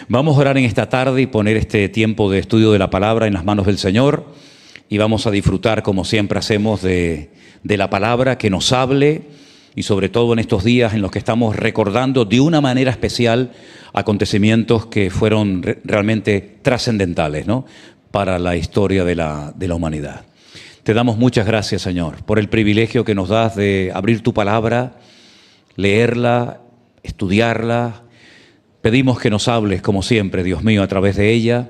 Vamos a orar en esta tarde y poner este tiempo de estudio de la palabra en las manos del Señor y vamos a disfrutar, como siempre hacemos, de la palabra que nos hable y sobre todo en estos días en los que estamos recordando de una manera especial acontecimientos que fueron realmente trascendentales, ¿no?, para la historia de la humanidad. Te damos muchas gracias, Señor, por el privilegio que nos das de abrir tu palabra, leerla, estudiarla. Pedimos que nos hables, como siempre, Dios mío, a través de ella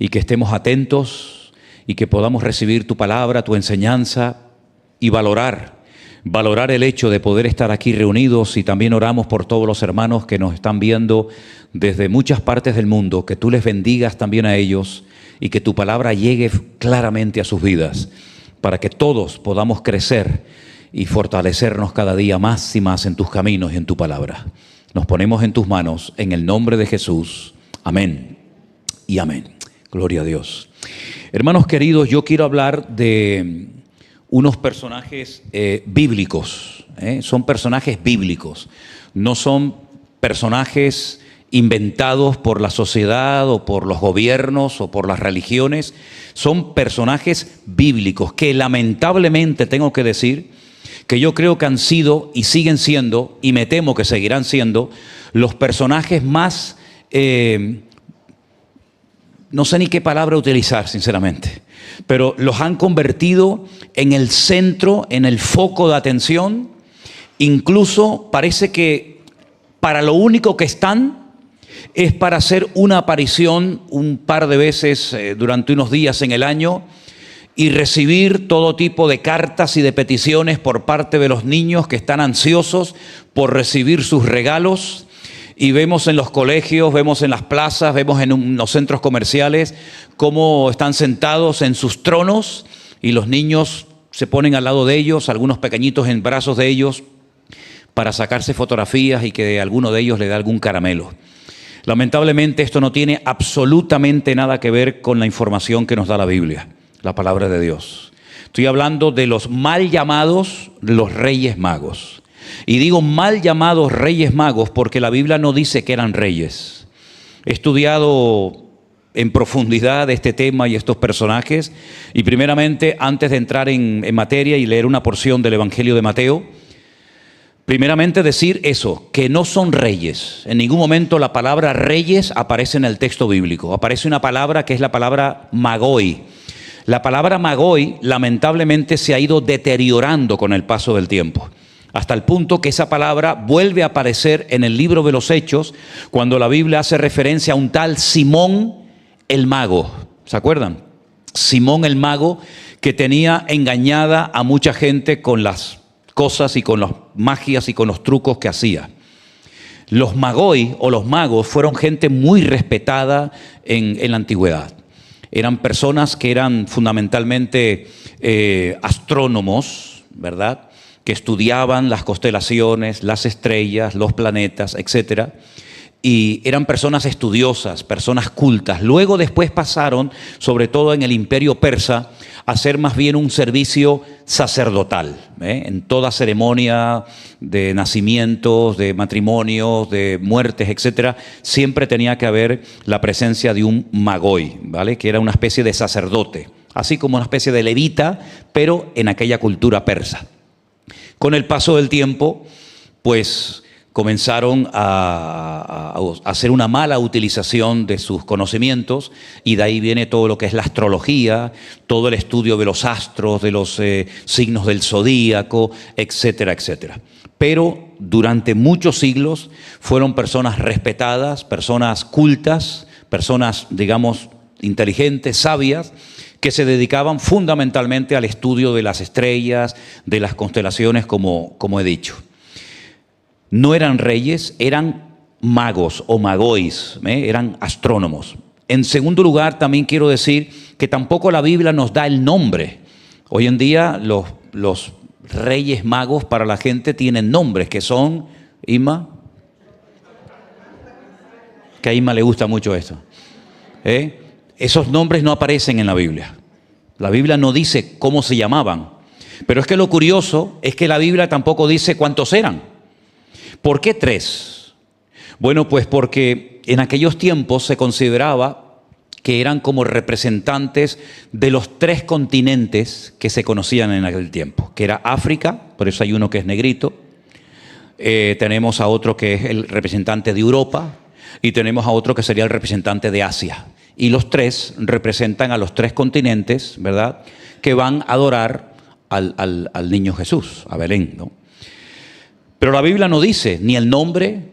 y que estemos atentos y que podamos recibir tu palabra, tu enseñanza y valorar el hecho de poder estar aquí reunidos. Y también oramos por todos los hermanos que nos están viendo desde muchas partes del mundo, que tú les bendigas también a ellos y que tu palabra llegue claramente a sus vidas para que todos podamos crecer y fortalecernos cada día más y más en tus caminos y en tu palabra. Nos ponemos en tus manos, en el nombre de Jesús. Amén y amén. Gloria a Dios. Hermanos queridos, yo quiero hablar de unos personajes bíblicos. Son personajes bíblicos. No son personajes inventados por la sociedad o por los gobiernos o por las religiones. Son personajes bíblicos que lamentablemente tengo que decir que yo creo que han sido y siguen siendo, y me temo que seguirán siendo, los personajes más, no sé ni qué palabra utilizar sinceramente, pero los han convertido en el centro, en el foco de atención. Incluso parece que para lo único que están es para hacer una aparición un par de veces durante unos días en el año y recibir todo tipo de cartas y de peticiones por parte de los niños que están ansiosos por recibir sus regalos. Y vemos en los colegios, vemos en las plazas, vemos en los centros comerciales cómo están sentados en sus tronos y los niños se ponen al lado de ellos, algunos pequeñitos en brazos de ellos, para sacarse fotografías y que alguno de ellos le dé algún caramelo. Lamentablemente esto no tiene absolutamente nada que ver con la información que nos da la Biblia, la palabra de Dios. Estoy hablando de los mal llamados los Reyes Magos. Y digo mal llamados Reyes Magos porque la Biblia no dice que eran reyes. He estudiado en profundidad este tema y estos personajes. Y primeramente, antes de entrar en materia y leer una porción del Evangelio de Mateo, primeramente decir eso, que no son reyes. En ningún momento la palabra reyes aparece en el texto bíblico. Aparece una palabra que es la palabra magoi. La palabra magoi lamentablemente se ha ido deteriorando con el paso del tiempo, hasta el punto que esa palabra vuelve a aparecer en el libro de los Hechos cuando la Biblia hace referencia a un tal Simón el Mago. ¿Se acuerdan? Simón el Mago, que tenía engañada a mucha gente con las cosas y con las magias y con los trucos que hacía. Los magoi o los magos fueron gente muy respetada en la antigüedad. Eran personas que eran fundamentalmente astrónomos, ¿verdad?, que estudiaban las constelaciones, las estrellas, los planetas, etcétera. Y eran personas estudiosas, personas cultas. Luego después pasaron, sobre todo en el Imperio Persa, a hacer más bien un servicio sacerdotal, en toda ceremonia de nacimientos, de matrimonios, de muertes, etcétera, siempre tenía que haber la presencia de un magoi, ¿vale?, que era una especie de sacerdote, así como una especie de levita, pero en aquella cultura persa. Con el paso del tiempo, pues comenzaron a hacer una mala utilización de sus conocimientos y de ahí viene todo lo que es la astrología, todo el estudio de los astros, de los signos del zodíaco, etcétera, etcétera. Pero durante muchos siglos fueron personas respetadas, personas cultas, personas, digamos, inteligentes, sabias, que se dedicaban fundamentalmente al estudio de las estrellas, de las constelaciones, como he dicho. No eran reyes, eran magos o magois, eran astrónomos. En segundo lugar, también quiero decir que tampoco la Biblia nos da el nombre. Hoy en día los reyes magos para la gente tienen nombres que son, Isma, que a Isma le gusta mucho esto. Esos nombres no aparecen en la Biblia. La Biblia no dice cómo se llamaban. Pero es que lo curioso es que la Biblia tampoco dice cuántos eran. ¿Por qué 3? Bueno, pues porque en aquellos tiempos se consideraba que eran como representantes de los 3 continentes que se conocían en aquel tiempo, que era África, por eso hay uno que es negrito, tenemos a otro que es el representante de Europa y tenemos a otro que sería el representante de Asia. Y los 3 representan a los 3 continentes, ¿verdad?, que van a adorar al niño Jesús, a Belén, ¿no? Pero la Biblia no dice ni el nombre,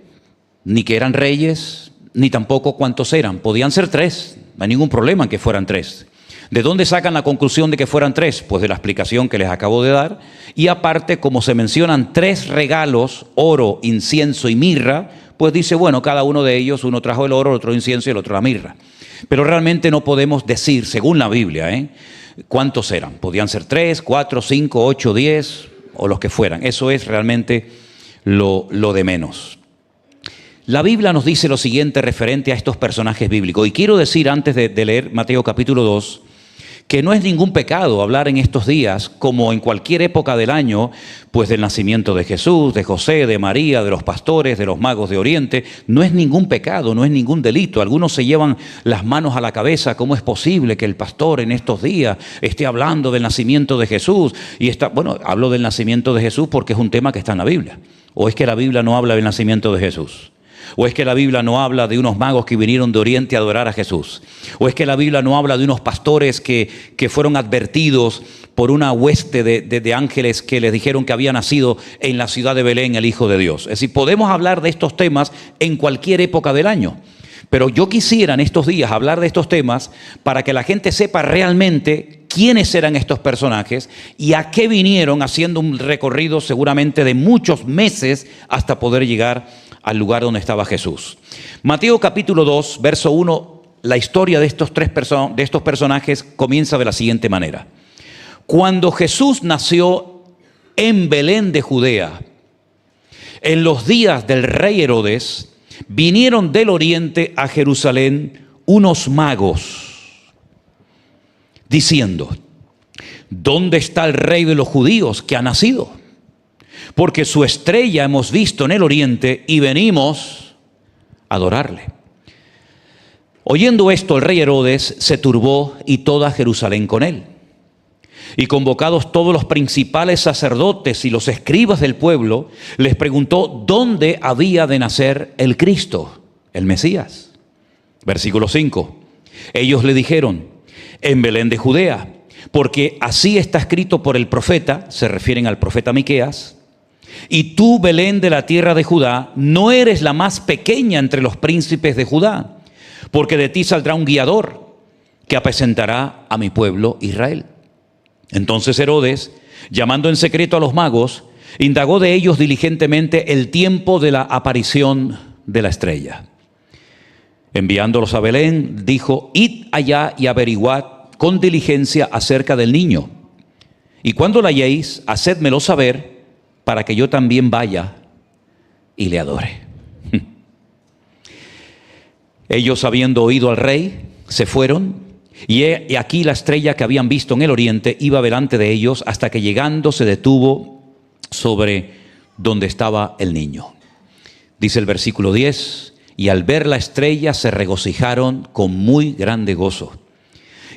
ni que eran reyes, ni tampoco cuántos eran. Podían ser 3, no hay ningún problema en que fueran 3. ¿De dónde sacan la conclusión de que fueran 3? Pues de la explicación que les acabo de dar. Y aparte, como se mencionan 3 regalos, oro, incienso y mirra, pues dice, bueno, cada uno de ellos, uno trajo el oro, otro incienso y el otro la mirra. Pero realmente no podemos decir, según la Biblia, cuántos eran. Podían ser 3, 4, 5, 8, 10 o los que fueran. Eso es realmente lo de menos. La Biblia nos dice lo siguiente referente a estos personajes bíblicos. Y quiero decir antes de leer Mateo capítulo 2, que no es ningún pecado hablar en estos días, como en cualquier época del año, pues del nacimiento de Jesús, de José, de María, de los pastores, de los magos de Oriente. No es ningún pecado, no es ningún delito. Algunos se llevan las manos a la cabeza. ¿Cómo es posible que el pastor en estos días esté hablando del nacimiento de Jesús? Bueno, hablo del nacimiento de Jesús porque es un tema que está en la Biblia. ¿O es que la Biblia no habla del nacimiento de Jesús? ¿O es que la Biblia no habla de unos magos que vinieron de Oriente a adorar a Jesús? ¿O es que la Biblia no habla de unos pastores que fueron advertidos por una hueste de ángeles que les dijeron que había nacido en la ciudad de Belén el Hijo de Dios? Es decir, podemos hablar de estos temas en cualquier época del año. Pero yo quisiera en estos días hablar de estos temas para que la gente sepa realmente quiénes eran estos personajes y a qué vinieron, haciendo un recorrido seguramente de muchos meses hasta poder llegar al lugar donde estaba Jesús. Mateo capítulo 2, verso 1, la historia de estos personajes comienza de la siguiente manera. Cuando Jesús nació en Belén de Judea, en los días del rey Herodes, vinieron del oriente a Jerusalén unos magos, diciendo, ¿dónde está el rey de los judíos que ha nacido? Porque su estrella hemos visto en el oriente y venimos a adorarle. Oyendo esto, el rey Herodes se turbó y toda Jerusalén con él. Y convocados todos los principales sacerdotes y los escribas del pueblo, les preguntó dónde había de nacer el Cristo, el Mesías. Versículo 5. Ellos le dijeron, en Belén de Judea, porque así está escrito por el profeta, se refieren al profeta Miqueas, y tú, Belén de la tierra de Judá, no eres la más pequeña entre los príncipes de Judá, porque de ti saldrá un guiador que apacentará a mi pueblo Israel. Entonces Herodes, llamando en secreto a los magos, indagó de ellos diligentemente el tiempo de la aparición de la estrella. Enviándolos a Belén, dijo, id allá y averiguad con diligencia acerca del niño. Y cuando la halléis, hacédmelo saber, para que yo también vaya y le adore. Ellos, habiendo oído al rey, se fueron, y aquí la estrella que habían visto en el oriente iba delante de ellos, hasta que llegando se detuvo sobre donde estaba el niño. Dice el versículo 10, y al ver la estrella se regocijaron con muy grande gozo.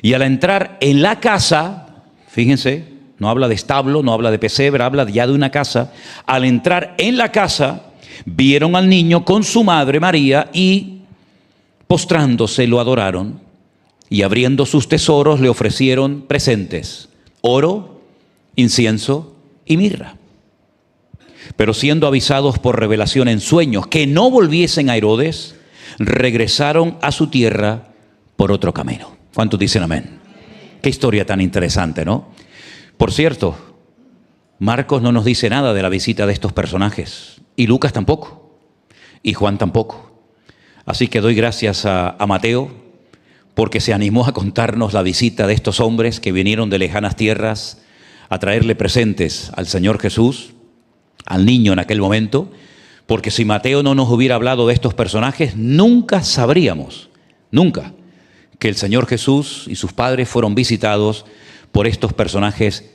Y al entrar en la casa, fíjense, no habla de establo, no habla de pesebre, habla ya de una casa. Al entrar en la casa, vieron al niño con su madre María y postrándose lo adoraron. Y abriendo sus tesoros le ofrecieron presentes, oro, incienso y mirra. Pero siendo avisados por revelación en sueños que no volviesen a Herodes, regresaron a su tierra por otro camino. ¿Cuántos dicen amén? Qué historia tan interesante, ¿no? Por cierto, Marcos no nos dice nada de la visita de estos personajes, y Lucas tampoco, y Juan tampoco. Así que doy gracias a Mateo, porque se animó a contarnos la visita de estos hombres que vinieron de lejanas tierras a traerle presentes al Señor Jesús, al niño en aquel momento, porque si Mateo no nos hubiera hablado de estos personajes, nunca sabríamos, nunca, que el Señor Jesús y sus padres fueron visitados por estos personajes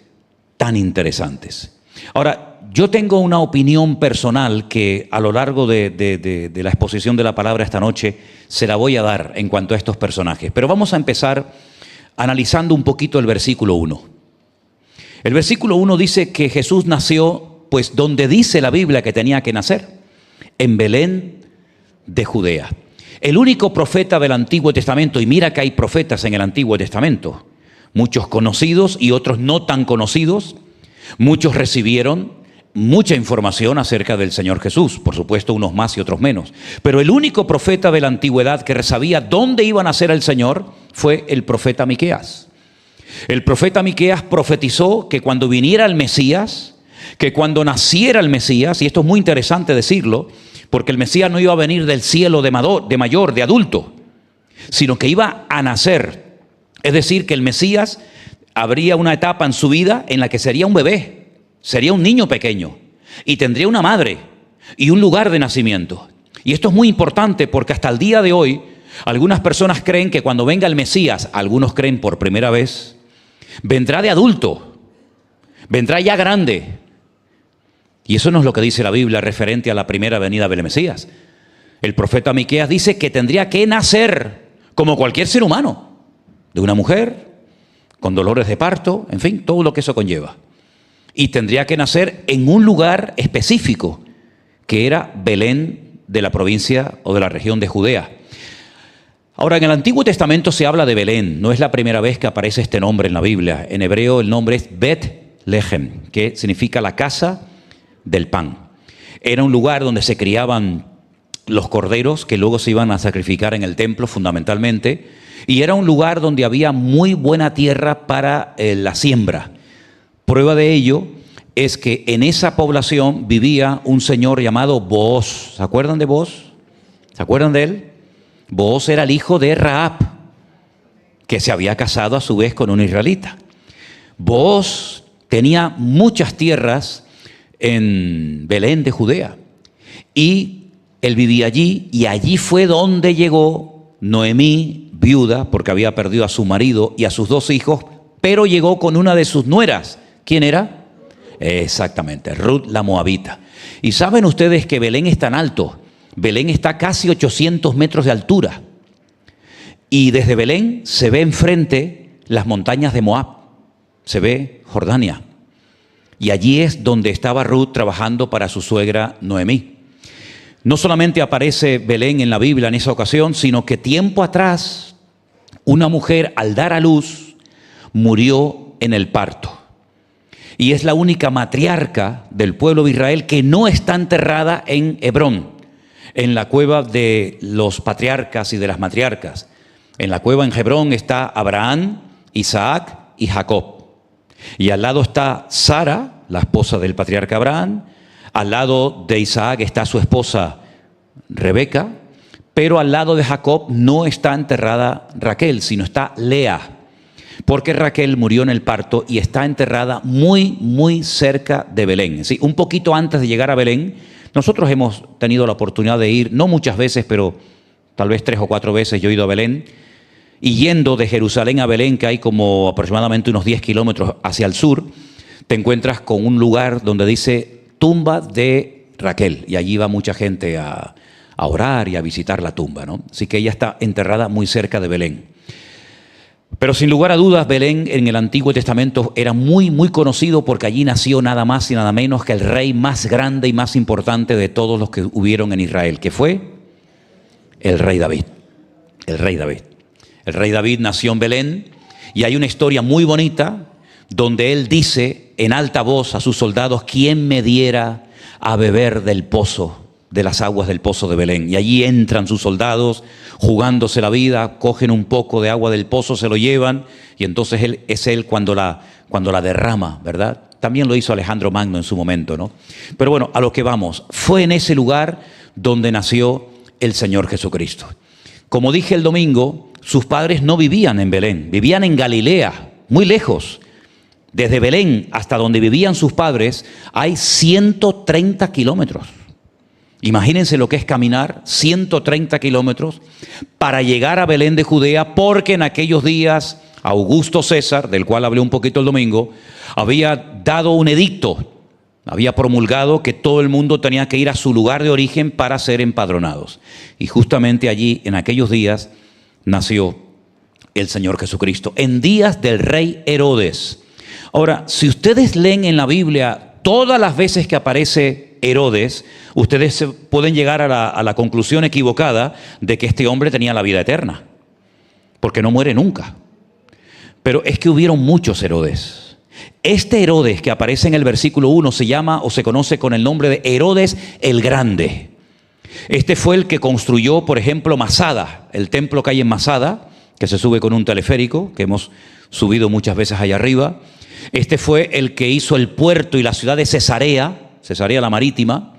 tan interesantes. Ahora, yo tengo una opinión personal que a lo largo de la exposición de la palabra esta noche se la voy a dar en cuanto a estos personajes. Pero vamos a empezar analizando un poquito el versículo 1. El versículo 1 dice que Jesús nació, pues donde dice la Biblia que tenía que nacer, en Belén de Judea. El único profeta del Antiguo Testamento, y mira que hay profetas en el Antiguo Testamento, muchos conocidos y otros no tan conocidos, muchos recibieron mucha información acerca del Señor Jesús, por supuesto unos más y otros menos, pero el único profeta de la antigüedad que sabía dónde iba a nacer el Señor fue el profeta Miqueas. El profeta Miqueas profetizó que cuando viniera el Mesías, que cuando naciera el Mesías, y esto es muy interesante decirlo, porque el Mesías no iba a venir del cielo de mayor, de adulto, sino que iba a nacer. Es decir, que el Mesías habría una etapa en su vida en la que sería un bebé, sería un niño pequeño, y tendría una madre y un lugar de nacimiento. Y esto es muy importante porque hasta el día de hoy, algunas personas creen que cuando venga el Mesías, algunos creen por primera vez, vendrá de adulto, vendrá ya grande. Y eso no es lo que dice la Biblia referente a la primera venida del Mesías. El profeta Miqueas dice que tendría que nacer como cualquier ser humano, de una mujer, con dolores de parto, en fin, todo lo que eso conlleva. Y tendría que nacer en un lugar específico, que era Belén de la provincia o de la región de Judea. Ahora, en el Antiguo Testamento se habla de Belén, no es la primera vez que aparece este nombre en la Biblia. En hebreo el nombre es Bet-Lehem, que significa la casa del pan. Era un lugar donde se criaban los corderos que luego se iban a sacrificar en el templo fundamentalmente, y era un lugar donde había muy buena tierra para la siembra. Prueba de ello es que en esa población vivía un señor llamado Booz. ¿Se acuerdan de Booz? ¿Se acuerdan de él? Booz era el hijo de Rahab, que se había casado a su vez con un israelita. Booz tenía muchas tierras en Belén de Judea, y él vivía allí, y allí fue donde llegó Noemí, viuda, porque había perdido a su marido y a sus 2 hijos, pero llegó con una de sus nueras. ¿Quién era? Exactamente, Ruth la Moabita. Y saben ustedes que Belén es tan alto, Belén está casi 800 metros de altura, y desde Belén se ve enfrente las montañas de Moab, se ve Jordania. Y allí es donde estaba Ruth trabajando para su suegra Noemí. No solamente aparece Belén en la Biblia en esa ocasión, sino que tiempo atrás una mujer al dar a luz murió en el parto. Y es la única matriarca del pueblo de Israel que no está enterrada en Hebrón, en la cueva de los patriarcas y de las matriarcas. En la cueva en Hebrón está Abraham, Isaac y Jacob. Y al lado está Sara, la esposa del patriarca Abraham. Al lado de Isaac está su esposa Rebeca. Pero al lado de Jacob no está enterrada Raquel, sino está Lea. Porque Raquel murió en el parto y está enterrada muy, muy cerca de Belén. ¿Sí? Un poquito antes de llegar a Belén, nosotros hemos tenido la oportunidad de ir, no muchas veces, pero tal vez 3 o 4 veces yo he ido a Belén. Y yendo de Jerusalén a Belén, que hay como aproximadamente unos 10 kilómetros hacia el sur, te encuentras con un lugar donde dice tumba de Raquel. Y allí va mucha gente a orar y a visitar la tumba, ¿no? Así que ella está enterrada muy cerca de Belén. Pero sin lugar a dudas, Belén en el Antiguo Testamento era muy, muy conocido porque allí nació nada más y nada menos que el rey más grande y más importante de todos los que hubieron en Israel, que fue el rey David. El rey David. El rey David nació en Belén y hay una historia muy bonita donde él dice en alta voz a sus soldados: ¿quién me diera a beber del pozo, de las aguas del pozo de Belén? Y allí entran sus soldados jugándose la vida, cogen un poco de agua del pozo, se lo llevan, y entonces él cuando la derrama, ¿verdad? También lo hizo Alejandro Magno en su momento, ¿no? Pero bueno, a lo que vamos, fue en ese lugar donde nació el Señor Jesucristo. Como dije el domingo, sus padres no vivían en Belén, vivían en Galilea, muy lejos. Desde Belén hasta donde vivían sus padres hay 130 kilómetros. Imagínense lo que es caminar 130 kilómetros para llegar a Belén de Judea, porque en aquellos días Augusto César, del cual hablé un poquito el domingo, había dado un edicto había promulgado que todo el mundo tenía que ir a su lugar de origen para ser empadronados. Y justamente allí, en aquellos días, nació el Señor Jesucristo, en días del rey Herodes. Ahora, si ustedes leen en la Biblia todas las veces que aparece Herodes, ustedes pueden llegar a la conclusión equivocada de que este hombre tenía la vida eterna, porque no muere nunca. Pero es que hubieron muchos Herodes. Este Herodes que aparece en el versículo 1 se llama o se conoce con el nombre de Herodes el Grande. Este fue el que construyó, por ejemplo, Masada, el templo que hay en Masada, que se sube con un teleférico, que hemos subido muchas veces allá arriba. Este fue el que hizo el puerto y la ciudad de Cesarea la Marítima.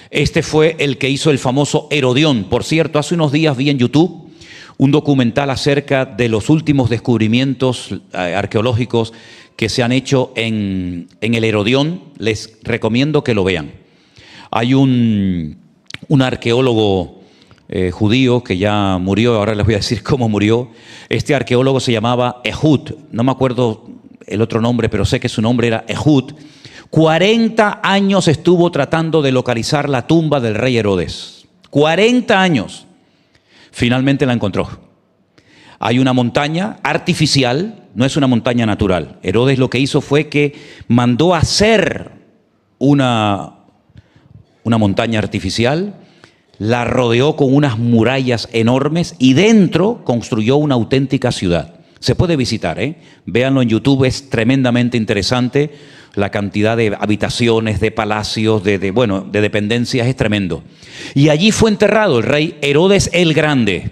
Este fue el que hizo el famoso Herodión. Por cierto, hace unos días vi en YouTube un documental acerca de los últimos descubrimientos arqueológicos que se han hecho en el Herodión. Les recomiendo que lo vean. Hay un arqueólogo judío que ya murió, ahora les voy a decir cómo murió. Este arqueólogo se llamaba Ehud, no me acuerdo el otro nombre, pero sé que su nombre era Ehud. 40 años estuvo tratando de localizar la tumba del rey Herodes. 40 años. Finalmente la encontró. Hay una montaña artificial, no es una montaña natural. Herodes lo que hizo fue que mandó hacer una montaña artificial, la rodeó con unas murallas enormes y dentro construyó una auténtica ciudad. Se puede visitar, véanlo en YouTube, es tremendamente interesante. La cantidad de habitaciones, de palacios, de dependencias es tremendo. Y allí fue enterrado el rey Herodes el Grande.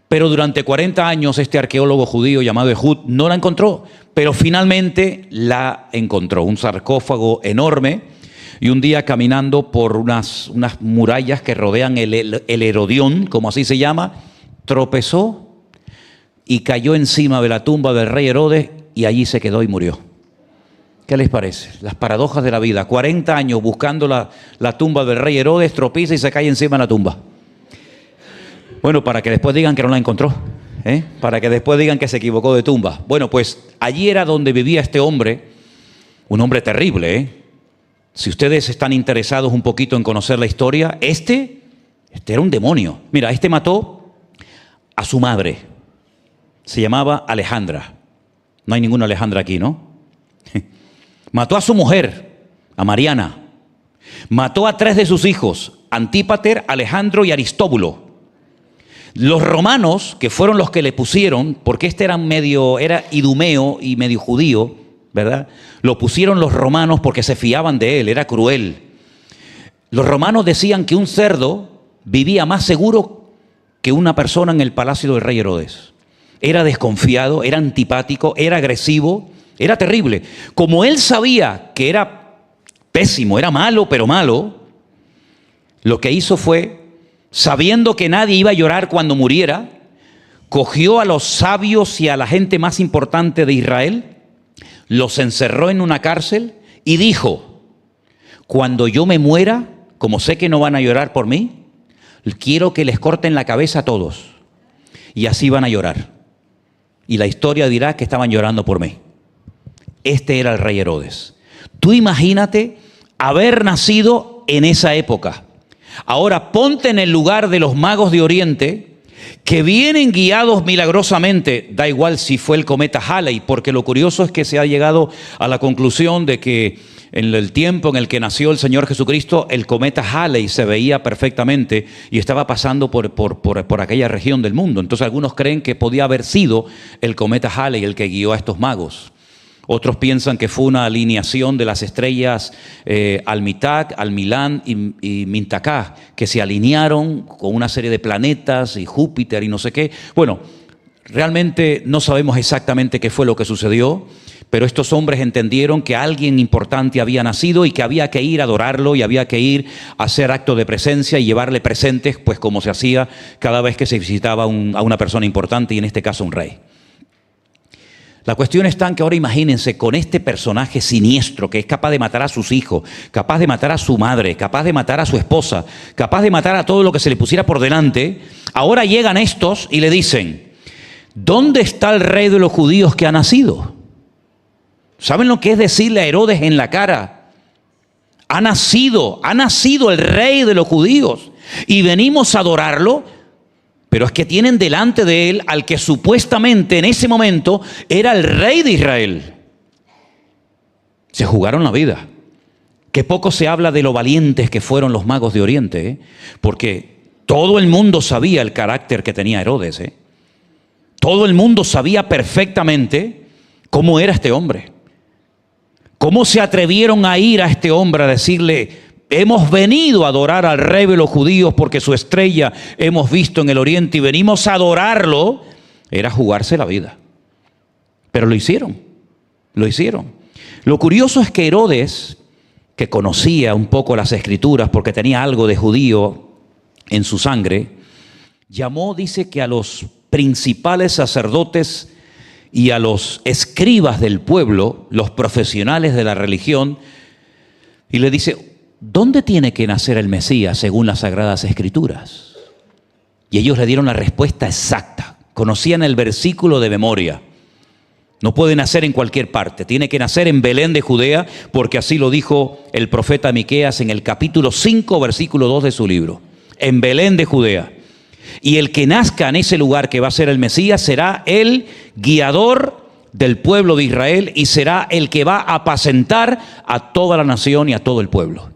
Pero durante 40 años este arqueólogo judío llamado Ehud no la encontró, pero finalmente la encontró. Un sarcófago enorme, y un día caminando por unas murallas que rodean el Herodión, como así se llama, tropezó y cayó encima de la tumba del rey Herodes y allí se quedó y murió. ¿Qué les parece? Las paradojas de la vida. 40 años buscando la tumba del rey Herodes, tropieza y se cae encima de la tumba. Bueno, para que después digan que no la encontró, para que después digan que se equivocó de tumba. Bueno, pues allí era donde vivía este hombre, un hombre terrible. Si ustedes están interesados un poquito en conocer la historia, este era un demonio. Mira, este mató a su madre, se llamaba Alejandra. No hay ninguna Alejandra aquí, ¿no? Mató a su mujer, a Mariana. Mató a 3 de sus hijos, Antípater, Alejandro y Aristóbulo. Los romanos, que fueron los que le pusieron, porque este era idumeo y medio judío, ¿verdad? Lo pusieron los romanos porque se fiaban de él, era cruel. Los romanos decían que un cerdo vivía más seguro que una persona en el palacio del rey Herodes. Era desconfiado, era antipático, era agresivo, era terrible. Como él sabía que era pésimo, era malo, pero malo, lo que hizo fue, sabiendo que nadie iba a llorar cuando muriera, cogió a los sabios y a la gente más importante de Israel, los encerró en una cárcel y dijo: cuando yo me muera, como sé que no van a llorar por mí, quiero que les corten la cabeza a todos. Y así van a llorar. Y la historia dirá que estaban llorando por mí. Este era el rey Herodes. Tú imagínate haber nacido en esa época. Ahora ponte en el lugar de los magos de Oriente que vienen guiados milagrosamente. Da igual si fue el cometa Halley, porque lo curioso es que se ha llegado a la conclusión de que en el tiempo en el que nació el Señor Jesucristo, el cometa Halley se veía perfectamente y estaba pasando por aquella región del mundo. Entonces algunos creen que podía haber sido el cometa Halley el que guió a estos magos. Otros piensan que fue una alineación de las estrellas Almitag, Almilán y Mintakah, que se alinearon con una serie de planetas y Júpiter y no sé qué. Bueno, realmente no sabemos exactamente qué fue lo que sucedió, pero estos hombres entendieron que alguien importante había nacido y que había que ir a adorarlo y había que ir a hacer acto de presencia y llevarle presentes, pues como se hacía cada vez que se visitaba a una persona importante, y en este caso un rey. La cuestión está en que ahora imagínense con este personaje siniestro que es capaz de matar a sus hijos, capaz de matar a su madre, capaz de matar a su esposa, capaz de matar a todo lo que se le pusiera por delante. Ahora llegan estos y le dicen: ¿dónde está el rey de los judíos que ha nacido? ¿Saben lo que es decirle a Herodes en la cara ha nacido el rey de los judíos y venimos a adorarlo. Pero es que tienen delante de él al que supuestamente en ese momento era el rey de Israel. Se jugaron la vida. Que poco se habla de lo valientes que fueron los magos de Oriente, ¿eh? Porque todo el mundo sabía el carácter que tenía Herodes, ¿eh? Todo el mundo sabía perfectamente cómo era este hombre. ¿Cómo se atrevieron a ir a este hombre a decirle: hemos venido a adorar al rey de los judíos porque su estrella hemos visto en el oriente y venimos a adorarlo? Era jugarse la vida. Pero lo hicieron, lo hicieron. Lo curioso es que Herodes, que conocía un poco las escrituras porque tenía algo de judío en su sangre, llamó, dice que a los principales sacerdotes y a los escribas del pueblo, los profesionales de la religión, y le dice: ¿dónde tiene que nacer el Mesías según las Sagradas Escrituras? Y ellos le dieron la respuesta exacta. Conocían el versículo de memoria. No puede nacer en cualquier parte, tiene que nacer en Belén de Judea, porque así lo dijo el profeta Miqueas en el capítulo 5, versículo 2 de su libro. En Belén de Judea. Y el que nazca en ese lugar, que va a ser el Mesías, será el guiador del pueblo de Israel y será el que va a apacentar a toda la nación y a todo el pueblo.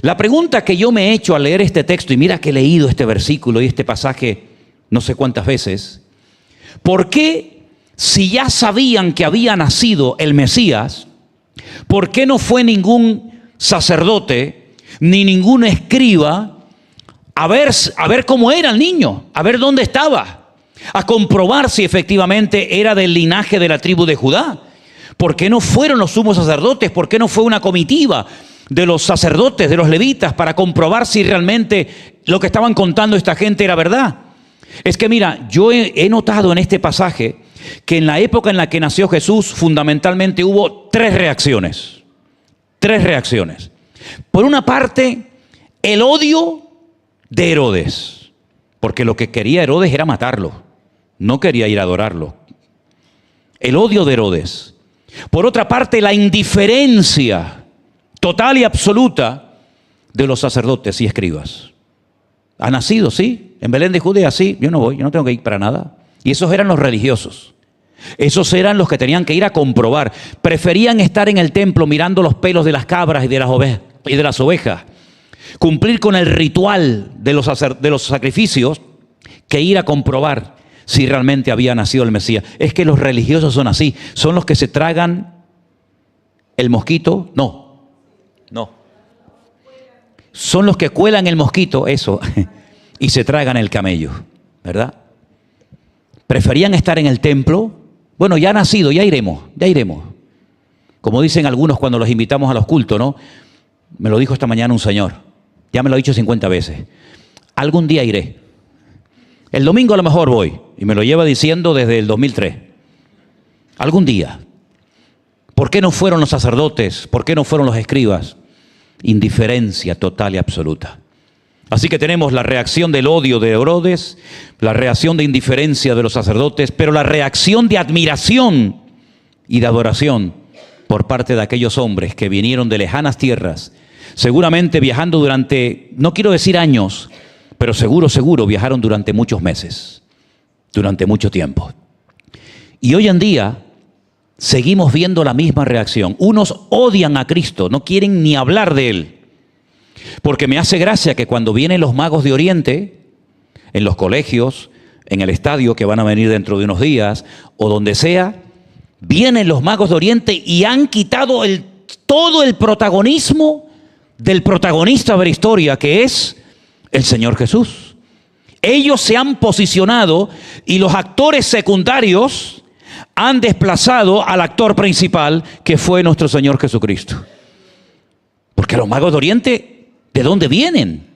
La pregunta que yo me he hecho al leer este texto, y mira que he leído este versículo y este pasaje no sé cuántas veces: ¿por qué, si ya sabían que había nacido el Mesías, por qué no fue ningún sacerdote ni ningún escriba a ver cómo era el niño, a ver dónde estaba, a comprobar si efectivamente era del linaje de la tribu de Judá? ¿Por qué no fueron los sumos sacerdotes? ¿Por qué no fue una comitiva de los sacerdotes, de los levitas, para comprobar si realmente lo que estaban contando esta gente era verdad? Es que mira, yo he notado en este pasaje que en la época en la que nació Jesús, fundamentalmente hubo tres reacciones. Tres reacciones. Por una parte, el odio de Herodes, porque lo que quería Herodes era matarlo, no quería ir a adorarlo. El odio de Herodes. Por otra parte, la indiferencia total y absoluta de los sacerdotes y escribas. Ha nacido, sí, en Belén de Judea, sí, yo no voy, yo no tengo que ir para nada. Y esos eran los religiosos. Esos eran los que tenían que ir a comprobar. Preferían estar en el templo mirando los pelos de las cabras y de las ovejas, cumplir con el ritual de los sacrificios, que ir a comprobar si realmente había nacido el Mesías. Es que los religiosos son así, son los que se tragan el mosquito, no. Son los que cuelan el mosquito, eso, y se tragan el camello, ¿verdad? Preferían estar en el templo. Bueno, ya ha nacido, ya iremos. Como dicen algunos cuando los invitamos a los cultos, ¿no? Me lo dijo esta mañana un señor, ya me lo ha dicho 50 veces. Algún día iré. El domingo a lo mejor voy, y me lo lleva diciendo desde el 2003. Algún día. ¿Por qué no fueron los sacerdotes? ¿Por qué no fueron los escribas? Indiferencia total y absoluta. Así que tenemos la reacción del odio de Herodes, la reacción de indiferencia de los sacerdotes, pero la reacción de admiración y de adoración por parte de aquellos hombres que vinieron de lejanas tierras, seguramente viajando durante, no quiero decir años, pero seguro viajaron durante muchos meses, durante mucho tiempo. Y hoy en día seguimos viendo la misma reacción. Unos odian a Cristo, no quieren ni hablar de Él. Porque me hace gracia que cuando vienen los magos de Oriente, en los colegios, en el estadio que van a venir dentro de unos días, o donde sea, vienen los magos de Oriente y han quitado todo el protagonismo del protagonista de la historia, que es el Señor Jesús. Ellos se han posicionado y los actores secundarios han desplazado al actor principal, que fue nuestro Señor Jesucristo. Porque los magos de Oriente, ¿de dónde vienen?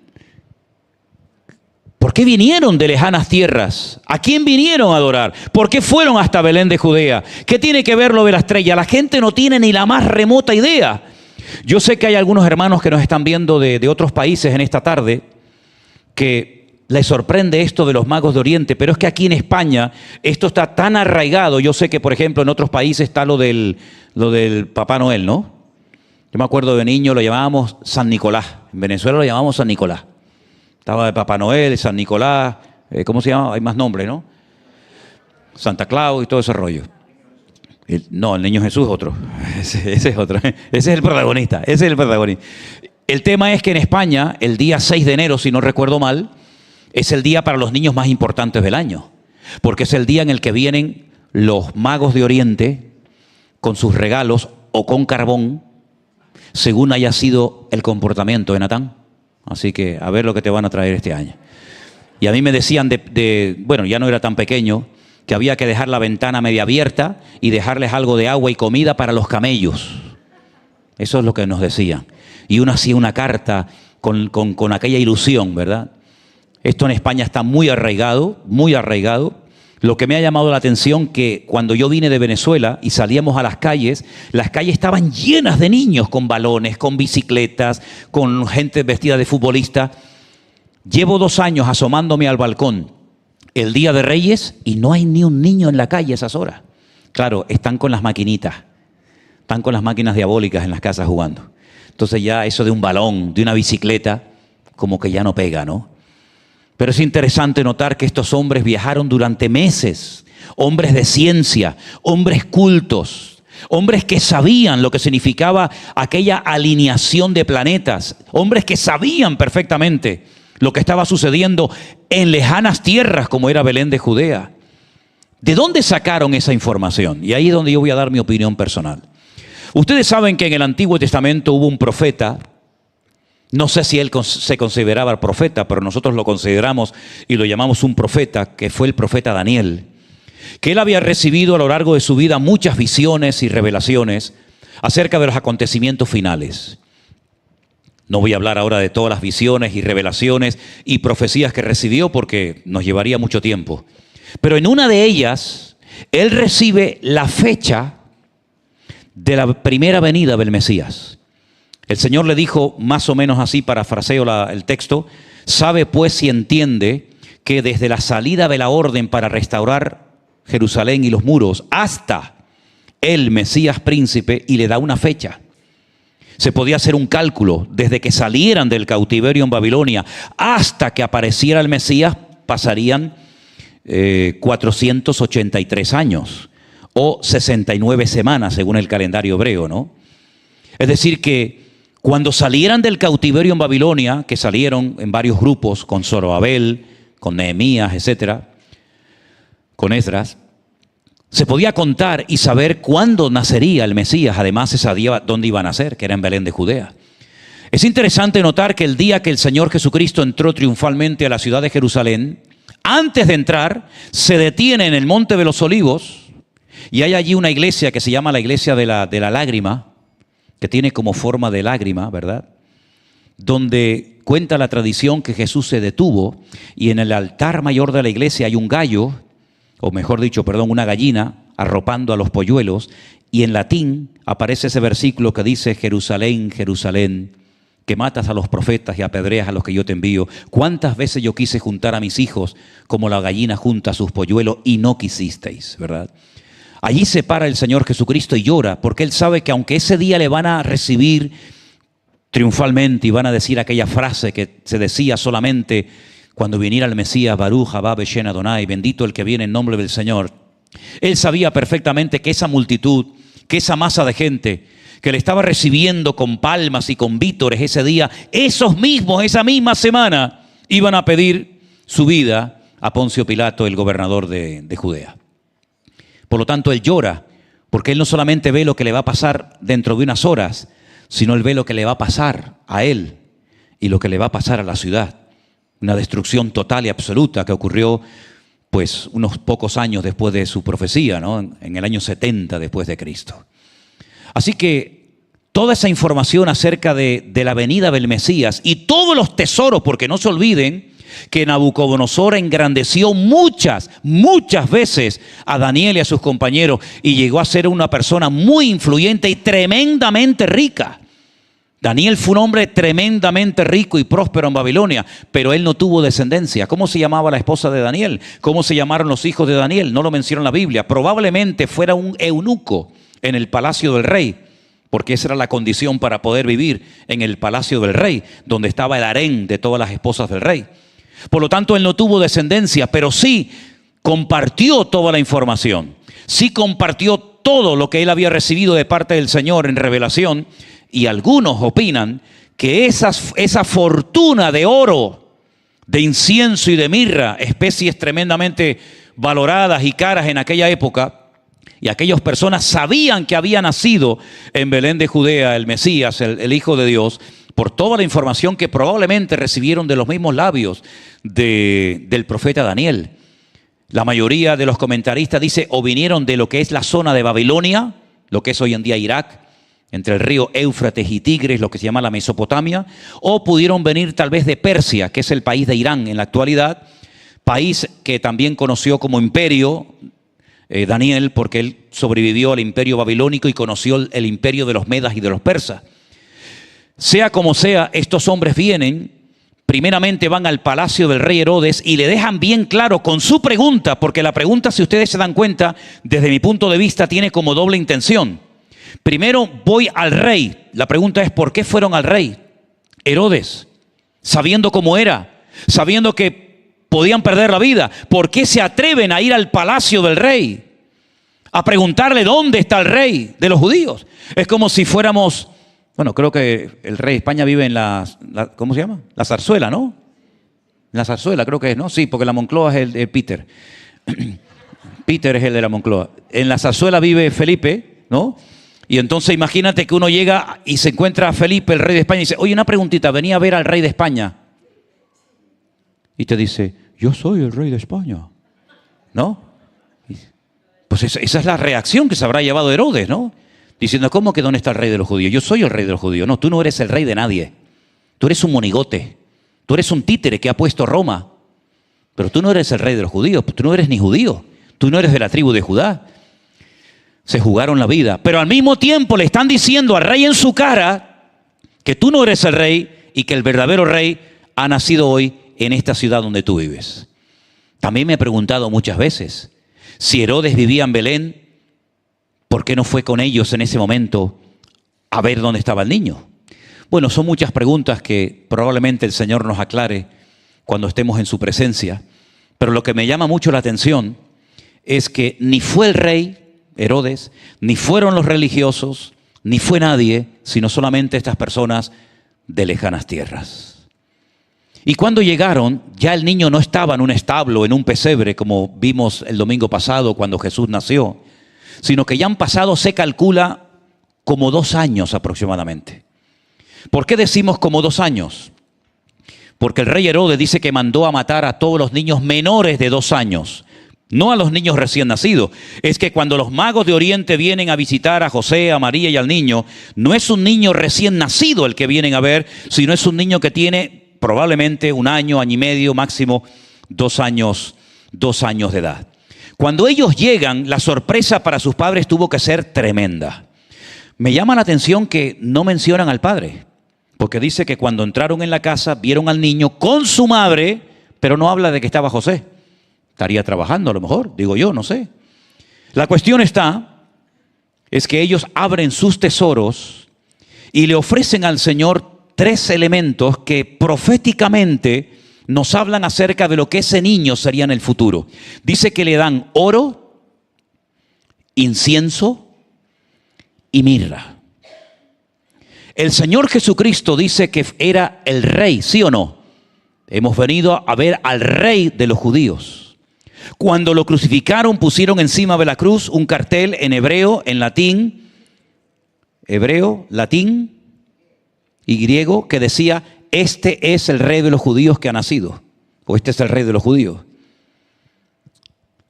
¿Por qué vinieron de lejanas tierras? ¿A quién vinieron a adorar? ¿Por qué fueron hasta Belén de Judea? ¿Qué tiene que ver lo de la estrella? La gente no tiene ni la más remota idea. Yo sé que hay algunos hermanos que nos están viendo de otros países en esta tarde que les sorprende esto de los magos de Oriente, pero es que aquí en España esto está tan arraigado. Yo sé que, por ejemplo, en otros países está lo del Papá Noel, ¿no? Yo me acuerdo de niño lo llamábamos San Nicolás. En Venezuela lo llamábamos San Nicolás. Estaba de Papá Noel, San Nicolás, ¿cómo se llama? Hay más nombres, ¿no? Santa Claus y todo ese rollo. No, el niño Jesús es otro. Ese es otro. Ese es el protagonista. Ese es el protagonista. El tema es que en España, el día 6 de enero, si no recuerdo mal, es el día para los niños más importantes del año. Porque es el día en el que vienen los magos de Oriente con sus regalos o con carbón, según haya sido el comportamiento de Natán. Así que a ver lo que te van a traer este año. Y a mí me decían, bueno, ya no era tan pequeño, que había que dejar la ventana media abierta y dejarles algo de agua y comida para los camellos. Eso es lo que nos decían. Y uno hacía una carta con aquella ilusión, ¿verdad? Esto en España está muy arraigado, muy arraigado. Lo que me ha llamado la atención que cuando yo vine de Venezuela y salíamos a las calles estaban llenas de niños con balones, con bicicletas, con gente vestida de futbolista. Llevo 2 años asomándome al balcón el Día de Reyes y no hay ni un niño en la calle a esas horas. Claro, están con las maquinitas, están con las máquinas diabólicas en las casas jugando. Entonces ya eso de un balón, de una bicicleta, como que ya no pega, ¿no? Pero es interesante notar que estos hombres viajaron durante meses, hombres de ciencia, hombres cultos, hombres que sabían lo que significaba aquella alineación de planetas, hombres que sabían perfectamente lo que estaba sucediendo en lejanas tierras como era Belén de Judea. ¿De dónde sacaron esa información? Y ahí es donde yo voy a dar mi opinión personal. Ustedes saben que en el Antiguo Testamento hubo un profeta. No sé si él se consideraba profeta, pero nosotros lo consideramos y lo llamamos un profeta, que fue el profeta Daniel, que él había recibido a lo largo de su vida muchas visiones y revelaciones acerca de los acontecimientos finales. No voy a hablar ahora de todas las visiones y revelaciones y profecías que recibió porque nos llevaría mucho tiempo. Pero en una de ellas, él recibe la fecha de la primera venida del Mesías. El Señor le dijo, más o menos así, parafraseo el texto: sabe pues y entiende que desde la salida de la orden para restaurar Jerusalén y los muros hasta el Mesías príncipe, y le da una fecha. Se podía hacer un cálculo, desde que salieran del cautiverio en Babilonia hasta que apareciera el Mesías, pasarían 483 años o 69 semanas según el calendario hebreo, ¿no? Es decir que cuando salieran del cautiverio en Babilonia, que salieron en varios grupos, con Zorobabel, con Nehemías, etcétera, con Esdras, se podía contar y saber cuándo nacería el Mesías. Además se sabía dónde iba a nacer, que era en Belén de Judea. Es interesante notar que el día que el Señor Jesucristo entró triunfalmente a la ciudad de Jerusalén, antes de entrar, se detiene en el Monte de los Olivos, y hay allí una iglesia que se llama la iglesia de la lágrima, que tiene como forma de lágrima, ¿verdad? Donde cuenta la tradición que Jesús se detuvo y en el altar mayor de la iglesia hay un gallo, o mejor dicho, una gallina arropando a los polluelos, y en latín aparece ese versículo que dice: Jerusalén, Jerusalén, que matas a los profetas y apedreas a los que yo te envío. ¿Cuántas veces yo quise juntar a mis hijos como la gallina junta a sus polluelos y no quisisteis, ¿verdad? Allí se para el Señor Jesucristo y llora, porque Él sabe que aunque ese día le van a recibir triunfalmente y van a decir aquella frase que se decía solamente cuando viniera el Mesías, Baruch haba Beshem Adonai, bendito el que viene en nombre del Señor, Él sabía perfectamente que esa multitud, que esa masa de gente que le estaba recibiendo con palmas y con vítores ese día, esos mismos, esa misma semana, iban a pedir su vida a Poncio Pilato, el gobernador de Judea. Por lo tanto, Él llora, porque Él no solamente ve lo que le va a pasar dentro de unas horas, sino Él ve lo que le va a pasar a Él y lo que le va a pasar a la ciudad. Una destrucción total y absoluta que ocurrió pues unos pocos años después de su profecía, ¿no? En el año 70 después de Cristo. Así que toda esa información acerca de la venida del Mesías y todos los tesoros, porque no se olviden que Nabucodonosor engrandeció muchas veces a Daniel y a sus compañeros y llegó a ser una persona muy influyente y tremendamente rica. Daniel fue un hombre tremendamente rico y próspero en Babilonia, pero él no tuvo descendencia. ¿Cómo se llamaba la esposa de Daniel? ¿Cómo se llamaron los hijos de Daniel? No lo menciona en la Biblia. Probablemente fuera un eunuco en el palacio del rey, porque esa era la condición para poder vivir en el palacio del rey, donde estaba el harén de todas las esposas del rey. Por lo tanto, él no tuvo descendencia, pero sí compartió toda la información. Sí compartió todo lo que él había recibido de parte del Señor en revelación. Y algunos opinan que esa fortuna de oro, de incienso y de mirra, especies tremendamente valoradas y caras en aquella época, y aquellas personas sabían que había nacido en Belén de Judea el Mesías, el Hijo de Dios, por toda la información que probablemente recibieron de los mismos labios del profeta Daniel. La mayoría de los comentaristas dice o vinieron de lo que es la zona de Babilonia, lo que es hoy en día Irak, entre el río Éufrates y Tigris, lo que se llama la Mesopotamia, o pudieron venir tal vez de Persia, que es el país de Irán en la actualidad, país que también conoció como imperio Daniel, porque él sobrevivió al imperio babilónico y conoció el imperio de los medas y de los persas. Sea como sea, estos hombres vienen, primeramente van al palacio del rey Herodes y le dejan bien claro con su pregunta, porque la pregunta, si ustedes se dan cuenta, desde mi punto de vista, tiene como doble intención. Primero, voy al rey. La pregunta es, ¿por qué fueron al rey Herodes? Sabiendo cómo era, sabiendo que podían perder la vida. ¿Por qué se atreven a ir al palacio del rey? A preguntarle dónde está el rey de los judíos. Es como si fuéramos, bueno, creo que el rey de España vive en ¿cómo se llama? La Zarzuela, ¿no? En la Zarzuela creo que es, ¿no? Sí, porque la Moncloa es el de Peter. Peter es el de la Moncloa. En la Zarzuela vive Felipe, ¿no? Y entonces imagínate que uno llega y se encuentra a Felipe, el rey de España, y dice, oye, una preguntita, venía a ver al rey de España. Y te dice, yo soy el rey de España, ¿no? Pues esa es la reacción que se habrá llevado Herodes, ¿no? Diciendo, ¿cómo que dónde está el rey de los judíos? Yo soy el rey de los judíos. No, tú no eres el rey de nadie. Tú eres un monigote. Tú eres un títere que ha puesto Roma. Pero tú no eres el rey de los judíos. Tú no eres ni judío. Tú no eres de la tribu de Judá. Se jugaron la vida. Pero al mismo tiempo le están diciendo al rey en su cara que tú no eres el rey y que el verdadero rey ha nacido hoy en esta ciudad donde tú vives. También me he preguntado muchas veces, si Herodes vivía en Belén, ¿por qué no fue con ellos en ese momento a ver dónde estaba el niño? Bueno, son muchas preguntas que probablemente el Señor nos aclare cuando estemos en su presencia, pero lo que me llama mucho la atención es que ni fue el rey Herodes, ni fueron los religiosos, ni fue nadie, sino solamente estas personas de lejanas tierras. Y cuando llegaron, ya el niño no estaba en un establo, en un pesebre, como vimos el domingo pasado cuando Jesús nació, sino que ya han pasado, se calcula, como 2 años aproximadamente. ¿Por qué decimos como 2 años? Porque el rey Herodes dice que mandó a matar a todos los niños menores de 2 años, no a los niños recién nacidos. Es que cuando los magos de Oriente vienen a visitar a José, a María y al niño, no es un niño recién nacido el que vienen a ver, sino es un niño que tiene probablemente 1 año, año y medio, máximo 2 años de edad. Cuando ellos llegan, la sorpresa para sus padres tuvo que ser tremenda. Me llama la atención que no mencionan al padre, porque dice que cuando entraron en la casa vieron al niño con su madre, pero no habla de que estaba José. Estaría trabajando a lo mejor, digo yo, no sé. La cuestión es que ellos abren sus tesoros y le ofrecen al Señor 3 elementos que proféticamente nos hablan acerca de lo que ese niño sería en el futuro. Dice que le dan oro, incienso y mirra. El Señor Jesucristo dice que era el rey, ¿sí o no? Hemos venido a ver al rey de los judíos. Cuando lo crucificaron, pusieron encima de la cruz un cartel en hebreo, en latín, y griego, que decía, este es el rey de los judíos que ha nacido, o este es el rey de los judíos.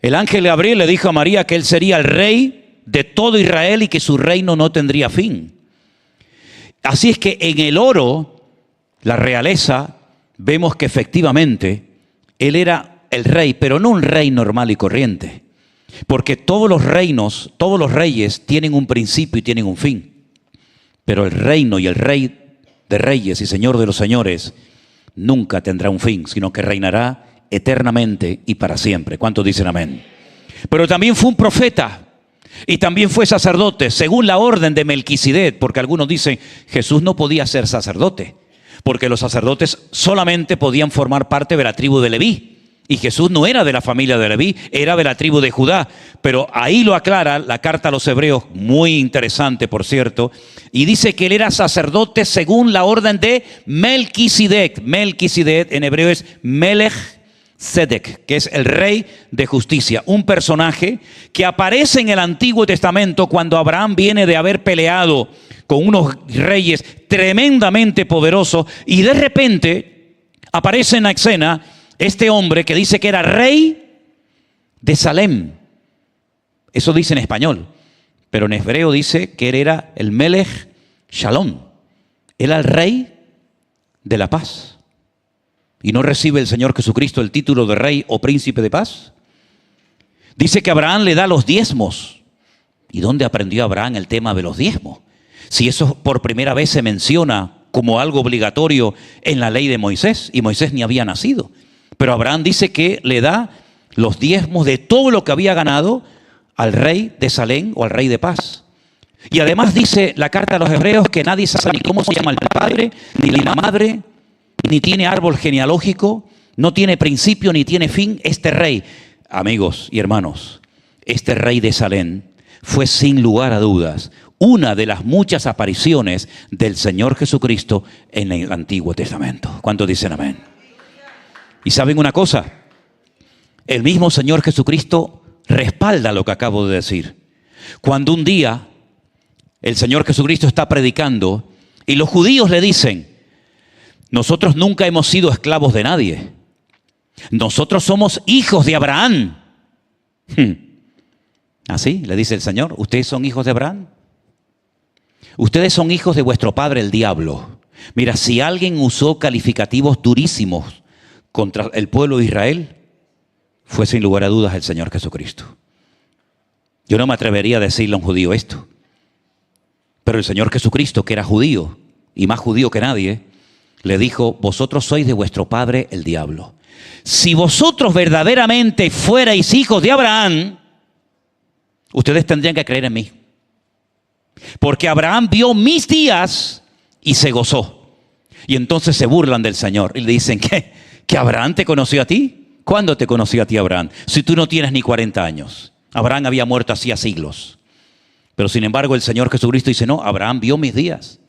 El ángel Gabriel le dijo a María que él sería el rey de todo Israel y que su reino no tendría fin. Así es que en el oro, la realeza, vemos que efectivamente él era el rey, pero no un rey normal y corriente, porque todos los reinos, todos los reyes tienen un principio y tienen un fin, pero el reino y el rey de reyes y señor de los señores nunca tendrá un fin, sino que reinará eternamente y para siempre. ¿Cuántos dicen amén? Pero también fue un profeta. Y también fue sacerdote, según la orden de Melquisedec, porque algunos dicen, Jesús no podía ser sacerdote, porque los sacerdotes solamente podían formar parte de la tribu de Leví. Y Jesús no era de la familia de Leví, era de la tribu de Judá. Pero ahí lo aclara la carta a los Hebreos, muy interesante por cierto, y dice que él era sacerdote según la orden de Melquisedec. Melquisedec en hebreo es Melech Sedec, que es el rey de justicia. Un personaje que aparece en el Antiguo Testamento cuando Abraham viene de haber peleado con unos reyes tremendamente poderosos y de repente aparece en la escena este hombre que dice que era rey de Salem. Eso dice en español, pero en hebreo dice que él era el Melech Shalom. Era el rey de la paz. ¿Y no recibe el Señor Jesucristo el título de rey o príncipe de paz? Dice que Abraham le da los diezmos. ¿Y dónde aprendió Abraham el tema de los diezmos? Si eso por primera vez se menciona como algo obligatorio en la ley de Moisés, y Moisés ni había nacido. Pero Abraham dice que le da los diezmos de todo lo que había ganado al rey de Salem o al rey de paz. Y además dice la carta a los Hebreos que nadie sabe ni cómo se llama el padre, ni la madre, ni tiene árbol genealógico, no tiene principio ni tiene fin. Este rey, amigos y hermanos, este rey de Salem fue sin lugar a dudas una de las muchas apariciones del Señor Jesucristo en el Antiguo Testamento. ¿Cuántos dicen amén? Y saben una cosa, el mismo Señor Jesucristo respalda lo que acabo de decir. Cuando un día el Señor Jesucristo está predicando y los judíos le dicen, nosotros nunca hemos sido esclavos de nadie. Nosotros somos hijos de Abraham. ¿Así? Le dice el Señor, ¿ustedes son hijos de Abraham? Ustedes son hijos de vuestro padre el diablo. Mira, si alguien usó calificativos durísimos contra el pueblo de Israel, fue sin lugar a dudas el Señor Jesucristo. Yo no me atrevería a decirle a un judío esto. Pero el Señor Jesucristo, que era judío, y más judío que nadie, le dijo, vosotros sois de vuestro padre el diablo. Si vosotros verdaderamente fuerais hijos de Abraham, ustedes tendrían que creer en mí. Porque Abraham vio mis días y se gozó. Y entonces se burlan del Señor y le dicen, ¿que Abraham te conoció a ti? ¿Cuándo te conoció a ti Abraham? Si tú no tienes ni 40 años. Abraham había muerto hacía siglos. Pero sin embargo el Señor Jesucristo dice, no, Abraham vio mis días.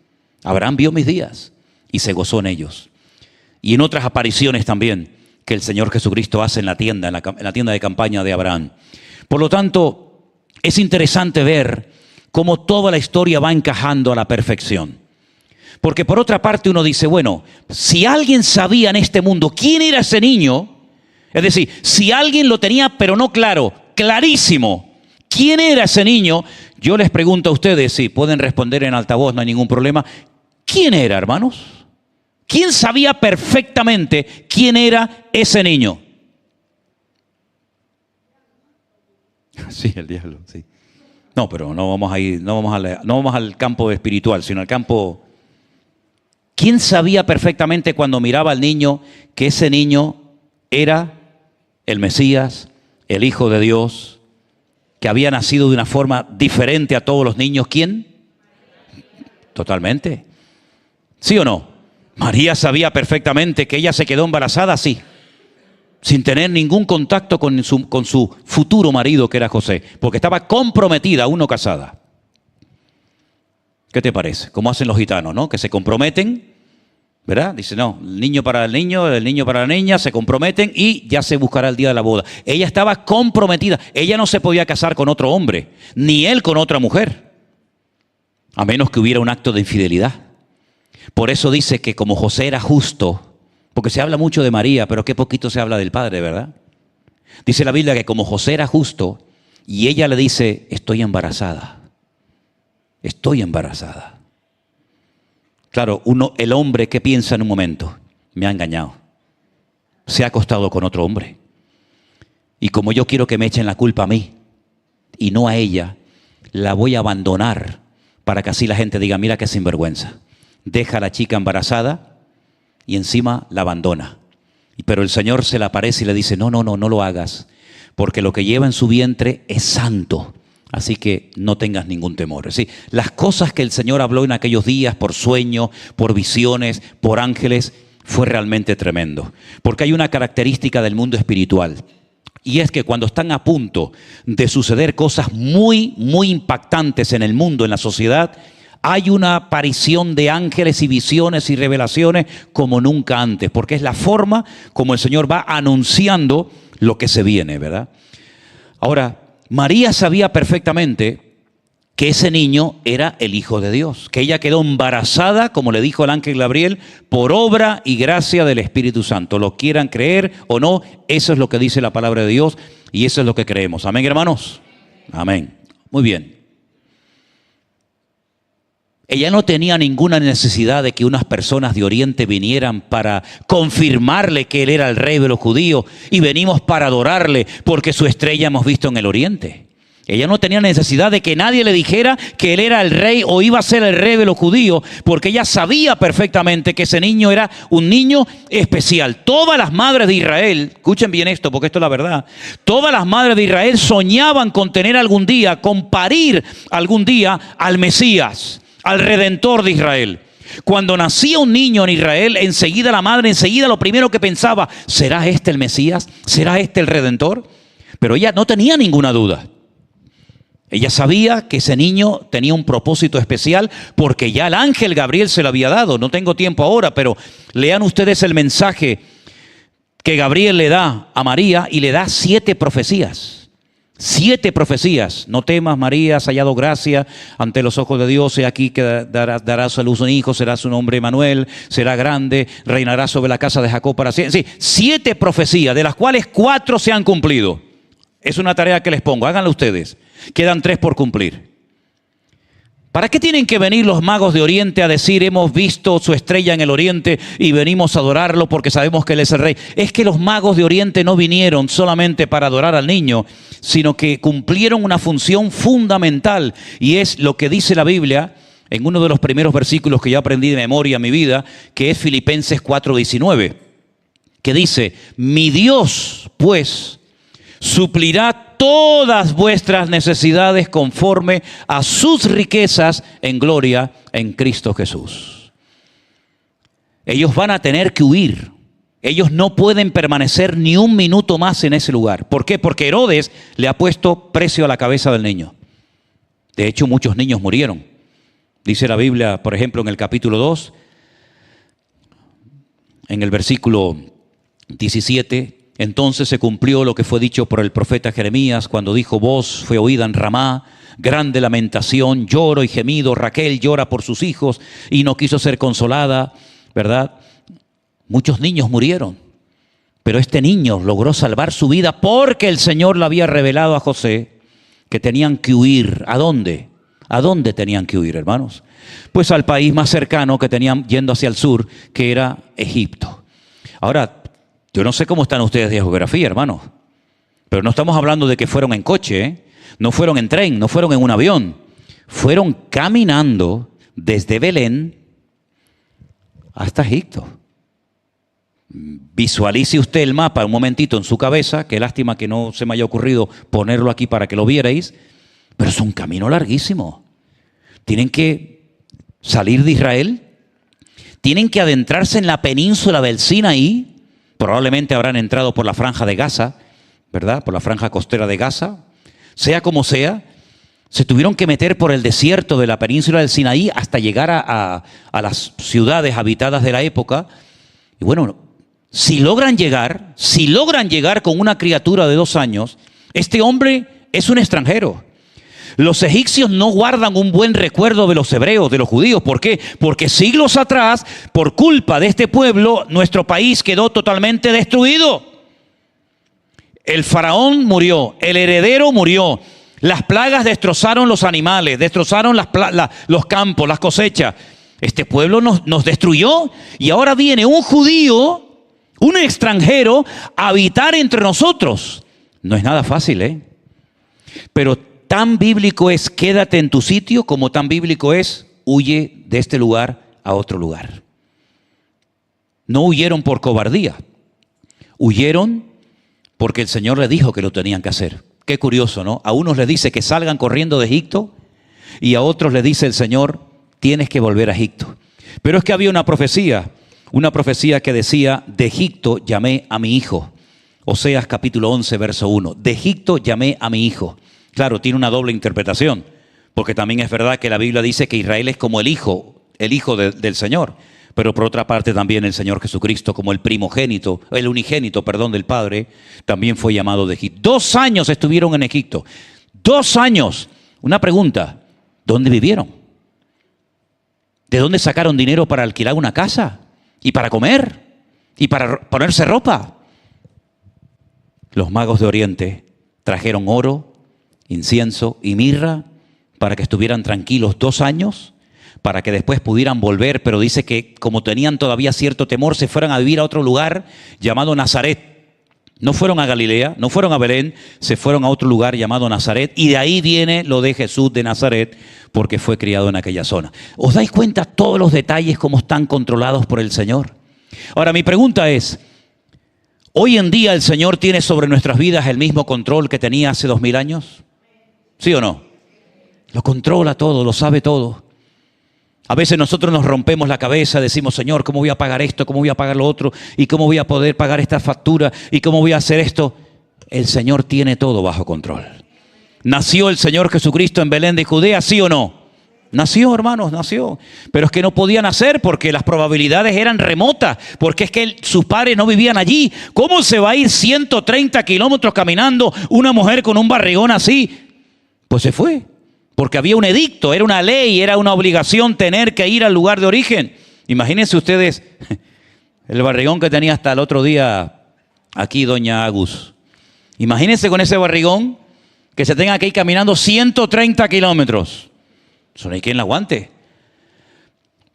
Abraham vio mis días y se gozó en ellos. Y en otras apariciones también que el Señor Jesucristo hace en la tienda de campaña de Abraham. Por lo tanto, es interesante ver cómo toda la historia va encajando a la perfección. Porque por otra parte uno dice, bueno, si alguien sabía en este mundo quién era ese niño, es decir, si alguien lo tenía pero no claro, clarísimo, quién era ese niño, yo les pregunto a ustedes, si pueden responder en altavoz, no hay ningún problema, ¿quién era, hermanos? ¿Quién sabía perfectamente quién era ese niño? Sí, el diablo, sí. No, pero no vamos al campo espiritual, sino al campo. ¿Quién sabía perfectamente cuando miraba al niño que ese niño era el Mesías, el Hijo de Dios, que había nacido de una forma diferente a todos los niños? ¿Quién? Totalmente. ¿Sí o no? María sabía perfectamente que ella se quedó embarazada, sí, sin tener ningún contacto con su futuro marido, que era José, porque estaba comprometida, aún no casada. ¿Qué te parece? Como hacen los gitanos, ¿no? Que se comprometen, ¿verdad? Dice, no, el niño para el niño para la niña, se comprometen y ya se buscará el día de la boda. Ella estaba comprometida, ella no se podía casar con otro hombre, ni él con otra mujer, a menos que hubiera un acto de infidelidad. Por eso dice que como José era justo, porque se habla mucho de María, pero qué poquito se habla del padre, ¿verdad? Dice la Biblia que como José era justo, y ella le dice, estoy embarazada. Estoy embarazada. Claro, el hombre, ¿qué piensa en un momento? Me ha engañado. Se ha acostado con otro hombre. Y como yo quiero que me echen la culpa a mí, y no a ella, la voy a abandonar, para que así la gente diga, mira qué sinvergüenza. Deja a la chica embarazada, y encima la abandona. Pero el Señor se le aparece y le dice, no lo hagas, porque lo que lleva en su vientre es santo. Así que no tengas ningún temor. Es decir, las cosas que el Señor habló en aquellos días por sueños, por visiones, por ángeles, fue realmente tremendo. Porque hay una característica del mundo espiritual. Y es que cuando están a punto de suceder cosas muy, muy impactantes en el mundo, en la sociedad, hay una aparición de ángeles y visiones y revelaciones como nunca antes. Porque es la forma como el Señor va anunciando lo que se viene, ¿verdad? Ahora, María sabía perfectamente que ese niño era el Hijo de Dios, que ella quedó embarazada, como le dijo el ángel Gabriel, por obra y gracia del Espíritu Santo. Lo quieran creer o no, eso es lo que dice la palabra de Dios y eso es lo que creemos. Amén, hermanos. Amén. Muy bien. Ella no tenía ninguna necesidad de que unas personas de Oriente vinieran para confirmarle que él era el rey de los judíos y venimos para adorarle porque su estrella hemos visto en el Oriente. Ella no tenía necesidad de que nadie le dijera que él era el rey o iba a ser el rey de los judíos, porque ella sabía perfectamente que ese niño era un niño especial. Todas las madres de Israel, escuchen bien esto porque esto es la verdad, todas las madres de Israel soñaban con tener algún día, con parir algún día al Mesías, al Redentor de Israel. Cuando nacía un niño en Israel, enseguida la madre, lo primero que pensaba, ¿será este el Mesías? ¿Será este el Redentor? Pero ella no tenía ninguna duda. Ella sabía que ese niño tenía un propósito especial porque ya el ángel Gabriel se lo había dado. No tengo tiempo ahora, pero lean ustedes el mensaje que Gabriel le da a María y le da 7 profecías. 7 profecías. No temas, María, has hallado gracia ante los ojos de Dios. He aquí que darás a luz un hijo, será su nombre Emmanuel, será grande, reinará sobre la casa de Jacob para siempre. Sí, 7 profecías, de las cuales 4 se han cumplido. Es una tarea que les pongo, háganlo ustedes. Quedan 3 por cumplir. ¿Para qué tienen que venir los magos de Oriente a decir hemos visto su estrella en el Oriente y venimos a adorarlo porque sabemos que Él es el Rey? Es que los magos de Oriente no vinieron solamente para adorar al niño, sino que cumplieron una función fundamental y es lo que dice la Biblia en uno de los primeros versículos que yo aprendí de memoria en mi vida, que es Filipenses 4:19, que dice, mi Dios pues suplirá todas vuestras necesidades conforme a sus riquezas en gloria en Cristo Jesús. Ellos van a tener que huir. Ellos no pueden permanecer ni un minuto más en ese lugar. ¿Por qué? Porque Herodes le ha puesto precio a la cabeza del niño. De hecho, muchos niños murieron. Dice la Biblia, por ejemplo, en el capítulo 2, en el versículo 17, entonces se cumplió lo que fue dicho por el profeta Jeremías cuando dijo, voz fue oída en Ramá, grande lamentación, lloro y gemido, Raquel llora por sus hijos y no quiso ser consolada, ¿verdad? Muchos niños murieron, pero este niño logró salvar su vida porque el Señor le había revelado a José que tenían que huir. ¿A dónde? ¿A dónde tenían que huir, hermanos? Pues al país más cercano que tenían yendo hacia el sur, que era Egipto. Ahora, yo no sé cómo están ustedes de geografía, hermanos, pero no estamos hablando de que fueron en coche, ¿eh? No fueron en tren, no fueron en un avión. Fueron caminando desde Belén hasta Egipto. Visualice usted el mapa un momentito en su cabeza, qué lástima que no se me haya ocurrido ponerlo aquí para que lo vierais, pero es un camino larguísimo. Tienen que salir de Israel, tienen que adentrarse en la península del Sinaí. Probablemente habrán entrado por la franja de Gaza, ¿verdad? Por la franja costera de Gaza. Sea como sea, se tuvieron que meter por el desierto de la península del Sinaí hasta llegar a las ciudades habitadas de la época. Y bueno, si logran llegar con una criatura de 2 años, este hombre es un extranjero. Los egipcios no guardan un buen recuerdo de los hebreos, de los judíos. ¿Por qué? Porque siglos atrás, por culpa de este pueblo, nuestro país quedó totalmente destruido. El faraón murió, el heredero murió. Las plagas destrozaron los animales, destrozaron los campos, las cosechas. Este pueblo nos destruyó y ahora viene un judío, un extranjero, a habitar entre nosotros. No es nada fácil, ¿eh? Pero tan bíblico es quédate en tu sitio como tan bíblico es huye de este lugar a otro lugar. No huyeron por cobardía, huyeron porque el Señor le dijo que lo tenían que hacer. Qué curioso, ¿no? A unos les dice que salgan corriendo de Egipto y a otros les dice el Señor, tienes que volver a Egipto. Pero es que había una profecía que decía, de Egipto llamé a mi hijo. Oseas capítulo 11, verso 1. De Egipto llamé a mi hijo. Claro, tiene una doble interpretación, porque también es verdad que la Biblia dice que Israel es como el hijo del Señor. Pero por otra parte también el Señor Jesucristo, como el unigénito del Padre, también fue llamado de Egipto. 2 años estuvieron en Egipto. 2 años. Una pregunta, ¿dónde vivieron? ¿De dónde sacaron dinero para alquilar una casa? ¿Y para comer? ¿Y para ponerse ropa? Los magos de Oriente trajeron oro, incienso y mirra para que estuvieran tranquilos 2 años, para que después pudieran volver, pero dice que como tenían todavía cierto temor, se fueran a vivir a otro lugar llamado Nazaret. No fueron a Galilea, no fueron a Belén, se fueron a otro lugar llamado Nazaret, y de ahí viene lo de Jesús de Nazaret, porque fue criado en aquella zona. ¿Os dais cuenta todos los detalles cómo están controlados por el Señor? Ahora, mi pregunta es, ¿hoy en día el Señor tiene sobre nuestras vidas el mismo control que tenía hace 2000 años? ¿Sí o no? Lo controla todo, lo sabe todo. A veces nosotros nos rompemos la cabeza, decimos, Señor, ¿cómo voy a pagar esto? ¿Cómo voy a pagar lo otro? ¿Y cómo voy a poder pagar esta factura? ¿Y cómo voy a hacer esto? El Señor tiene todo bajo control. ¿Nació el Señor Jesucristo en Belén de Judea, sí o no? Nació, hermanos, nació. Pero es que no podía nacer porque las probabilidades eran remotas, porque es que sus padres no vivían allí. ¿Cómo se va a ir 130 kilómetros caminando una mujer con un barrigón así? Pues se fue. Porque había un edicto, era una ley, era una obligación tener que ir al lugar de origen. Imagínense ustedes el barrigón que tenía hasta el otro día aquí doña Agus. Imagínense con ese barrigón que se tenga que ir caminando 130 kilómetros. Eso no hay quien la aguante.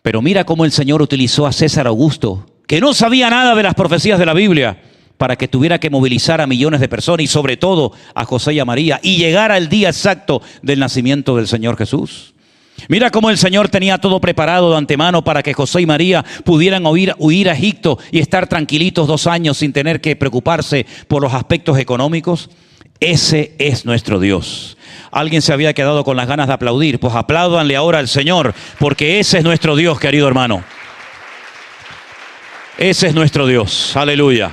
Pero mira cómo el Señor utilizó a César Augusto, que no sabía nada de las profecías de la Biblia, para que tuviera que movilizar a millones de personas y sobre todo a José y a María y llegara el día exacto del nacimiento del Señor Jesús. Mira cómo el Señor tenía todo preparado de antemano para que José y María pudieran huir a Egipto y estar tranquilitos 2 años sin tener que preocuparse por los aspectos económicos. Ese es nuestro Dios. Alguien se había quedado con las ganas de aplaudir, pues apláudanle ahora al Señor, porque ese es nuestro Dios, querido hermano. Ese es nuestro Dios, aleluya.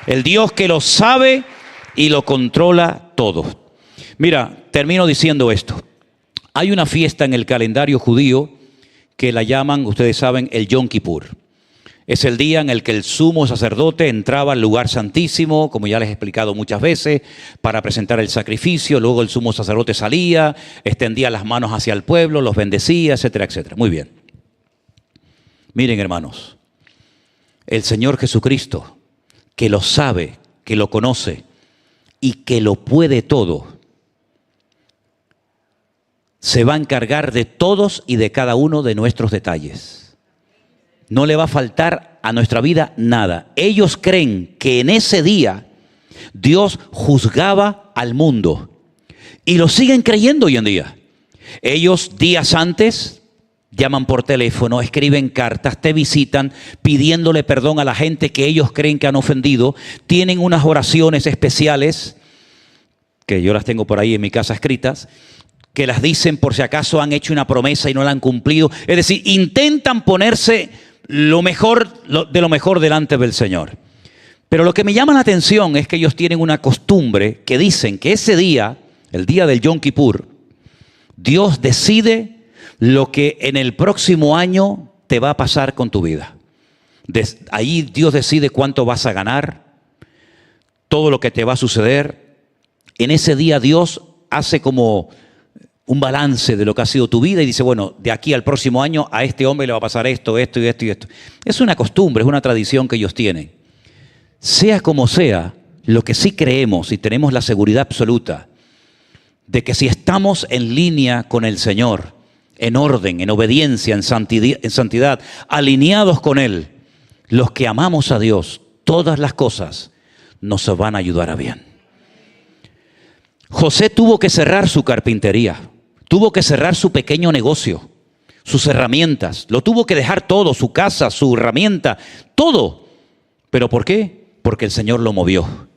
El Dios que lo sabe y lo controla todo. Mira, termino diciendo esto. Hay una fiesta en el calendario judío que la llaman, ustedes saben, el Yom Kippur. Es el día en el que el sumo sacerdote entraba al lugar santísimo, como ya les he explicado muchas veces, para presentar el sacrificio. Luego el sumo sacerdote salía, extendía las manos hacia el pueblo, los bendecía, etcétera, etcétera. Muy bien. Miren, hermanos, el Señor Jesucristo, que lo sabe, que lo conoce y que lo puede todo, se va a encargar de todos y de cada uno de nuestros detalles. No le va a faltar a nuestra vida nada. Ellos creen que en ese día Dios juzgaba al mundo y lo siguen creyendo hoy en día. Ellos días antes llaman por teléfono, escriben cartas, te visitan pidiéndole perdón a la gente que ellos creen que han ofendido. Tienen unas oraciones especiales, que yo las tengo por ahí en mi casa escritas, que las dicen por si acaso han hecho una promesa y no la han cumplido. Es decir, intentan ponerse lo mejor delante del Señor. Pero lo que me llama la atención es que ellos tienen una costumbre que dicen que ese día, el día del Yom Kippur, Dios decide lo que en el próximo año te va a pasar con tu vida. Ahí Dios decide cuánto vas a ganar, todo lo que te va a suceder. En ese día Dios hace como un balance de lo que ha sido tu vida y dice, bueno, de aquí al próximo año a este hombre le va a pasar esto, esto y esto y esto. Es una costumbre, es una tradición que ellos tienen. Sea como sea, lo que sí creemos y tenemos la seguridad absoluta de que si estamos en línea con el Señor, en orden, en obediencia, en santidad, alineados con Él, los que amamos a Dios, todas las cosas nos van a ayudar a bien. José tuvo que cerrar su carpintería, tuvo que cerrar su pequeño negocio, sus herramientas, lo tuvo que dejar todo, su casa, su herramienta, todo. ¿Pero por qué? Porque el Señor lo movió.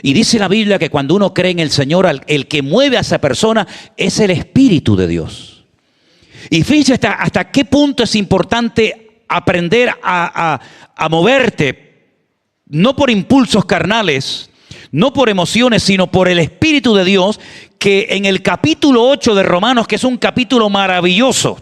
Y dice la Biblia que cuando uno cree en el Señor, el que mueve a esa persona es el Espíritu de Dios. Y fíjense hasta qué punto es importante aprender a moverte, no por impulsos carnales, no por emociones, sino por el Espíritu de Dios, que en el capítulo 8 de Romanos, que es un capítulo maravilloso,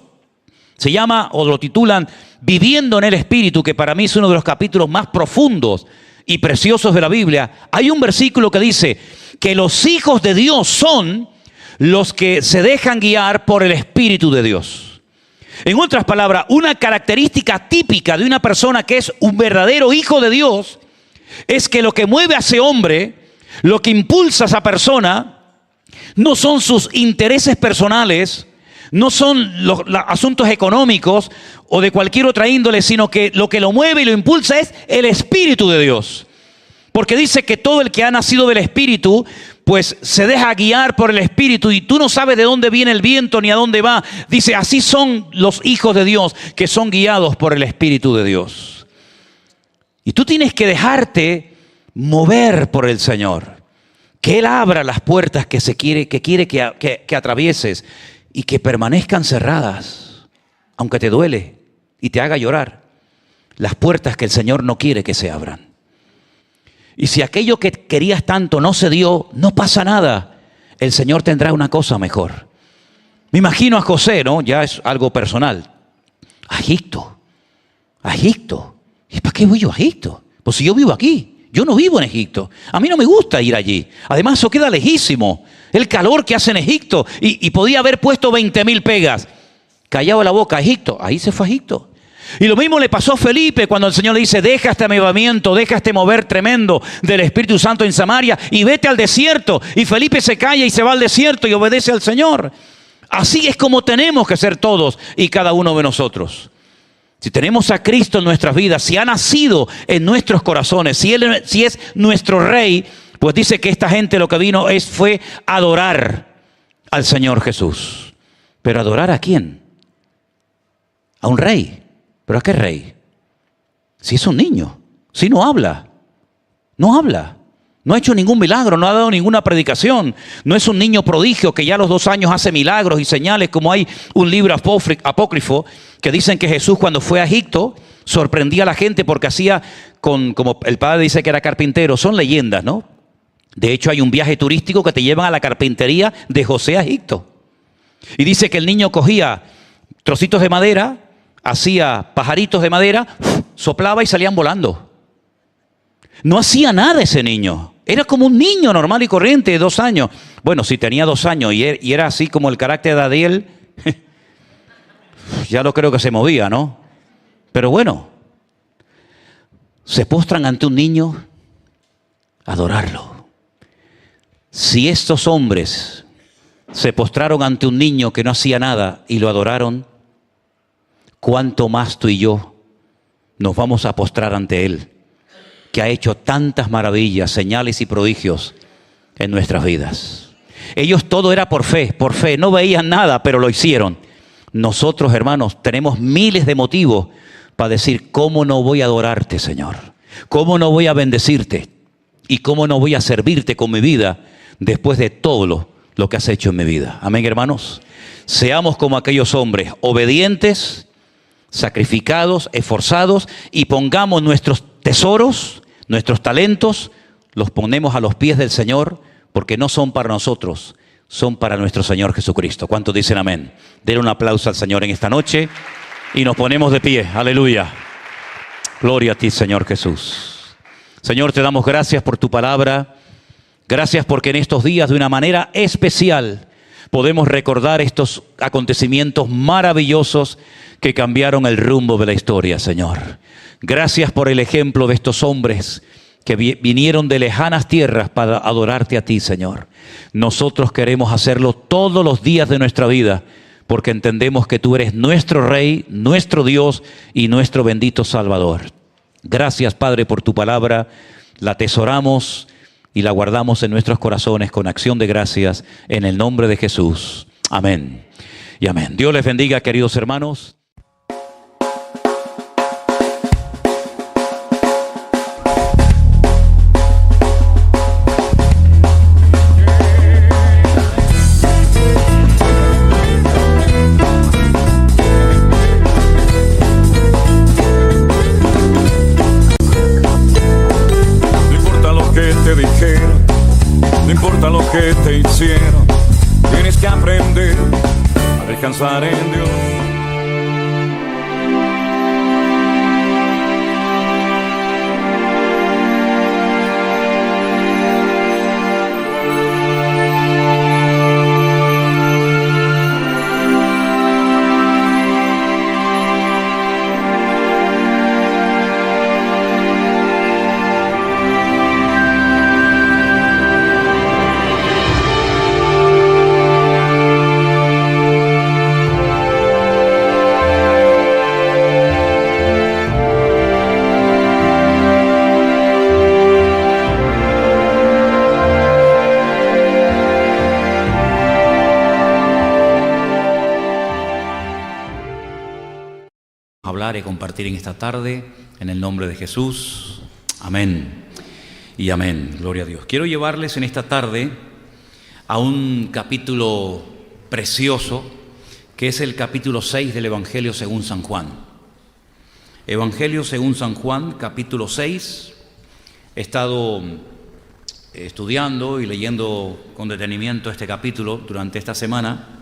se llama, o lo titulan, Viviendo en el Espíritu, que para mí es uno de los capítulos más profundos y preciosos de la Biblia. Hay un versículo que dice que los hijos de Dios son los que se dejan guiar por el Espíritu de Dios. En otras palabras, una característica típica de una persona que es un verdadero hijo de Dios es que lo que mueve a ese hombre, lo que impulsa a esa persona, no son sus intereses personales, no son los asuntos económicos o de cualquier otra índole, sino que lo mueve y lo impulsa es el Espíritu de Dios. Porque dice que todo el que ha nacido del Espíritu, pues se deja guiar por el Espíritu, y tú no sabes de dónde viene el viento ni a dónde va. Dice, así son los hijos de Dios, que son guiados por el Espíritu de Dios. Y tú tienes que dejarte mover por el Señor. Que Él abra las puertas que quiere que atravieses y que permanezcan cerradas, aunque te duele y te haga llorar. Las puertas que el Señor no quiere que se abran. Y si aquello que querías tanto no se dio, no pasa nada. El Señor tendrá una cosa mejor. Me imagino a José, ¿no? Ya es algo personal. A Egipto. ¿Y para qué voy yo a Egipto? Pues si yo vivo aquí. Yo no vivo en Egipto. A mí no me gusta ir allí. Además, eso queda lejísimo. El calor que hace en Egipto. Y podía haber puesto 20,000 pegas. Callado la boca, Egipto. Ahí se fue a Egipto. Y lo mismo le pasó a Felipe cuando el Señor le dice, deja este avivamiento, deja este mover tremendo del Espíritu Santo en Samaria y vete al desierto. Y Felipe se calla y se va al desierto y obedece al Señor. Así es como tenemos que ser todos y cada uno de nosotros. Si tenemos a Cristo en nuestras vidas, si ha nacido en nuestros corazones, si es nuestro Rey, pues dice que esta gente lo que vino fue adorar al Señor Jesús. ¿Pero adorar a quién? A un rey. ¿Pero a qué rey? Si es un niño, si no habla, no ha hecho ningún milagro, no ha dado ninguna predicación, no es un niño prodigio que ya a los 2 años hace milagros y señales, como hay un libro apócrifo que dicen que Jesús cuando fue a Egipto sorprendía a la gente porque hacía, como el padre dice que era carpintero, son leyendas, ¿no? De hecho hay un viaje turístico que te llevan a la carpintería de José a Egipto. Y dice que el niño cogía trocitos de madera, hacía pajaritos de madera, soplaba y salían volando. No hacía nada ese niño. Era como un niño normal y corriente de 2 años. Bueno, si tenía 2 años y era así como el carácter de Adiel, ya lo creo que se movía, ¿no? Pero bueno, se postran ante un niño a adorarlo. Si estos hombres se postraron ante un niño que no hacía nada y lo adoraron, ¿cuánto más tú y yo nos vamos a postrar ante Él, que ha hecho tantas maravillas, señales y prodigios en nuestras vidas? Ellos todo era por fe, no veían nada, pero lo hicieron. Nosotros, hermanos, tenemos miles de motivos para decir, ¿cómo no voy a adorarte, Señor? ¿Cómo no voy a bendecirte? ¿Y cómo no voy a servirte con mi vida después de todo lo que has hecho en mi vida? Amén, hermanos. Seamos como aquellos hombres, obedientes, sacrificados, esforzados, y pongamos nuestros tesoros, nuestros talentos, los ponemos a los pies del Señor, porque no son para nosotros, son para nuestro Señor Jesucristo. ¿Cuántos dicen amén? Denle un aplauso al Señor en esta noche y nos ponemos de pie. Aleluya. Gloria a ti, Señor Jesús. Señor, te damos gracias por tu palabra. Gracias porque en estos días, de una manera especial, podemos recordar estos acontecimientos maravillosos que cambiaron el rumbo de la historia, Señor. Gracias por el ejemplo de estos hombres que vinieron de lejanas tierras para adorarte a ti, Señor. Nosotros queremos hacerlo todos los días de nuestra vida, porque entendemos que tú eres nuestro Rey, nuestro Dios y nuestro bendito Salvador. Gracias, Padre, por tu palabra. La atesoramos y la guardamos en nuestros corazones con acción de gracias en el nombre de Jesús. Amén y amén. Dios les bendiga, queridos hermanos. tienes que aprender a descansar en Dios. Hablar y compartir en esta tarde en el nombre de Jesús. Amén y amén. Gloria a Dios. Quiero llevarles en esta tarde a un capítulo precioso que es el capítulo 6 del Evangelio según San Juan. Evangelio según San Juan, capítulo 6. He estado estudiando y leyendo con detenimiento este capítulo durante esta semana.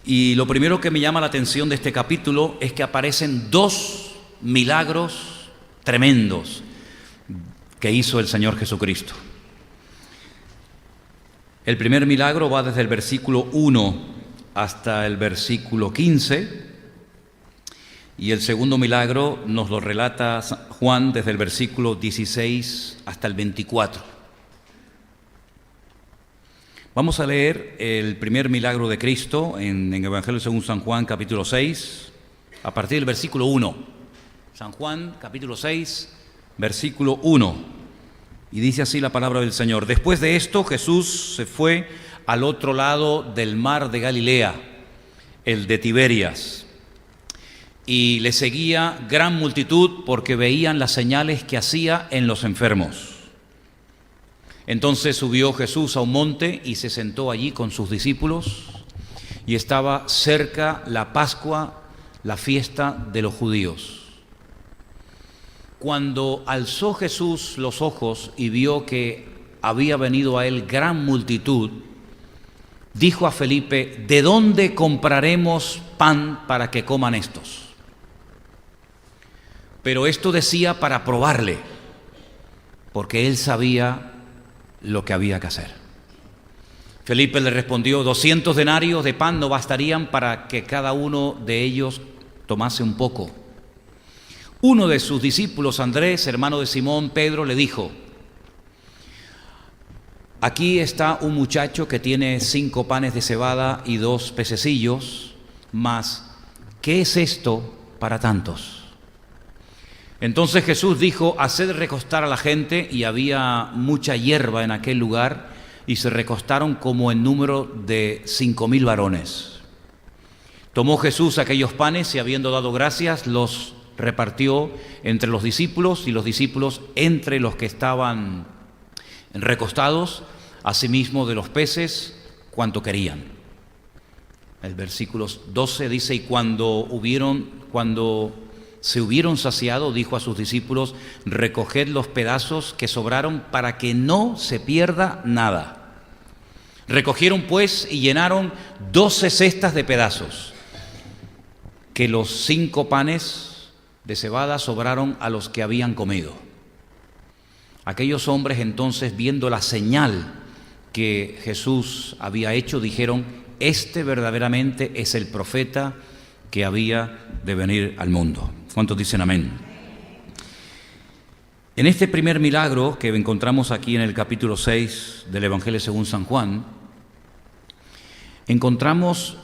Y lo primero que me llama la atención de este capítulo es que aparecen dos milagros tremendos que hizo el Señor Jesucristo. El primer milagro va desde el versículo 1 hasta el versículo 15, y el segundo milagro nos lo relata Juan desde el versículo 16 hasta el 24. Vamos a leer el primer milagro de Cristo en el Evangelio según San Juan, capítulo 6, a partir del versículo 1. San Juan, capítulo 6, versículo 1. Y dice así la palabra del Señor. Después de esto, Jesús se fue al otro lado del mar de Galilea, el de Tiberias. Y le seguía gran multitud porque veían las señales que hacía en los enfermos. Entonces subió Jesús a un monte y se sentó allí con sus discípulos, y estaba cerca la Pascua, la fiesta de los judíos. Cuando alzó Jesús los ojos y vio que había venido a él gran multitud, dijo a Felipe: ¿de dónde compraremos pan para que coman estos? Pero esto decía para probarle, porque él sabía lo que había que hacer. Felipe le respondió: 200 denarios de pan no bastarían para que cada uno de ellos tomase un poco. Uno de sus discípulos, Andrés, hermano de Simón Pedro, le dijo: aquí está un muchacho que tiene 5 panes de cebada y 2 pececillos, mas ¿qué es esto para tantos? Entonces Jesús dijo: haced recostar a la gente, y había mucha hierba en aquel lugar, y se recostaron como en número de 5,000 varones. Tomó Jesús aquellos panes y, habiendo dado gracias, los repartió entre los discípulos, y los discípulos entre los que estaban recostados, asimismo de los peces cuanto querían. El versículo 12 dice: y cuando se hubieron saciado, dijo a sus discípulos: recoged los pedazos que sobraron para que no se pierda nada. Recogieron pues y llenaron 12 cestas de pedazos, que los 5 panes de cebada sobraron a los que habían comido. Aquellos hombres entonces, viendo la señal que Jesús había hecho, dijeron: este verdaderamente es el profeta que había de venir al mundo. ¿Cuántos dicen amén? En este primer milagro que encontramos aquí en el capítulo 6 del Evangelio según San Juan, encontramos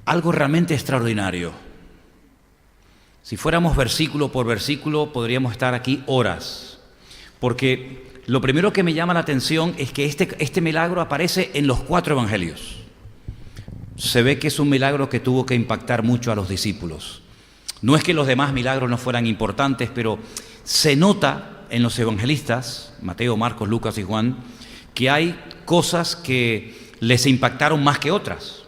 algo realmente extraordinario. Si fuéramos versículo por versículo, podríamos estar aquí horas, porque lo primero que me llama la atención es que este milagro aparece en los 4 evangelios. Se ve que es un milagro que tuvo que impactar mucho a los discípulos. No es que los demás milagros no fueran importantes, pero se nota en los evangelistas, Mateo, Marcos, Lucas y Juan, que hay cosas que les impactaron más que otras.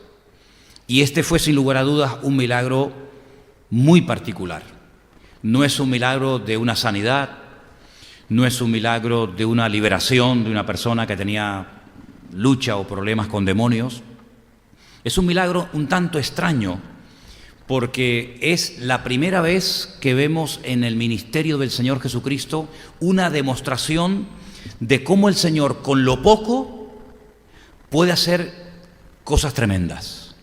Y este fue sin lugar a dudas un milagro muy particular. No es un milagro de una sanidad, no es un milagro de una liberación de una persona que tenía lucha o problemas con demonios. Es un milagro un tanto extraño porque es la primera vez que vemos en el ministerio del Señor Jesucristo una demostración de cómo el Señor con lo poco puede hacer cosas tremendas.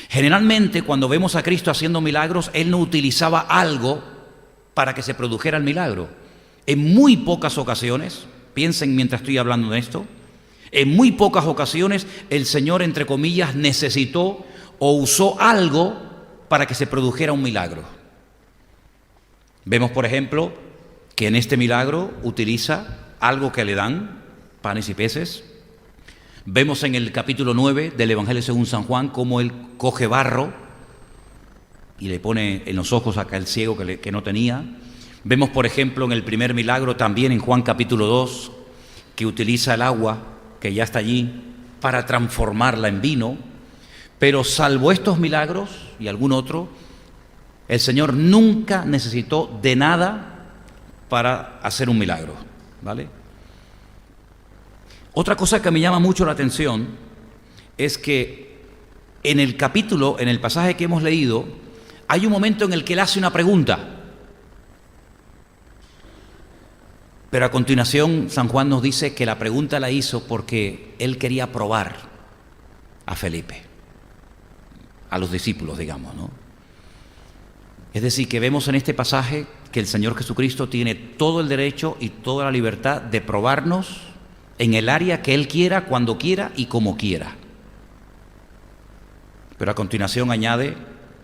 Generalmente cuando vemos a Cristo haciendo milagros, Él no utilizaba algo para que se produjera el milagro. En muy pocas ocasiones, piensen mientras estoy hablando de esto, en muy pocas ocasiones el Señor, entre comillas, necesitó o usó algo para que se produjera un milagro. Vemos, por ejemplo, que en este milagro utiliza algo que le dan, panes y peces. Vemos en el capítulo 9 del Evangelio según San Juan cómo Él coge barro y le pone en los ojos a aquel ciego que no tenía. Vemos, por ejemplo, en el primer milagro también en Juan capítulo 2 que utiliza el agua que ya está allí para transformarla en vino. Pero salvo estos milagros y algún otro, el Señor nunca necesitó de nada para hacer un milagro, ¿vale? Otra cosa que me llama mucho la atención es que en el capítulo, en el pasaje que hemos leído, hay un momento en el que Él hace una pregunta. Pero a continuación San Juan nos dice que la pregunta la hizo porque Él quería probar a Felipe, a los discípulos, digamos, ¿no? Es decir, que vemos en este pasaje que el Señor Jesucristo tiene todo el derecho y toda la libertad de probarnos en el área que Él quiera, cuando quiera y como quiera. Pero a continuación añade,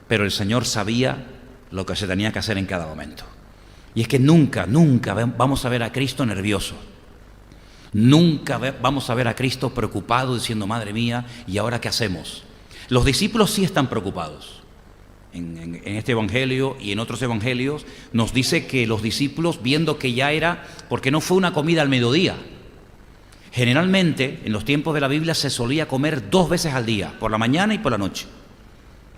pero el Señor sabía lo que se tenía que hacer en cada momento. Y es que nunca vamos a ver a Cristo nervioso. Nunca vamos a ver a Cristo preocupado diciendo, madre mía, ¿y ahora qué hacemos? Los discípulos sí están preocupados. En este evangelio y en otros evangelios nos dice que los discípulos, viendo que ya era, porque no fue una comida al mediodía. Generalmente, en los tiempos de la Biblia se solía comer 2 veces al día, por la mañana y por la noche.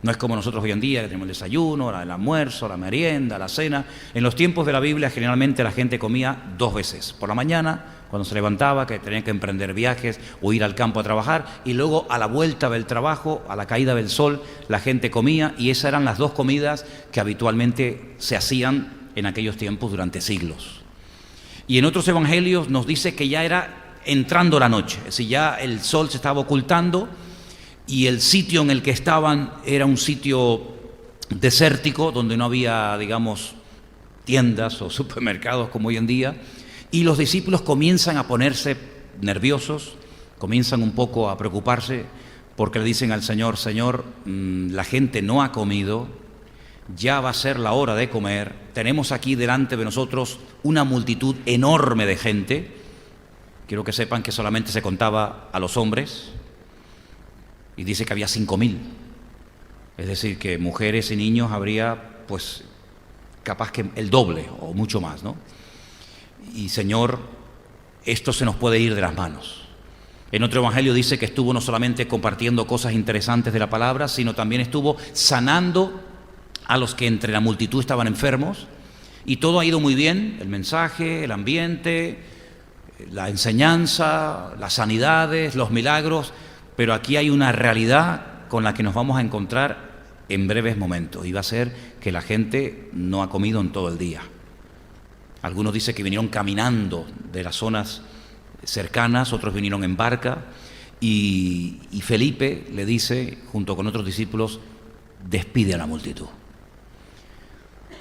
No es como nosotros hoy en día, que tenemos el desayuno, el almuerzo, la merienda, la cena. En los tiempos de la Biblia generalmente la gente comía 2 veces. Por la mañana, cuando se levantaba, que tenía que emprender viajes o ir al campo a trabajar, y luego a la vuelta del trabajo, a la caída del sol, la gente comía, y esas eran las 2 comidas que habitualmente se hacían en aquellos tiempos durante siglos. Y en otros evangelios nos dice que ya era entrando la noche, es decir, ya el sol se estaba ocultando y el sitio en el que estaban era un sitio desértico donde no había, digamos, tiendas o supermercados como hoy en día, y los discípulos comienzan a ponerse nerviosos, comienzan un poco a preocuparse porque le dicen al Señor, Señor, la gente no ha comido, ya va a ser la hora de comer, tenemos aquí delante de nosotros una multitud enorme de gente. Quiero que sepan que solamente se contaba a los hombres y dice que había 5.000. Es decir, que mujeres y niños habría, pues, capaz que el doble o mucho más, ¿no? Y Señor, esto se nos puede ir de las manos. En otro evangelio dice que estuvo no solamente compartiendo cosas interesantes de la palabra, sino también estuvo sanando a los que entre la multitud estaban enfermos. Y todo ha ido muy bien, el mensaje, el ambiente, la enseñanza, las sanidades, los milagros, pero aquí hay una realidad con la que nos vamos a encontrar en breves momentos, y va a ser que la gente no ha comido en todo el día. Algunos dicen que vinieron caminando de las zonas cercanas, otros vinieron en barca, y Felipe le dice, junto con otros discípulos, despide a la multitud.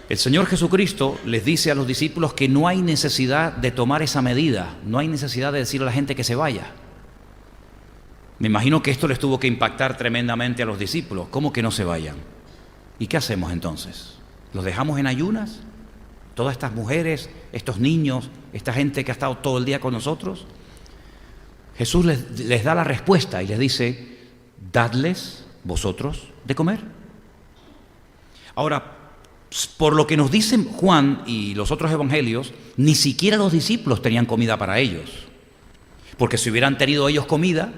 El Señor Jesucristo les dice a los discípulos que no hay necesidad de tomar esa medida, no hay necesidad de decirle a la gente que se vaya. Me imagino que esto les tuvo que impactar tremendamente a los discípulos. ¿Cómo que no se vayan? ¿Y qué hacemos entonces? ¿Los dejamos en ayunas? ¿Todas estas mujeres, estos niños, esta gente que ha estado todo el día con nosotros? Jesús les da la respuesta y les dice, dadles vosotros de comer. Ahora, por lo que nos dicen Juan y los otros evangelios, ni siquiera los discípulos tenían comida para ellos. Porque si hubieran tenido ellos comida,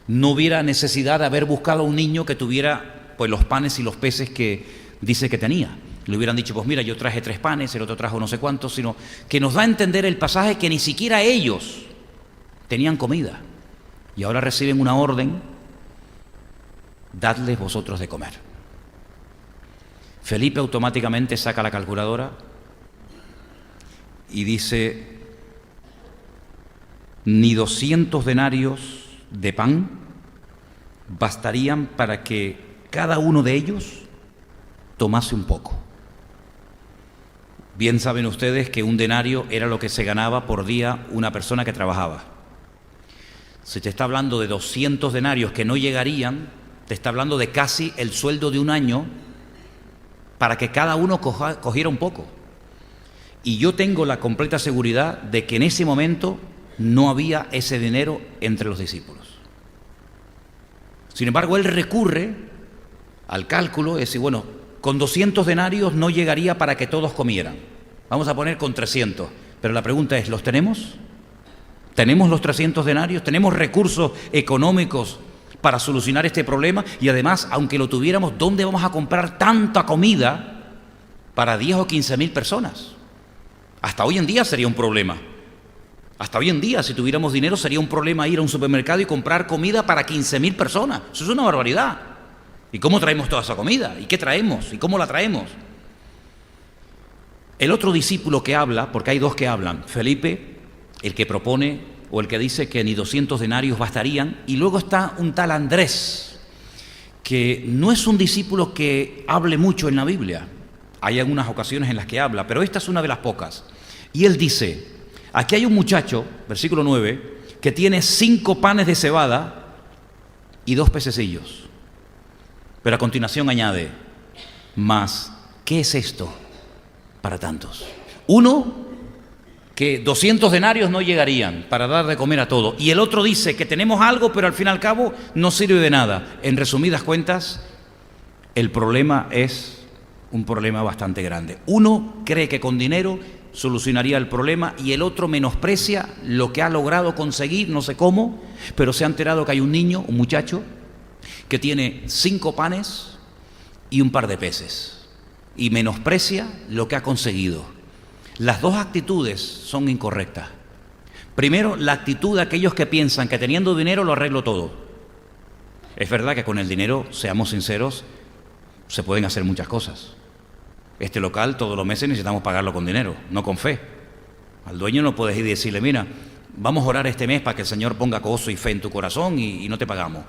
no hubiera necesidad de haber buscado a un niño que tuviera pues los panes y los peces que dice que tenía. Le hubieran dicho, pues mira, yo traje 3 panes, el otro trajo no sé cuántos, sino que nos da a entender el pasaje que ni siquiera ellos tenían comida. y ahora reciben una orden: dadles vosotros de comer. Felipe automáticamente saca la calculadora y dice: ni 200 denarios de pan bastarían para que cada uno de ellos tomase un poco. Bien saben ustedes que un denario era lo que se ganaba por día una persona que trabajaba. Se te está hablando de 200 denarios que no llegarían, te está hablando de casi el sueldo de un año para que cada uno cogiera un poco. Y yo tengo la completa seguridad de que en ese momento no había ese dinero entre los discípulos. Sin embargo, él recurre al cálculo y dice: bueno, con 200 denarios no llegaría para que todos comieran. Vamos a poner con 300. Pero la pregunta es: ¿los tenemos? ¿Tenemos los 300 denarios? ¿Tenemos recursos económicos para solucionar este problema? Y además, aunque lo tuviéramos, ¿dónde vamos a comprar tanta comida para 10 o 15.000 personas? Hasta hoy en día sería un problema. Hasta hoy en día, si tuviéramos dinero, sería un problema ir a un supermercado y comprar comida para 15.000 personas. Eso es una barbaridad. ¿Y cómo traemos toda esa comida? ¿Y qué traemos? ¿Y cómo la traemos? El otro discípulo que habla, porque hay dos que hablan, Felipe, el que propone o el que dice que ni 200 denarios bastarían, y luego está un tal Andrés, que no es un discípulo que hable mucho en la Biblia. Hay algunas ocasiones en las que habla, pero esta es una de las pocas. Y él dice: aquí hay un muchacho, versículo 9, que tiene 5 panes de cebada y 2 pececillos. Pero a continuación añade: mas, ¿qué es esto para tantos? Uno, que 200 denarios no llegarían para dar de comer a todos. Y el otro dice que tenemos algo, pero al fin y al cabo no sirve de nada. En resumidas cuentas, el problema es un problema bastante grande. Uno cree que con dinero solucionaría el problema y el otro menosprecia lo que ha logrado conseguir, no sé cómo, pero se ha enterado que hay un niño, un muchacho, que tiene 5 panes y un par de peces, y menosprecia lo que ha conseguido. Las dos actitudes son incorrectas. Primero, la actitud de aquellos que piensan que teniendo dinero lo arreglo todo. Es verdad que con el dinero, seamos sinceros, se pueden hacer muchas cosas. Este local todos los meses necesitamos pagarlo con dinero, no con fe. Al dueño no puedes ir y decirle: mira, vamos a orar este mes para que el Señor ponga gozo y fe en tu corazón y no te pagamos.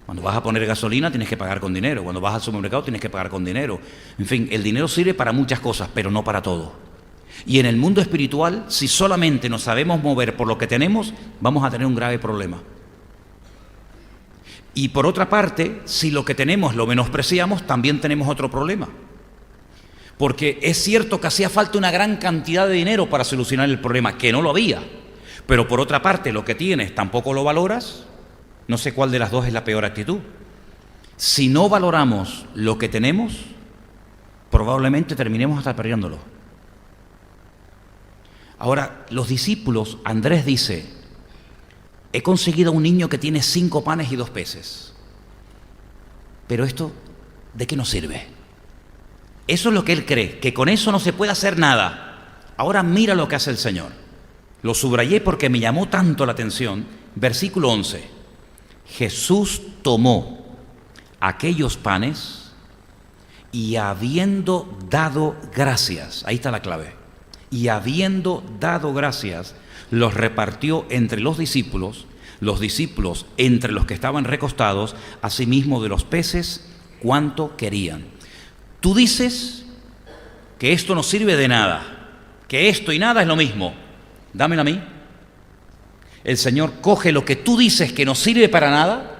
Cuando vas a poner gasolina tienes que pagar con dinero, cuando vas al supermercado tienes que pagar con dinero. En fin, el dinero sirve para muchas cosas, pero no para todo. Y en el mundo espiritual, si solamente nos sabemos mover por lo que tenemos, vamos a tener un grave problema. Y por otra parte, si lo que tenemos lo menospreciamos, también tenemos otro problema. Porque es cierto que hacía falta una gran cantidad de dinero para solucionar el problema, que no lo había. Pero por otra parte, lo que tienes tampoco lo valoras. No sé cuál de las dos es la peor actitud. Si no valoramos lo que tenemos, probablemente terminemos hasta perdiéndolo. Ahora, los discípulos, Andrés dice: he conseguido a un niño que tiene 5 panes y 2 peces. Pero esto, ¿de qué nos sirve? Eso es lo que él cree, que con eso no se puede hacer nada. Ahora mira lo que hace el Señor. Lo subrayé porque me llamó tanto la atención. Versículo 11. Jesús tomó aquellos panes y habiendo dado gracias, ahí está la clave, y habiendo dado gracias, los repartió entre los discípulos entre los que estaban recostados, asimismo de los peces, cuanto querían. Tú dices que esto no sirve de nada, que esto y nada es lo mismo. Dámelo a mí. El Señor coge lo que tú dices que no sirve para nada,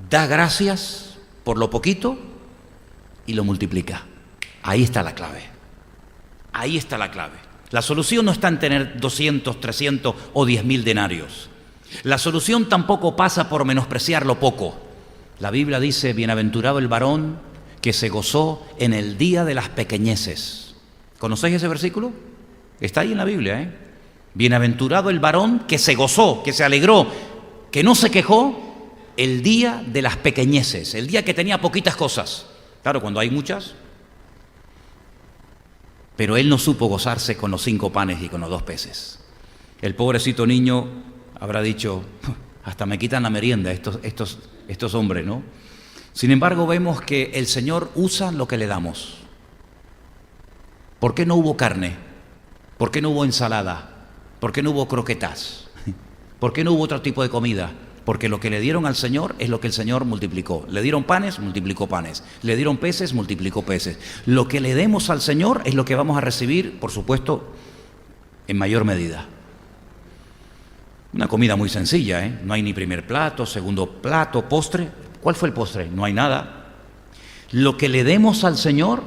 da gracias por lo poquito y lo multiplica. Ahí está la clave. Ahí está la clave. La solución no está en tener 200, 300 o 10.000 denarios. La solución tampoco pasa por menospreciar lo poco. La Biblia dice: bienaventurado el varón que se gozó en el día de las pequeñeces. ¿Conocéis ese versículo? Está ahí en la Biblia, ¿eh? Bienaventurado el varón que se gozó, que se alegró, que no se quejó el día de las pequeñeces, el día que tenía poquitas cosas. Claro, cuando hay muchas. Pero él no supo gozarse con los 5 panes y con los 2 peces. El pobrecito niño habrá dicho: Hasta me quitan la merienda estos hombres, ¿no? Sin embargo, vemos que el Señor usa lo que le damos. ¿Por qué no hubo carne? ¿Por qué no hubo ensalada? ¿Por qué no hubo croquetas? ¿Por qué no hubo otro tipo de comida? Porque lo que le dieron al Señor es lo que el Señor multiplicó. Le dieron panes, multiplicó panes. Le dieron peces, multiplicó peces. Lo que le demos al Señor es lo que vamos a recibir, por supuesto, en mayor medida. Una comida muy sencilla, ¿eh? No hay ni primer plato, segundo plato, postre. ¿Cuál fue el postre? No hay nada. Lo que le demos al Señor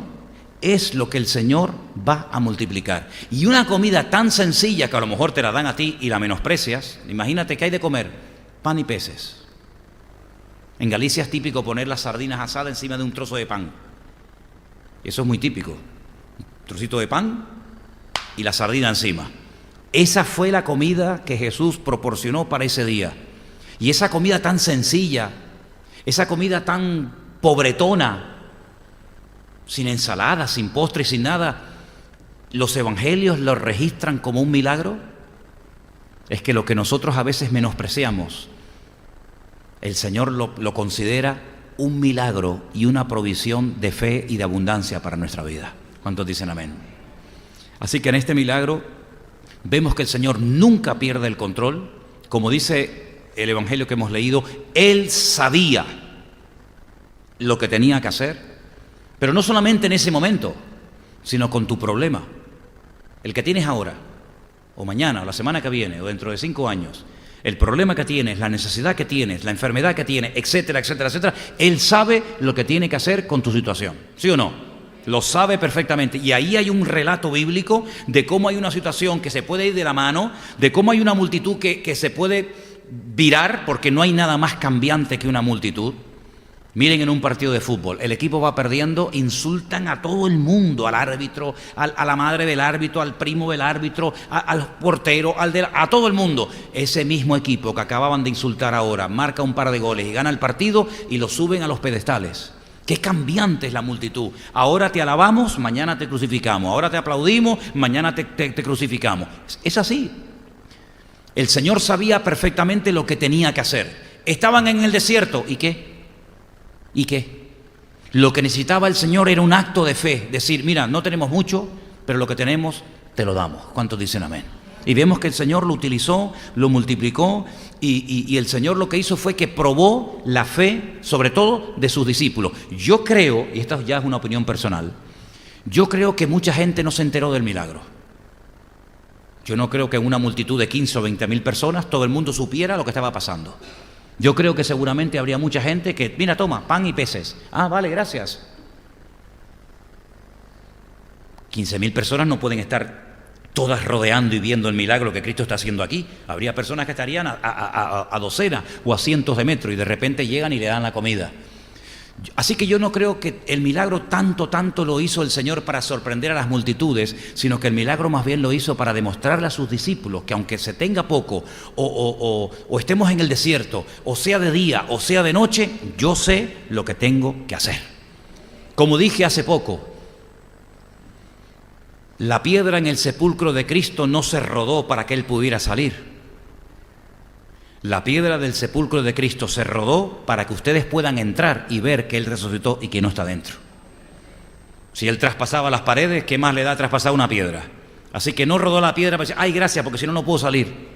es lo que el Señor va a multiplicar. Y una comida tan sencilla que a lo mejor te la dan a ti y la menosprecias, imagínate que hay de comer pan y peces. En Galicia es típico poner las sardinas asadas encima de un trozo de pan. Eso es muy típico. Un trocito de pan y la sardina encima. Esa fue la comida que Jesús proporcionó para ese día. Y esa comida tan sencilla, esa comida tan pobretona, sin ensalada, sin postre, sin nada, los evangelios lo registran como un milagro. Es que lo que nosotros a veces menospreciamos, el Señor lo considera un milagro y una provisión de fe y de abundancia para nuestra vida. ¿Cuántos dicen amén? Así que en este milagro vemos que el Señor nunca pierde el control. Como dice el evangelio que hemos leído, Él sabía lo que tenía que hacer. Pero no solamente en ese momento, sino con tu problema, el que tienes ahora, o mañana, o la semana que viene, o dentro de 5 años, el problema que tienes, la necesidad que tienes, la enfermedad que tienes, etcétera, etcétera, etcétera. Él sabe lo que tiene que hacer con tu situación, ¿sí o no? Lo sabe perfectamente. Y ahí hay un relato bíblico de cómo hay una situación que se puede ir de la mano, de cómo hay una multitud que se puede virar, porque no hay nada más cambiante que una multitud. Miren en un partido de fútbol, el equipo va perdiendo, insultan a todo el mundo, al árbitro, a la madre del árbitro, al primo del árbitro, al portero, a todo el mundo. Ese mismo equipo que acababan de insultar ahora marca un par de goles y gana el partido y lo suben a los pedestales. Qué cambiante es la multitud. Ahora te alabamos, mañana te crucificamos. Ahora te aplaudimos, mañana te crucificamos. Es así. El Señor sabía perfectamente lo que tenía que hacer. Estaban en el desierto, ¿y qué? ¿Y qué? Lo que necesitaba el Señor era un acto de fe, decir, mira, no tenemos mucho, pero lo que tenemos te lo damos. ¿Cuántos dicen amén? Y vemos que el Señor lo utilizó, lo multiplicó y el Señor lo que hizo fue que probó la fe, sobre todo de sus discípulos. Yo creo, y esta ya es una opinión personal, yo creo que mucha gente no se enteró del milagro. Yo no creo que en una multitud de 15 o 20.000 personas todo el mundo supiera lo que estaba pasando. Yo creo que seguramente habría mucha gente que, mira, toma, pan y peces. Ah, vale, gracias. 15.000 personas no pueden estar todas rodeando y viendo el milagro que Cristo está haciendo aquí. Habría personas que estarían a docenas o a cientos de metros y de repente llegan y le dan la comida. Así que yo no creo que el milagro tanto lo hizo el Señor para sorprender a las multitudes, sino que el milagro más bien lo hizo para demostrarle a sus discípulos que aunque se tenga poco o estemos en el desierto, o sea de día o sea de noche, yo sé lo que tengo que hacer. Como dije hace poco, la piedra en el sepulcro de Cristo no se rodó para que Él pudiera salir. La piedra del sepulcro de Cristo se rodó para que ustedes puedan entrar y ver que Él resucitó y que no está dentro. Si Él traspasaba las paredes, ¿qué más le da traspasar una piedra? Así que no rodó la piedra para decir, ay, gracias, porque si no, no puedo salir.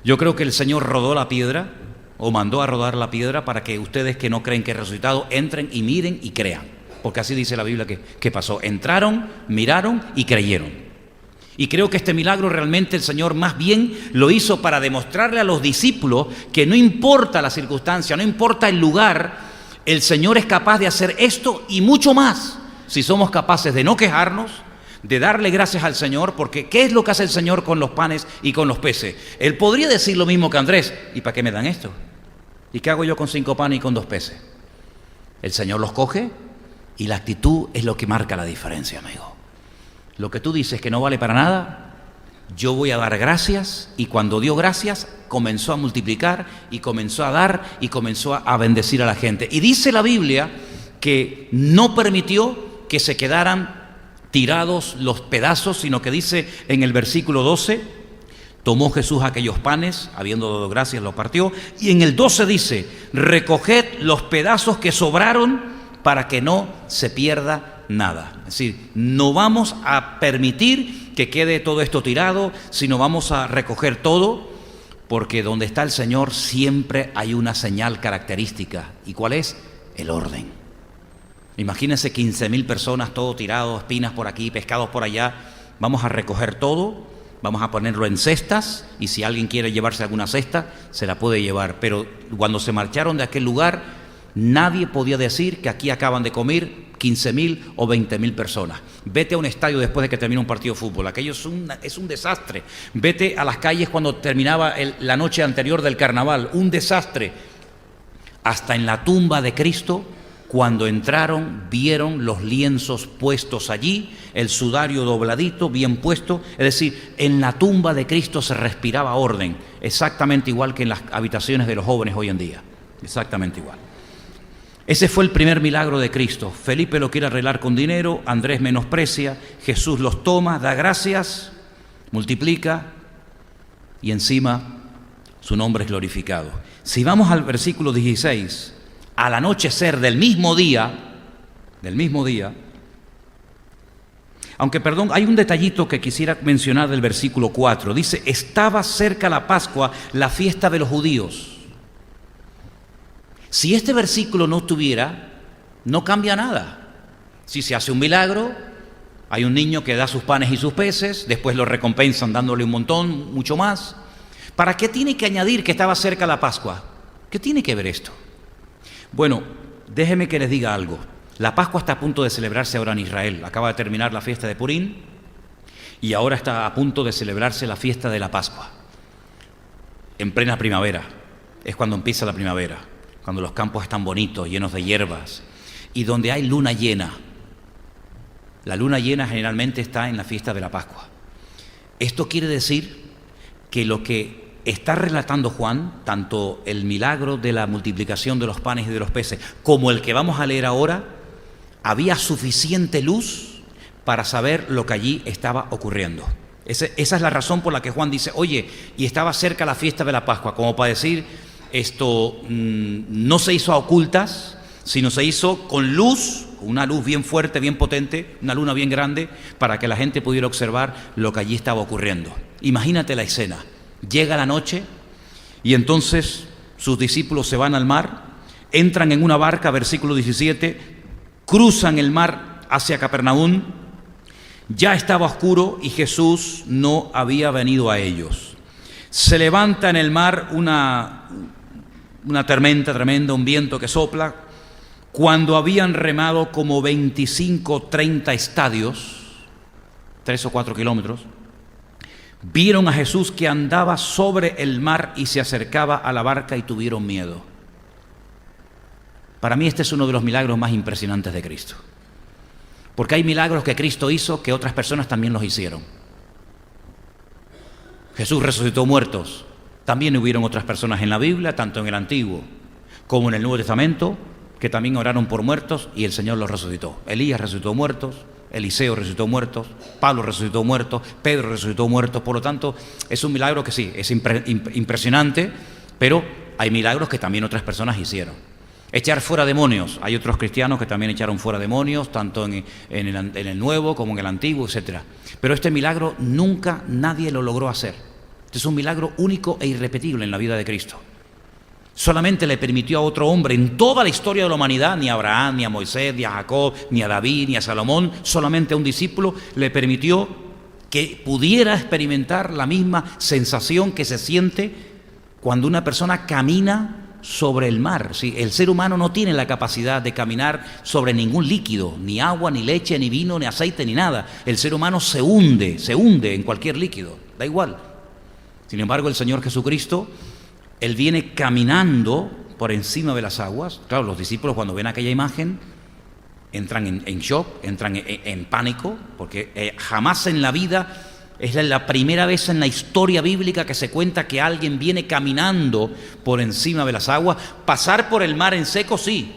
Yo creo que el Señor rodó la piedra, o mandó a rodar la piedra, para que ustedes que no creen que es resucitado, entren y miren y crean. Porque así dice la Biblia que pasó. Entraron, miraron y creyeron. Y creo que este milagro realmente el Señor más bien lo hizo para demostrarle a los discípulos que no importa la circunstancia, no importa el lugar, el Señor es capaz de hacer esto y mucho más si somos capaces de no quejarnos, de darle gracias al Señor, porque ¿qué es lo que hace el Señor con los panes y con los peces? Él podría decir lo mismo que Andrés, ¿y para qué me dan esto? ¿Y qué hago yo con 5 panes y con 2 peces? El Señor los coge y la actitud es lo que marca la diferencia, amigo. Lo que tú dices que no vale para nada, yo voy a dar gracias, y cuando dio gracias comenzó a multiplicar y comenzó a dar y comenzó a bendecir a la gente. Y dice la Biblia que no permitió que se quedaran tirados los pedazos, sino que dice en el versículo 12, Tomó Jesús aquellos panes, habiendo dado gracias, los partió, y en el 12 dice, recoged los pedazos que sobraron para que no se pierda nada. Es decir, no vamos a permitir que quede todo esto tirado, sino vamos a recoger todo, porque donde está el Señor siempre hay una señal característica. ¿Y cuál es? El orden. Imagínense 15.000 personas, todo tirado, espinas por aquí, pescados por allá. Vamos a recoger todo. Vamos a ponerlo en cestas y si alguien quiere llevarse alguna cesta, se la puede llevar. Pero cuando se marcharon de aquel lugar, nadie podía decir que aquí acaban de comer 15.000 o 20.000 personas. Vete a un estadio después de que termina un partido de fútbol. Aquello es un desastre. Vete a las calles cuando terminaba la noche anterior del carnaval. Un desastre. Hasta en la tumba de Cristo, cuando entraron, vieron los lienzos puestos allí, el sudario dobladito, bien puesto. Es decir, en la tumba de Cristo se respiraba orden, exactamente igual que en las habitaciones de los jóvenes hoy en día. Exactamente igual. Ese fue el primer milagro de Cristo. Felipe lo quiere arreglar con dinero, Andrés menosprecia, Jesús los toma, da gracias, multiplica y encima su nombre es glorificado. Si vamos al versículo 16... al anochecer del mismo día, aunque perdón, hay un detallito que quisiera mencionar del versículo 4, dice, estaba cerca la Pascua, la fiesta de los judíos. Si este versículo no estuviera, no cambia nada. Si se hace un milagro, hay un niño que da sus panes y sus peces, después lo recompensan dándole un montón, mucho más. ¿Para qué tiene que añadir que estaba cerca la Pascua? ¿Qué tiene que ver esto? Bueno, déjenme que les diga algo. La Pascua está a punto de celebrarse ahora en Israel. Acaba de terminar la fiesta de Purim y ahora está a punto de celebrarse la fiesta de la Pascua. En plena primavera, es cuando empieza la primavera, cuando los campos están bonitos, llenos de hierbas y donde hay luna llena. La luna llena generalmente está en la fiesta de la Pascua. Esto quiere decir que lo que está relatando Juan, tanto el milagro de la multiplicación de los panes y de los peces, como el que vamos a leer ahora, había suficiente luz para saber lo que allí estaba ocurriendo. Esa es la razón por la que Juan dice, oye, y estaba cerca la fiesta de la Pascua, como para decir, esto no se hizo a ocultas, sino se hizo con luz, una luz bien fuerte, bien potente, una luna bien grande, para que la gente pudiera observar lo que allí estaba ocurriendo. Imagínate la escena. Llega la noche y entonces sus discípulos se van al mar, entran en una barca, versículo 17, cruzan el mar hacia Capernaum, ya estaba oscuro y Jesús no había venido a ellos. Se levanta en el mar una tormenta tremenda, un viento que sopla. Cuando habían remado como 25, 30 estadios, 3 o 4 kilómetros, vieron a Jesús que andaba sobre el mar y se acercaba a la barca y tuvieron miedo. Para mí este es uno de los milagros más impresionantes de Cristo. Porque hay milagros que Cristo hizo que otras personas también los hicieron. Jesús resucitó muertos. También hubieron otras personas en la Biblia, tanto en el Antiguo como en el Nuevo Testamento, que también oraron por muertos y el Señor los resucitó. Elías resucitó muertos, Eliseo resucitó muertos, Pablo resucitó muertos, Pedro resucitó muertos. Por lo tanto, es un milagro que sí, es impresionante, pero hay milagros que también otras personas hicieron. Echar fuera demonios. Hay otros cristianos que también echaron fuera demonios, tanto en el Nuevo como en el Antiguo, etc. Pero este milagro nunca nadie lo logró hacer. Este es un milagro único e irrepetible en la vida de Cristo. Solamente le permitió a otro hombre en toda la historia de la humanidad, ni a Abraham, ni a Moisés, ni a Jacob, ni a David, ni a Salomón, solamente a un discípulo le permitió que pudiera experimentar la misma sensación que se siente cuando una persona camina sobre el mar. ¿Sí? El ser humano no tiene la capacidad de caminar sobre ningún líquido, ni agua, ni leche, ni vino, ni aceite, ni nada. El ser humano se hunde en cualquier líquido, da igual. Sin embargo, el Señor Jesucristo, Él viene caminando por encima de las aguas. Claro, los discípulos cuando ven aquella imagen entran en shock, entran en pánico, porque jamás en la vida, es la primera vez en la historia bíblica que se cuenta que alguien viene caminando por encima de las aguas. Pasar por el mar en seco, sí,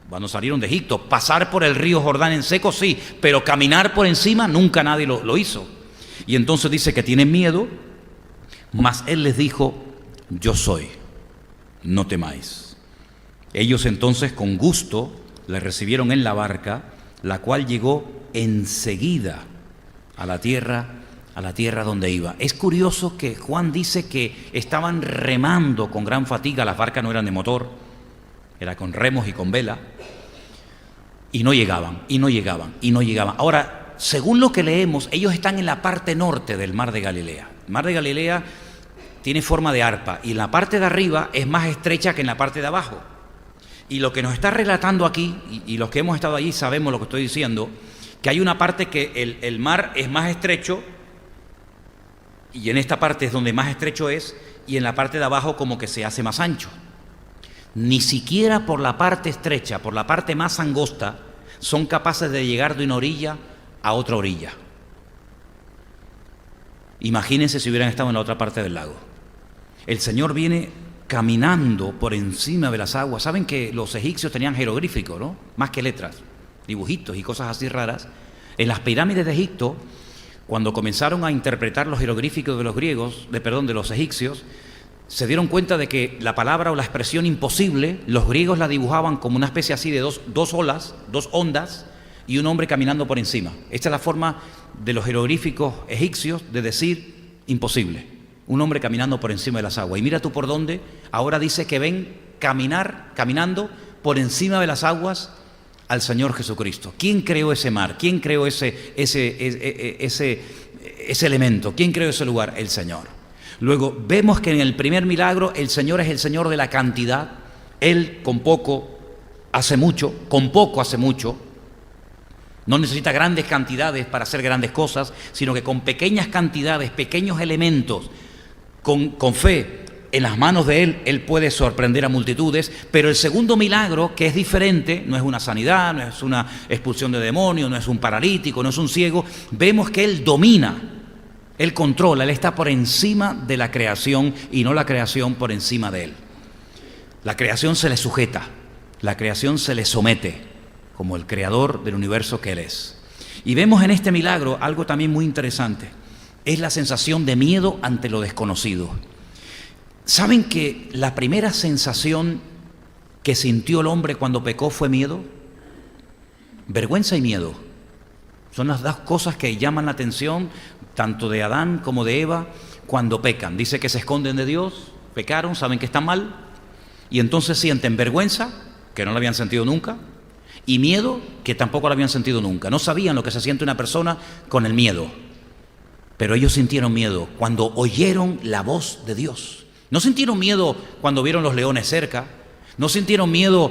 cuando salieron de Egipto. Pasar por el río Jordán en seco, sí, pero caminar por encima nunca nadie lo hizo. Y entonces dice que tienen miedo Mas él les dijo: yo soy, no temáis. Ellos entonces con gusto le recibieron en la barca, la cual llegó enseguida a la tierra donde iba. Es curioso que Juan dice que estaban remando con gran fatiga, las barcas no eran de motor, era con remos y con vela, y no llegaban. Ahora, según lo que leemos, ellos están en la parte norte del mar de Galilea. El mar de Galilea tiene forma de arpa y la parte de arriba es más estrecha que en la parte de abajo. Y lo que nos está relatando aquí, y los que hemos estado allí sabemos lo que estoy diciendo, que hay una parte que el mar es más estrecho, y en esta parte es donde más estrecho es, y en la parte de abajo como que se hace más ancho. Ni siquiera por la parte estrecha, por la parte más angosta, son capaces de llegar de una orilla a otra orilla. Imagínense si hubieran estado en la otra parte del lago. El Señor viene caminando por encima de las aguas. Saben que los egipcios tenían jeroglíficos, ¿no? Más que letras, dibujitos y cosas así raras. En las pirámides de Egipto, cuando comenzaron a interpretar los jeroglíficos de los griegos, de los egipcios, se dieron cuenta de que la palabra o la expresión imposible, los griegos la dibujaban como una especie así de dos olas, dos ondas y un hombre caminando por encima. Esta es la forma de los jeroglíficos egipcios de decir imposible, un hombre caminando por encima de las aguas. Y mira tú por dónde, ahora dice que ven caminando por encima de las aguas al Señor Jesucristo. ¿Quién creó ese mar? ¿Quién creó ese elemento? ¿Quién creó ese lugar? El Señor. Luego vemos que en el primer milagro el Señor es el Señor de la cantidad. Él con poco hace mucho, no necesita grandes cantidades para hacer grandes cosas, sino que con pequeñas cantidades, pequeños elementos, con fe en las manos de Él puede sorprender a multitudes. Pero el segundo milagro, que es diferente, no es una sanidad, no es una expulsión de demonios, no es un paralítico, no es un ciego, vemos que Él domina, Él controla, Él está por encima de la creación y no la creación por encima de Él. La creación se le sujeta, la creación se le somete, como el creador del universo que Él es. Y vemos en este milagro algo también muy interesante, es la sensación de miedo ante lo desconocido. ¿Saben que la primera sensación que sintió el hombre cuando pecó fue miedo? Vergüenza y miedo. Son las dos cosas que llaman la atención tanto de Adán como de Eva cuando pecan. Dice que se esconden de Dios, pecaron, saben que están mal, y entonces sienten vergüenza, que no la habían sentido nunca, y miedo, que tampoco la habían sentido nunca. No sabían lo que se siente una persona con el miedo, pero ellos sintieron miedo cuando oyeron la voz de Dios. No sintieron miedo cuando vieron los leones cerca, no sintieron miedo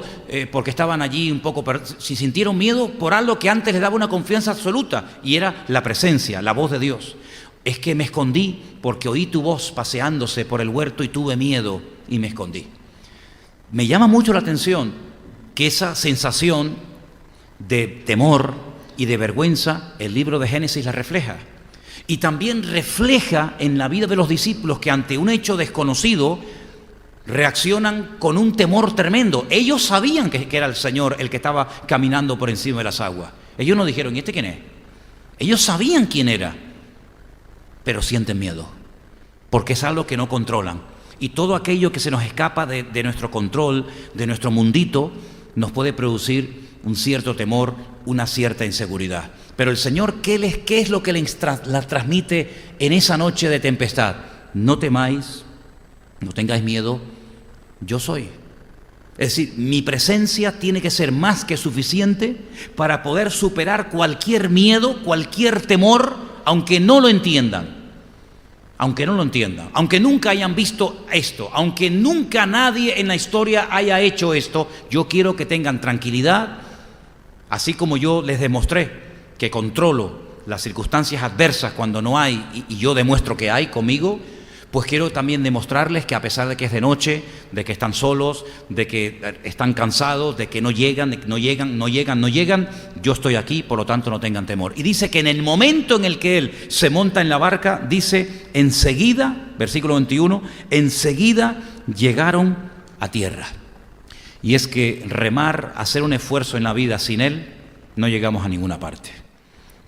porque estaban allí un poco, si sintieron miedo por algo que antes les daba una confianza absoluta, y era la presencia, la voz de Dios. Es que me escondí porque oí tu voz paseándose por el huerto y tuve miedo y me escondí. Me llama mucho la atención que esa sensación de temor y de vergüenza el libro de Génesis la refleja. Y también refleja en la vida de los discípulos que ante un hecho desconocido reaccionan con un temor tremendo. Ellos sabían que era el Señor el que estaba caminando por encima de las aguas. Ellos no dijeron: ¿y este quién es? Ellos sabían quién era, pero sienten miedo, porque es algo que no controlan. Y todo aquello que se nos escapa de nuestro control, de nuestro mundito, nos puede producir un cierto temor, una cierta inseguridad. Pero el Señor, ¿qué es lo que les transmite en esa noche de tempestad? No temáis, no tengáis miedo, yo soy. Es decir, mi presencia tiene que ser más que suficiente para poder superar cualquier miedo, cualquier temor, aunque no lo entiendan. Aunque nunca hayan visto esto, aunque nunca nadie en la historia haya hecho esto, yo quiero que tengan tranquilidad, así como yo les demostré que controlo las circunstancias adversas cuando no hay, y yo demuestro que hay conmigo. Pues quiero también demostrarles que a pesar de que es de noche, de que están solos, de que están cansados, de que no llegan, yo estoy aquí, por lo tanto no tengan temor. Y dice que en el momento en el que Él se monta en la barca, dice, enseguida, versículo 21, enseguida llegaron a tierra. Y es que remar, hacer un esfuerzo en la vida sin Él, no llegamos a ninguna parte.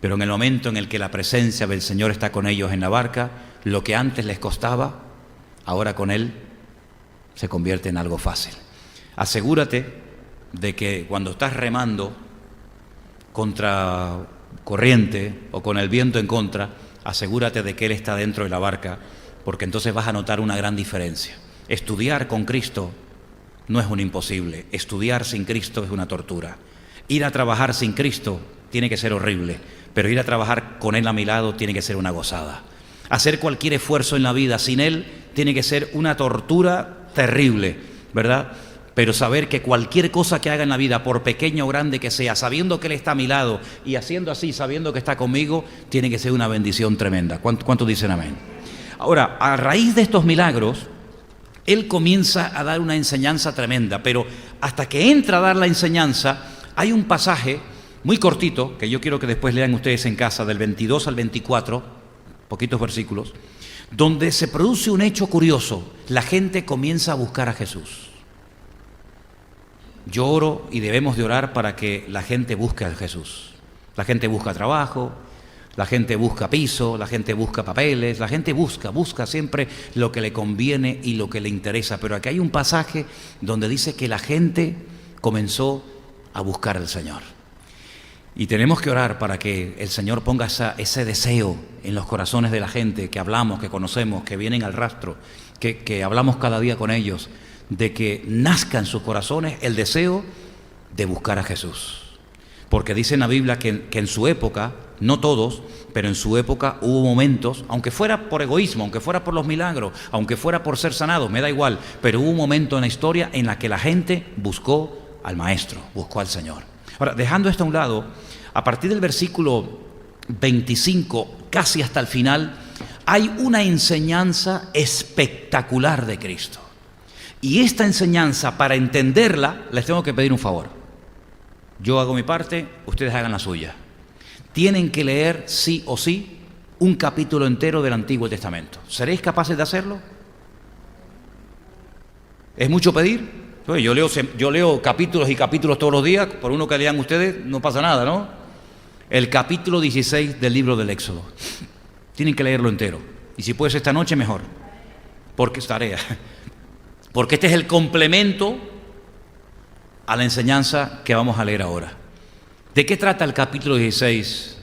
Pero en el momento en el que la presencia del Señor está con ellos en la barca, lo que antes les costaba, ahora con Él se convierte en algo fácil. Asegúrate de que cuando estás remando contra corriente o con el viento en contra, asegúrate de que Él está dentro de la barca, porque entonces vas a notar una gran diferencia. Estudiar con Cristo no es un imposible, estudiar sin Cristo es una tortura. Ir a trabajar sin Cristo tiene que ser horrible, pero ir a trabajar con Él a mi lado tiene que ser una gozada. Hacer cualquier esfuerzo en la vida sin Él tiene que ser una tortura terrible, ¿verdad? Pero saber que cualquier cosa que haga en la vida, por pequeña o grande que sea, sabiendo que Él está a mi lado y haciendo así, sabiendo que está conmigo, tiene que ser una bendición tremenda. ¿Cuántos dicen amén? Ahora, a raíz de estos milagros, Él comienza a dar una enseñanza tremenda, pero hasta que entra a dar la enseñanza, hay un pasaje muy cortito, que yo quiero que después lean ustedes en casa, del 22 al 24, poquitos versículos, donde se produce un hecho curioso. La gente comienza a buscar a Jesús. Yo oro y debemos de orar para que la gente busque a Jesús. La gente busca trabajo, la gente busca piso, la gente busca papeles, la gente busca siempre lo que le conviene y lo que le interesa. Pero aquí hay un pasaje donde dice que la gente comenzó a buscar al Señor. Y tenemos que orar para que el Señor ponga ese deseo en los corazones de la gente que hablamos, que conocemos, que vienen al rastro, que hablamos cada día con ellos, de que nazca en sus corazones el deseo de buscar a Jesús. Porque dice en la Biblia que en su época, no todos, pero en su época hubo momentos, aunque fuera por egoísmo, aunque fuera por los milagros, aunque fuera por ser sanado, me da igual, pero hubo un momento en la historia en la que la gente buscó al Maestro, buscó al Señor. Ahora, dejando esto a un lado, a partir del versículo 25, casi hasta el final, hay una enseñanza espectacular de Cristo. Y esta enseñanza, para entenderla, les tengo que pedir un favor. Yo hago mi parte, ustedes hagan la suya. Tienen que leer, sí o sí, un capítulo entero del Antiguo Testamento. ¿Seréis capaces de hacerlo? ¿Es mucho pedir? Pues yo leo capítulos y capítulos todos los días. Por uno que lean ustedes, no pasa nada, ¿no? El capítulo 16 del libro del Éxodo. Tienen que leerlo entero. Y si puede ser esta noche, mejor. Porque es tarea. Porque este es el complemento a la enseñanza que vamos a leer ahora. ¿De qué trata el capítulo 16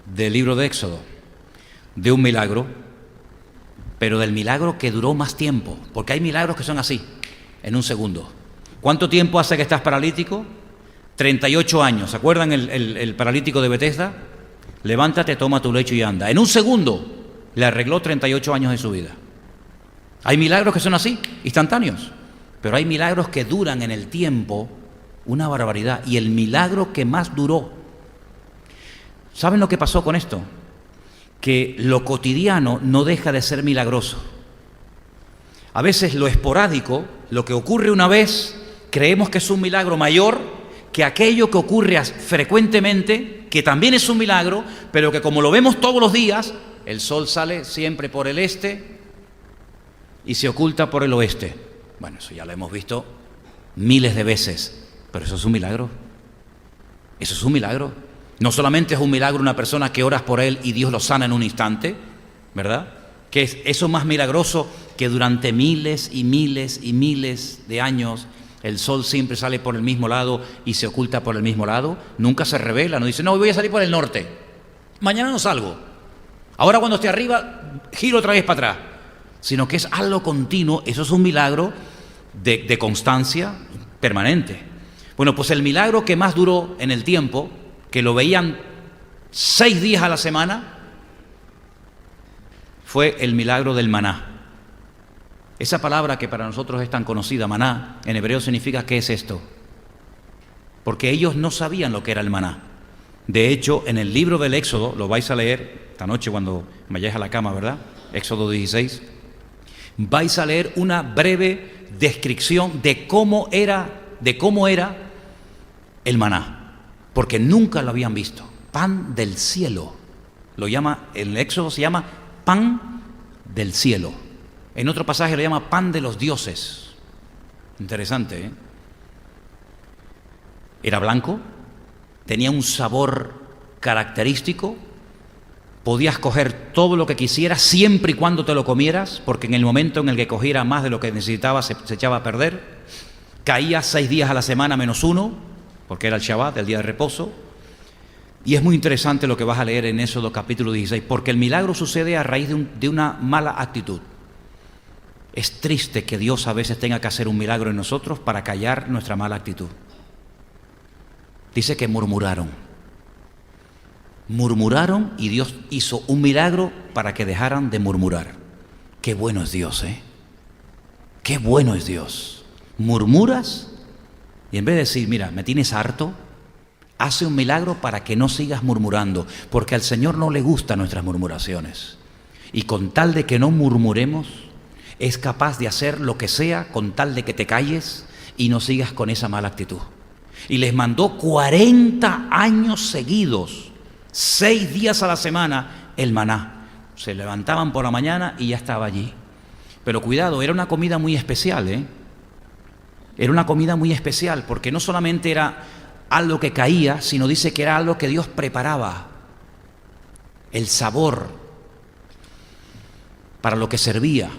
del libro de Éxodo? De un milagro, pero del milagro que duró más tiempo, porque hay milagros que son así, en un segundo. ¿Cuánto tiempo hace que estás paralítico? 38 años. ¿Se acuerdan el paralítico de Betesda? Levántate, toma tu lecho y anda. En un segundo le arregló 38 años de su vida. Hay milagros que son así, instantáneos, pero hay milagros que duran en el tiempo una barbaridad. Y el milagro que más duró, ¿saben lo que pasó con esto? Que lo cotidiano no deja de ser milagroso. A veces lo esporádico, lo que ocurre una vez, creemos que es un milagro mayor que aquello que ocurre frecuentemente, que también es un milagro, pero que como lo vemos todos los días, el sol sale siempre por el este y se oculta por el oeste. Bueno, eso ya lo hemos visto miles de veces, pero eso es un milagro. Eso es un milagro. No solamente es un milagro una persona que oras por él y Dios lo sana en un instante, ¿verdad? Que es eso más milagroso que durante miles y miles y miles de años el sol siempre sale por el mismo lado y se oculta por el mismo lado. Nunca se revela, no dice, no, voy a salir por el norte. Mañana no salgo. Ahora cuando esté arriba, giro otra vez para atrás. Sino que es algo continuo. Eso es un milagro de constancia permanente. Bueno, pues el milagro que más duró en el tiempo, que lo veían 6 días a la semana, fue el milagro del maná. Esa palabra que para nosotros es tan conocida, maná, en hebreo significa ¿qué es esto? Porque ellos no sabían lo que era el maná. De hecho, en el libro del Éxodo, lo vais a leer esta noche cuando vayáis a la cama, ¿verdad? Éxodo 16. Vais a leer una breve descripción de cómo era el maná, porque nunca lo habían visto. Pan del cielo. Lo llama, en el Éxodo se llama pan del cielo. En otro pasaje lo llama pan de los dioses. Interesante, ¿eh? Era blanco, tenía un sabor característico, podías coger todo lo que quisieras siempre y cuando te lo comieras, porque en el momento en el que cogiera más de lo que necesitabas se echaba a perder. Caías 6 días a la semana menos 1, porque era el Shabbat, el día de reposo. Y es muy interesante lo que vas a leer en Éxodo capítulo 16, porque el milagro sucede a raíz de una mala actitud. Es triste que Dios a veces tenga que hacer un milagro en nosotros para callar nuestra mala actitud. Dice que murmuraron. Murmuraron y Dios hizo un milagro para que dejaran de murmurar. Qué bueno es Dios, ¿eh? Qué bueno es Dios. Murmuras y en vez de decir, mira, me tienes harto, hace un milagro para que no sigas murmurando, porque al Señor no le gustan nuestras murmuraciones. Y con tal de que no murmuremos, es capaz de hacer lo que sea con tal de que te calles y no sigas con esa mala actitud. Y les mandó 40 años seguidos, 6 días a la semana, el maná. Se levantaban por la mañana y ya estaba allí. Pero cuidado, era una comida muy especial, ¿eh? Era una comida muy especial, porque no solamente era algo que caía, sino dice que era algo que Dios preparaba. El sabor para lo que servía.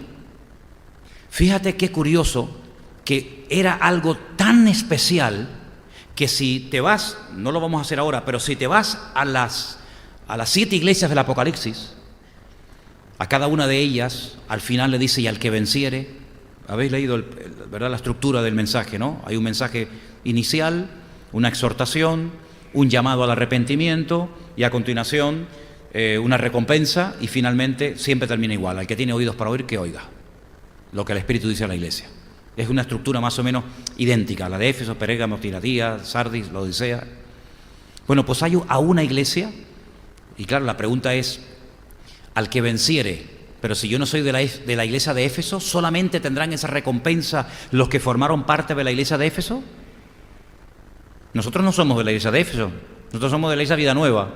Fíjate qué curioso, que era algo tan especial que si te vas, no lo vamos a hacer ahora, pero si te vas a las 7 iglesias del Apocalipsis, a cada una de ellas, al final le dice, y al que venciere, habéis leído ¿verdad? La estructura del mensaje, ¿no? Hay un mensaje inicial, una exhortación, un llamado al arrepentimiento y a continuación una recompensa y finalmente siempre termina igual. Al que tiene oídos para oír, que oiga lo que el Espíritu dice a la iglesia. Es una estructura más o menos idéntica a la de Éfeso, Pérgamo, Tiatira, Sardis, la Odisea. Bueno, pues hay a una iglesia y claro, la pregunta es, al que venciere, pero si yo no soy de la iglesia de Éfeso, ¿solamente tendrán esa recompensa los que formaron parte de la iglesia de Éfeso? Nosotros no somos de la iglesia de Éfeso, nosotros somos de la iglesia Vida Nueva,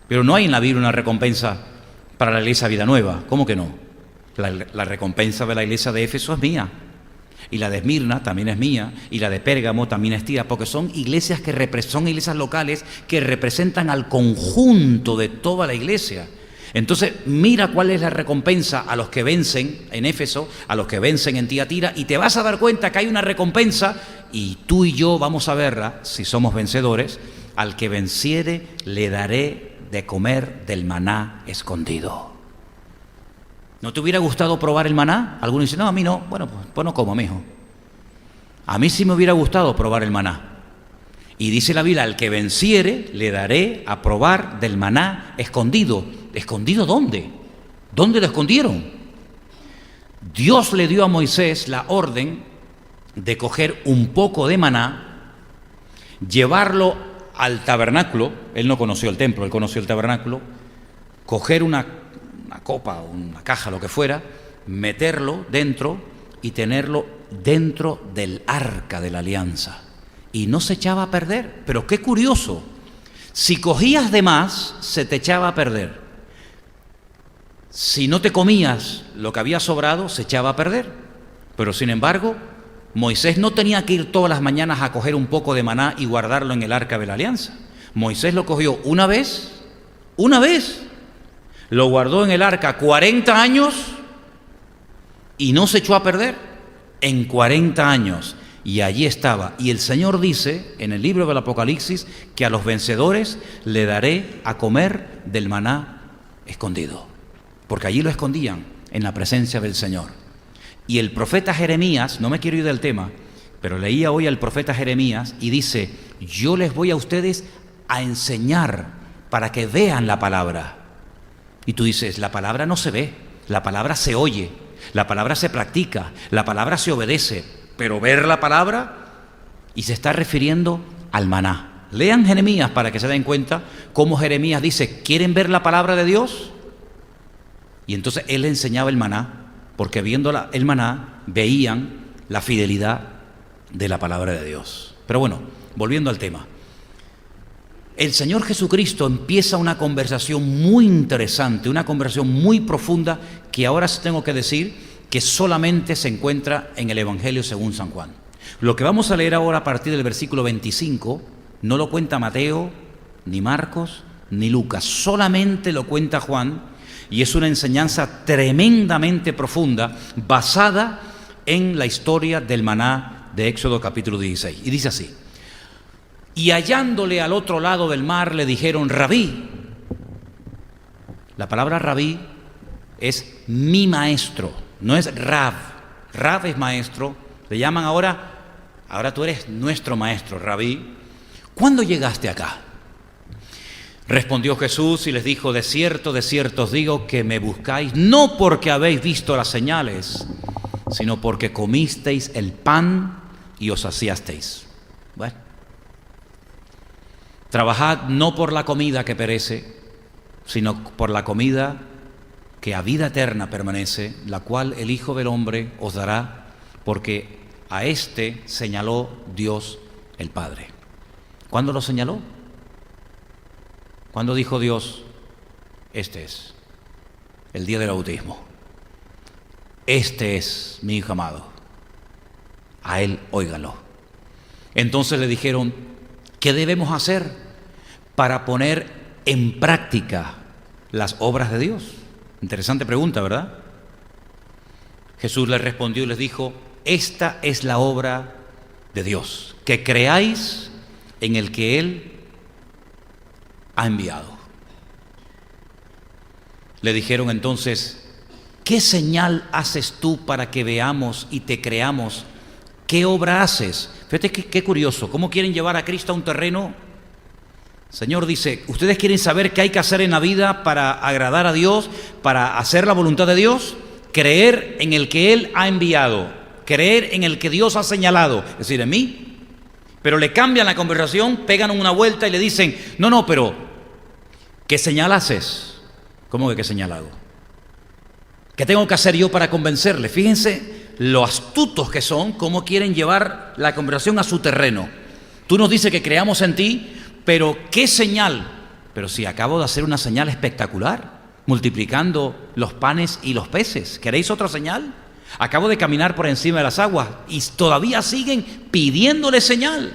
pero no hay en la Biblia una recompensa para la iglesia Vida Nueva. ¿Cómo que no? La recompensa de la iglesia de Éfeso es mía, y la de Esmirna también es mía, y la de Pérgamo también es tía, porque son iglesias son iglesias locales que representan al conjunto de toda la iglesia. Entonces, mira cuál es la recompensa a los que vencen en Éfeso, a los que vencen en Tiatira, y te vas a dar cuenta que hay una recompensa, y tú y yo vamos a verla, si somos vencedores. Al que venciere le daré de comer del maná escondido. ¿No te hubiera gustado probar el maná? Algunos dicen, no, a mí no. Bueno, pues no como, mijo. A mí sí me hubiera gustado probar el maná. Y dice la Biblia, al que venciere le daré a probar del maná escondido. ¿Escondido dónde? ¿Dónde lo escondieron? Dios le dio a Moisés la orden de coger un poco de maná, llevarlo al tabernáculo. Él no conoció el templo, él conoció el tabernáculo. Coger una copa, una caja, lo que fuera, meterlo dentro y tenerlo dentro del arca de la alianza. Y no se echaba a perder. Pero qué curioso, si cogías de más, se te echaba a perder. Si no te comías lo que había sobrado, se echaba a perder. Pero sin embargo, Moisés no tenía que ir todas las mañanas a coger un poco de maná y guardarlo en el arca de la alianza. Moisés lo cogió una vez, lo guardó en el arca 40 años y no se echó a perder en 40 años. Y allí estaba. Y el Señor dice en el libro del Apocalipsis que a los vencedores le daré a comer del maná escondido. Porque allí lo escondían en la presencia del Señor. Y el profeta Jeremías, no me quiero ir del tema, pero leía hoy al profeta Jeremías y dice, yo les voy a ustedes a enseñar para que vean la palabra. Y tú dices, la palabra no se ve, la palabra se oye, la palabra se practica, la palabra se obedece, pero ver la palabra, y se está refiriendo al maná. Lean Jeremías para que se den cuenta cómo Jeremías dice, ¿quieren ver la palabra de Dios? Y entonces él enseñaba el maná, porque viendo el maná veían la fidelidad de la palabra de Dios. Pero bueno, volviendo al tema. El Señor Jesucristo empieza una conversación muy interesante, una conversación muy profunda, que ahora sí tengo que decir que solamente se encuentra en el Evangelio según San Juan. Lo que vamos a leer ahora a partir del versículo 25 no lo cuenta Mateo, ni Marcos, ni Lucas, solamente lo cuenta Juan, y es una enseñanza tremendamente profunda, basada en la historia del maná de Éxodo capítulo 16. Y dice así: y hallándole al otro lado del mar le dijeron, Rabí. La palabra Rabí es mi maestro, no es Rab. Rab es maestro, le llaman ahora tú eres nuestro maestro, Rabí. ¿Cuándo llegaste acá? Respondió Jesús y les dijo, de cierto os digo que me buscáis, no porque habéis visto las señales, sino porque comisteis el pan y os saciasteis. Bueno, trabajad no por la comida que perece, sino por la comida que a vida eterna permanece, la cual el Hijo del Hombre os dará, porque a éste señaló Dios el Padre. ¿Cuándo lo señaló? ¿Cuándo dijo Dios, este es? El día del bautismo. Este es mi Hijo amado. A él óigalo. Entonces le dijeron, ¿qué debemos hacer para poner en práctica las obras de Dios? Interesante pregunta, ¿verdad? Jesús les respondió y les dijo, esta es la obra de Dios, que creáis en el que Él ha enviado. Le dijeron entonces, ¿qué señal haces tú para que veamos y te creamos? ¿Qué obra haces? Fíjate qué curioso, ¿cómo quieren llevar a Cristo a un terreno? El Señor dice, ¿ustedes quieren saber qué hay que hacer en la vida para agradar a Dios, para hacer la voluntad de Dios? Creer en el que Él ha enviado, creer en el que Dios ha señalado, es decir, en mí. Pero le cambian la conversación, pegan una vuelta y le dicen, no, pero ¿qué señal haces? ¿Cómo que qué señal hago? ¿Qué tengo que hacer yo para convencerle? Fíjense lo astutos que son, cómo quieren llevar la conversación a su terreno. Tú nos dices que creamos en ti, pero ¿qué señal? Pero si acabo de hacer una señal espectacular, multiplicando los panes y los peces. ¿Queréis otra señal? Acabo de caminar por encima de las aguas y todavía siguen pidiéndole señal.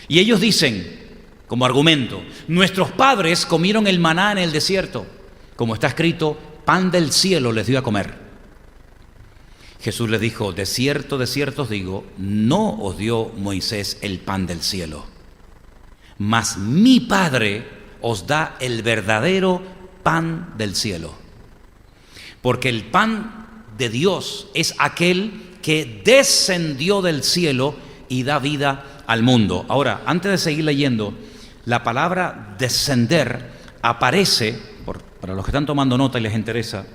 Y ellos dicen, como argumento, nuestros padres comieron el maná en el desierto, como está escrito, pan del cielo les dio a comer. Jesús les dijo, de cierto os digo, no os dio Moisés el pan del cielo, mas mi Padre os da el verdadero pan del cielo. Porque el pan de Dios es aquel que descendió del cielo y da vida al mundo. Ahora, antes de seguir leyendo, la palabra descender aparece, para los que están tomando nota y les interesa,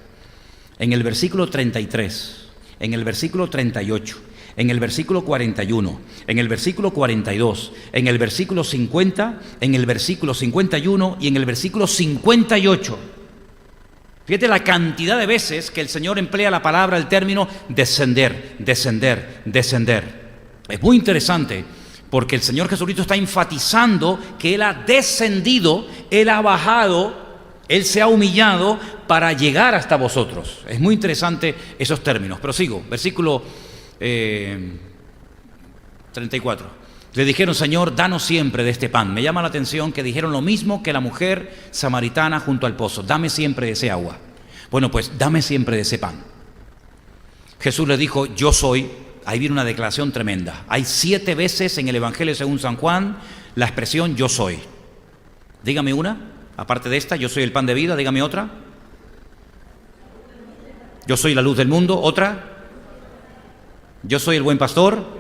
en el versículo 33, en el versículo 38, en el versículo 41, en el versículo 42, en el versículo 50, en el versículo 51 y en el versículo 58. Fíjate la cantidad de veces que el Señor emplea la palabra, el término descender, descender, descender. Es muy interesante porque el Señor Jesucristo está enfatizando que Él ha descendido, Él ha bajado, Él se ha humillado para llegar hasta vosotros. Es muy interesante esos términos. Pero sigo, versículo 34. Le dijeron, Señor, danos siempre de este pan. Me llama la atención que dijeron lo mismo que la mujer samaritana junto al pozo. Dame siempre de ese agua. Bueno, pues dame siempre de ese pan. Jesús le dijo, yo soy. Ahí viene una declaración tremenda. Hay 7 veces en el Evangelio según San Juan la expresión yo soy. Dígame una, aparte de esta, yo soy el pan de vida. Dígame otra. Yo soy la luz del mundo. Otra. Yo soy el buen pastor.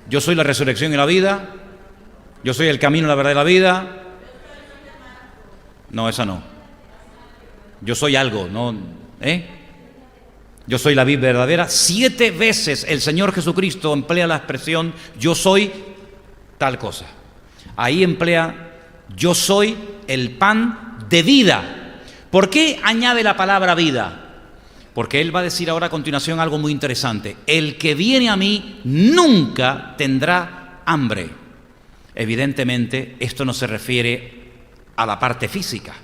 Yo soy la resurrección y la vida. Yo soy el camino, la verdad y la vida. No, esa no. Yo soy algo, ¿no? Yo soy la vid verdadera. 7 veces el Señor Jesucristo emplea la expresión yo soy tal cosa. Ahí emplea yo soy el pan de vida. ¿Por qué añade la palabra vida? Porque Él va a decir ahora a continuación algo muy interesante. El que viene a mí nunca tendrá hambre. Evidentemente, esto no se refiere a la parte física,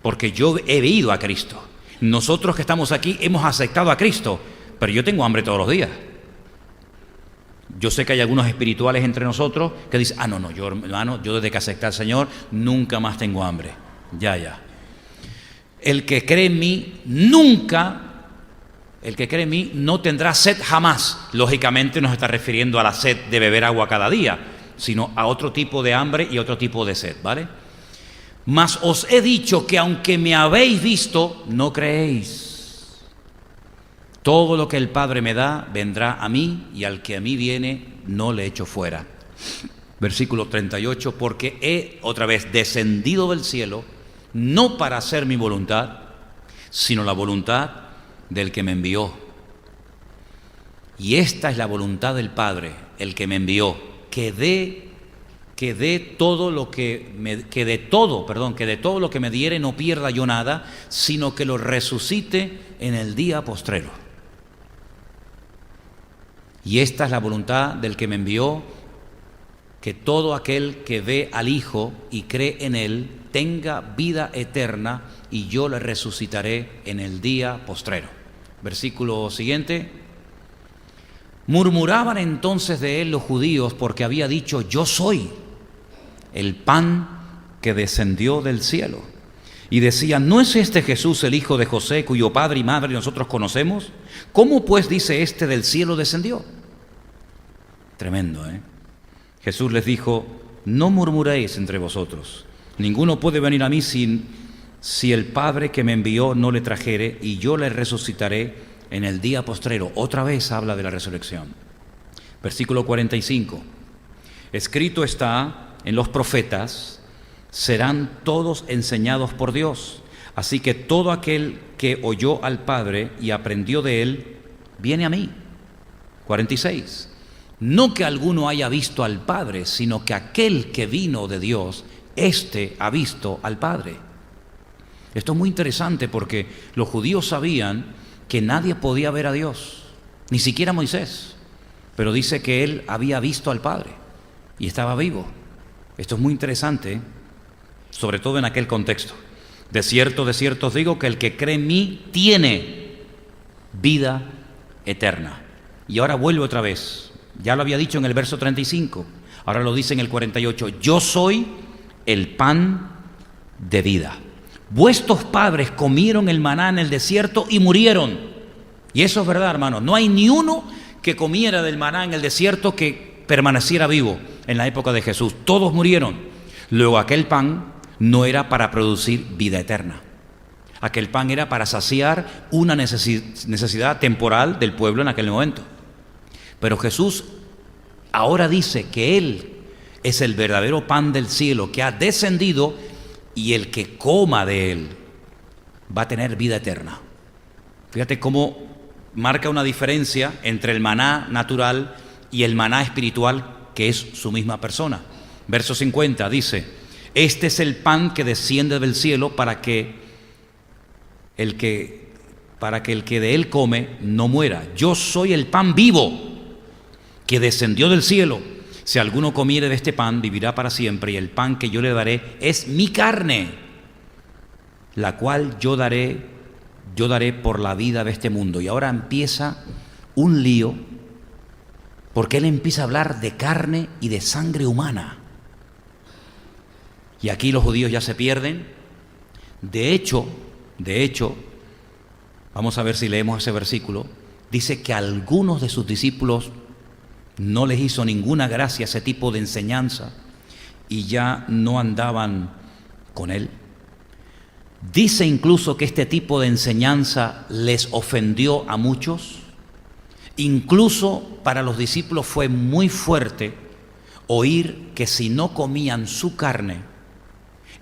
porque yo he ido a Cristo. Nosotros que estamos aquí hemos aceptado a Cristo, pero yo tengo hambre todos los días. Yo sé que hay algunos espirituales entre nosotros que dicen, no, yo hermano, yo desde que acepté al Señor nunca más tengo hambre. Ya. El que cree en mí no tendrá sed jamás. Lógicamente no se está refiriendo a la sed de beber agua cada día, sino a otro tipo de hambre y otro tipo de sed, ¿vale? Mas os he dicho que aunque me habéis visto, no creéis. Todo lo que el Padre me da vendrá a mí, y al que a mí viene no le echo fuera. Versículo 38, porque he otra vez descendido del cielo, no para hacer mi voluntad, sino la voluntad del que me envió. Y esta es la voluntad del Padre, el que me envió, que de todo lo que me diere no pierda yo nada, sino que lo resucite en el día postrero. Y esta es la voluntad del que me envió, que todo aquel que ve al Hijo y cree en Él tenga vida eterna, y yo le resucitaré en el día postrero. Versículo siguiente. Murmuraban entonces de Él los judíos, porque había dicho: yo soy el pan que descendió del cielo. Y decían: ¿no es este Jesús el hijo de José, cuyo padre y madre nosotros conocemos? ¿Cómo pues dice este: del cielo descendió? Tremendo, ¿eh? Jesús les dijo: no murmuréis entre vosotros. Ninguno puede venir a mí si el Padre que me envió no le trajere, y yo le resucitaré en el día postrero. Otra vez habla de la resurrección. Versículo 45. Escrito está en los profetas: serán todos enseñados por Dios. Así que todo aquel que oyó al Padre y aprendió de Él, viene a mí. 46. No que alguno haya visto al Padre, sino que aquel que vino de Dios, éste ha visto al Padre. Esto es muy interesante porque los judíos sabían que nadie podía ver a Dios, ni siquiera Moisés. Pero dice que él había visto al Padre y estaba vivo. Esto es muy interesante, sobre todo en aquel contexto. De cierto os digo que el que cree en mí tiene vida eterna. Y ahora vuelvo otra vez. Ya lo había dicho en el verso 35, ahora lo dice en el 48. Yo soy el pan de vida. Vuestros padres comieron el maná en el desierto y murieron. Y eso es verdad, hermanos. No hay ni uno que comiera del maná en el desierto que permaneciera vivo en la época de Jesús. Todos murieron. Luego aquel pan no era para producir vida eterna. Aquel pan era para saciar una necesidad temporal del pueblo en aquel momento. Pero Jesús ahora dice que Él es el verdadero pan del cielo que ha descendido, y el que coma de Él va a tener vida eterna. Fíjate cómo marca una diferencia entre el maná natural y el maná espiritual, que es su misma persona. Verso 50 dice: este es el pan que desciende del cielo para que el que de él come no muera. Yo soy el pan vivo que descendió del cielo. Si alguno comiere de este pan, vivirá para siempre, y el pan que yo le daré es mi carne, la cual yo daré por la vida de este mundo. Y ahora empieza un lío, porque él empieza a hablar de carne y de sangre humana. Y aquí los judíos ya se pierden. De hecho, vamos a ver si leemos ese versículo. Dice que a algunos de sus discípulos no les hizo ninguna gracia ese tipo de enseñanza y ya no andaban con él. Dice incluso que este tipo de enseñanza les ofendió a muchos. Incluso para los discípulos fue muy fuerte oír que si no comían su carne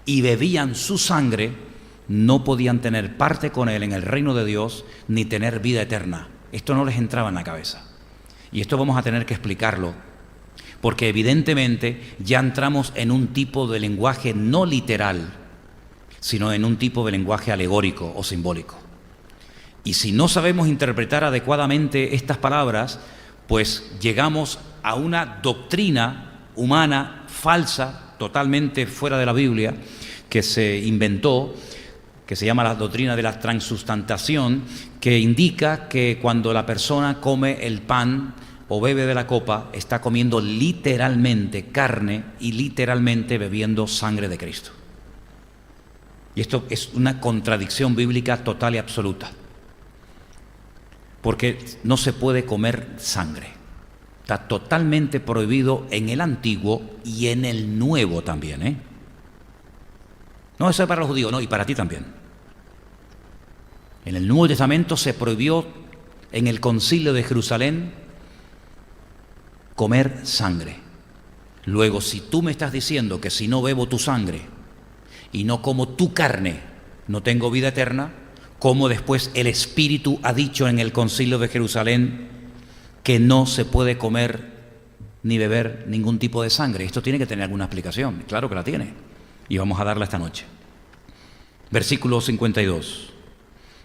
y bebían su sangre, no podían tener parte con él en el reino de Dios ni tener vida eterna. Esto no les entraba en la cabeza. Y esto vamos a tener que explicarlo, porque evidentemente ya entramos en un tipo de lenguaje no literal, sino en un tipo de lenguaje alegórico o simbólico. Y si no sabemos interpretar adecuadamente estas palabras, pues llegamos a una doctrina humana falsa, totalmente fuera de la Biblia, que se inventó, que se llama la doctrina de la transustantación, que indica que cuando la persona come el pan o bebe de la copa, está comiendo literalmente carne y literalmente bebiendo sangre de Cristo. Y esto es una contradicción bíblica total y absoluta, porque no se puede comer sangre. Está totalmente prohibido en el Antiguo y en el Nuevo también, No, eso es para los judíos, no, y para ti también. En el Nuevo Testamento se prohibió en el Concilio de Jerusalén comer sangre. Luego, si tú me estás diciendo que si no bebo tu sangre y no como tu carne, no tengo vida eterna, ¿cómo después el Espíritu ha dicho en el Concilio de Jerusalén que no se puede comer ni beber ningún tipo de sangre? Esto tiene que tener alguna explicación. Claro que la tiene, y vamos a darla esta noche. Versículo 52.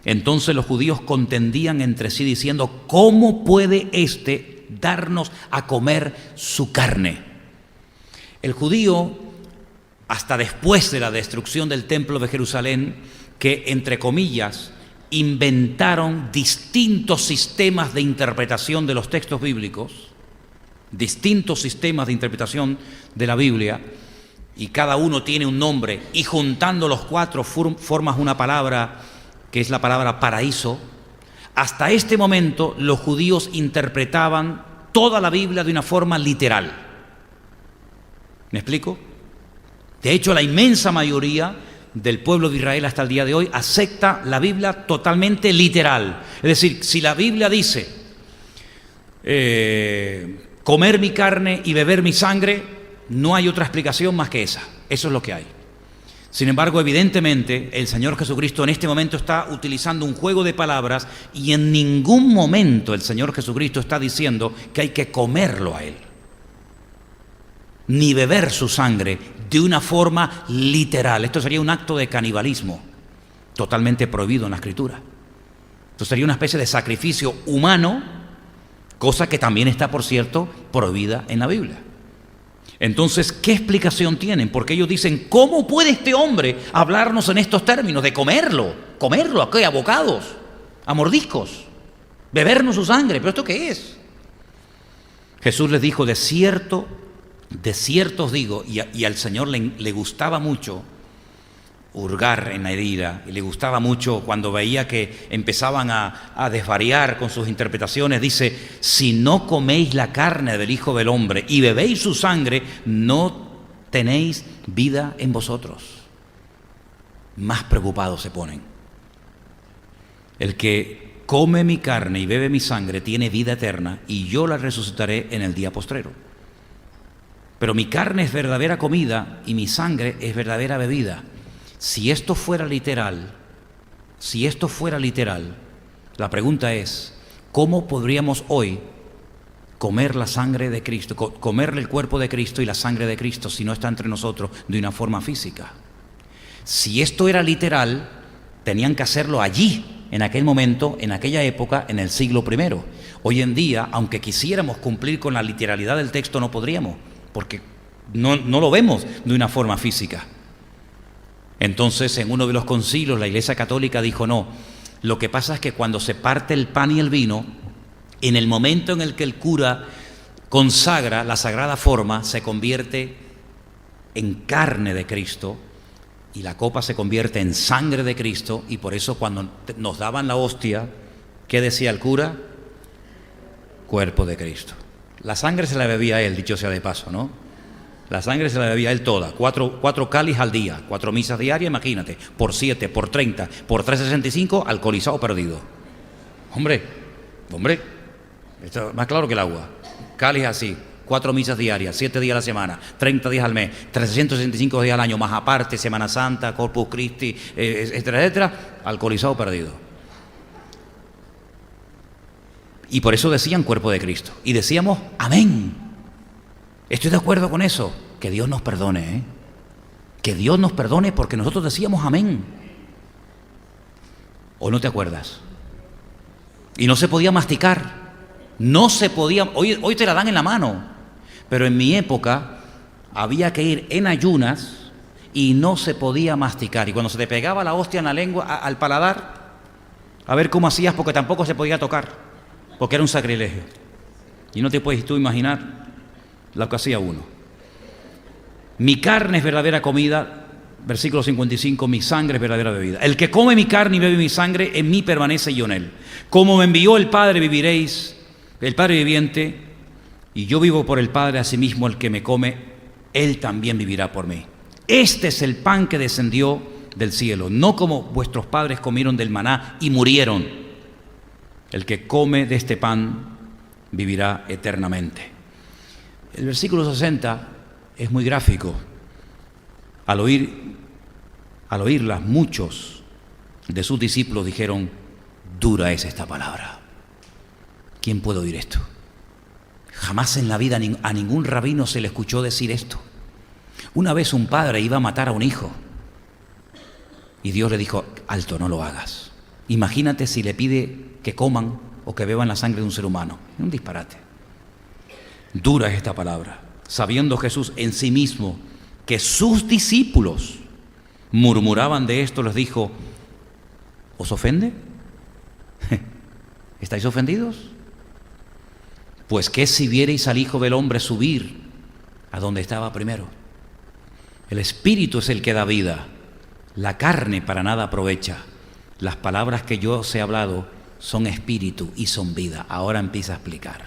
Entonces los judíos contendían entre sí diciendo: ¿cómo puede éste darnos a comer su carne? El judío, hasta después de la destrucción del templo de Jerusalén, que entre comillas inventaron distintos sistemas de interpretación de los textos bíblicos, distintos sistemas de interpretación de la Biblia, y cada uno tiene un nombre, y juntando los cuatro formas una palabra que es la palabra paraíso. Hasta este momento los judíos interpretaban toda la Biblia de una forma literal. ¿Me explico? De hecho, la inmensa mayoría del pueblo de Israel hasta el día de hoy acepta la Biblia totalmente literal. Es decir, si la Biblia dice comer mi carne y beber mi sangre, no hay otra explicación más que esa. Eso es lo que hay. Sin embargo, evidentemente, el Señor Jesucristo en este momento está utilizando un juego de palabras, y en ningún momento el Señor Jesucristo está diciendo que hay que comerlo a Él, ni beber su sangre de una forma literal. Esto sería un acto de canibalismo totalmente prohibido en la Escritura. Esto sería una especie de sacrificio humano, cosa que también está, por cierto, prohibida en la Biblia. Entonces, ¿qué explicación tienen? Porque ellos dicen: ¿cómo puede este hombre hablarnos en estos términos de comerlo? ¿Comerlo a qué? ¿A bocados? ¿A mordiscos? ¿Bebernos su sangre? ¿Pero esto qué es? Jesús les dijo: de cierto os digo, y al Señor le gustaba mucho hurgar en la herida, y le gustaba mucho cuando veía que empezaban a desvariar con sus interpretaciones. Dice: si no coméis la carne del Hijo del Hombre y bebéis su sangre, no tenéis vida en vosotros. Más preocupados se ponen. El que come mi carne y bebe mi sangre tiene vida eterna, y yo la resucitaré en el día postrero. Pero mi carne es verdadera comida y mi sangre es verdadera bebida. Si esto fuera literal, la pregunta es: ¿cómo podríamos hoy comer la sangre de Cristo, comerle el cuerpo de Cristo y la sangre de Cristo si no está entre nosotros de una forma física? Si esto era literal, tenían que hacerlo allí, en aquel momento, en aquella época, en el siglo I. Hoy en día, aunque quisiéramos cumplir con la literalidad del texto, no podríamos, porque no lo vemos de una forma física. Entonces, en uno de los concilios, la Iglesia Católica dijo: no, lo que pasa es que cuando se parte el pan y el vino, en el momento en el que el cura consagra la sagrada forma, se convierte en carne de Cristo, y la copa se convierte en sangre de Cristo, y por eso cuando nos daban la hostia, ¿qué decía el cura? Cuerpo de Cristo. La sangre se la bebía a él, dicho sea de paso, ¿no? La sangre se la bebía a él toda, cuatro cáliz al día, 4 misas diarias, imagínate, por 7, por 30, por 365, alcoholizado perdido. Hombre, esto es más claro que el agua. Cáliz así, 4 misas diarias, 7 días a la semana, 30 días al mes, 365 días al año, más aparte, Semana Santa, Corpus Christi, etcétera, etcétera, alcoholizado perdido. Y por eso decían cuerpo de Cristo. Y decíamos: amén. Estoy de acuerdo con eso. Que Dios nos perdone, Que Dios nos perdone, porque nosotros decíamos amén. ¿O no te acuerdas? Y no se podía masticar. No se podía. Hoy te la dan en la mano. Pero en mi época había que ir en ayunas y no se podía masticar. Y cuando se te pegaba la hostia en la lengua, al paladar, a ver cómo hacías, porque tampoco se podía tocar, porque era un sacrilegio. Y no te puedes tú imaginar lo que hacía uno. Mi carne es verdadera comida, versículo 55, mi sangre es verdadera bebida. El que come mi carne y bebe mi sangre, en mí permanece y yo en él. Como me envió el Padre, viviréis, el Padre viviente, y yo vivo por el Padre, asimismo el que me come, él también vivirá por mí. Este es el pan que descendió del cielo, no como vuestros padres comieron del maná y murieron. El que come de este pan vivirá eternamente. El versículo 60 es muy gráfico. Al oírlas, muchos de sus discípulos dijeron: dura es esta palabra. ¿Quién puede oír esto? Jamás en la vida a ningún rabino se le escuchó decir esto. Una vez un padre iba a matar a un hijo y Dios le dijo: alto, no lo hagas. Imagínate si le pide que coman o que beban la sangre de un ser humano. Es un disparate. Dura es esta palabra. Sabiendo Jesús en sí mismo que sus discípulos murmuraban de esto, les dijo: ¿os ofende? ¿Estáis ofendidos? Pues qué si vierais al Hijo del Hombre subir a donde estaba primero. El Espíritu es el que da vida, la carne para nada aprovecha. Las palabras que yo os he hablado son espíritu y son vida. Ahora empieza a explicar.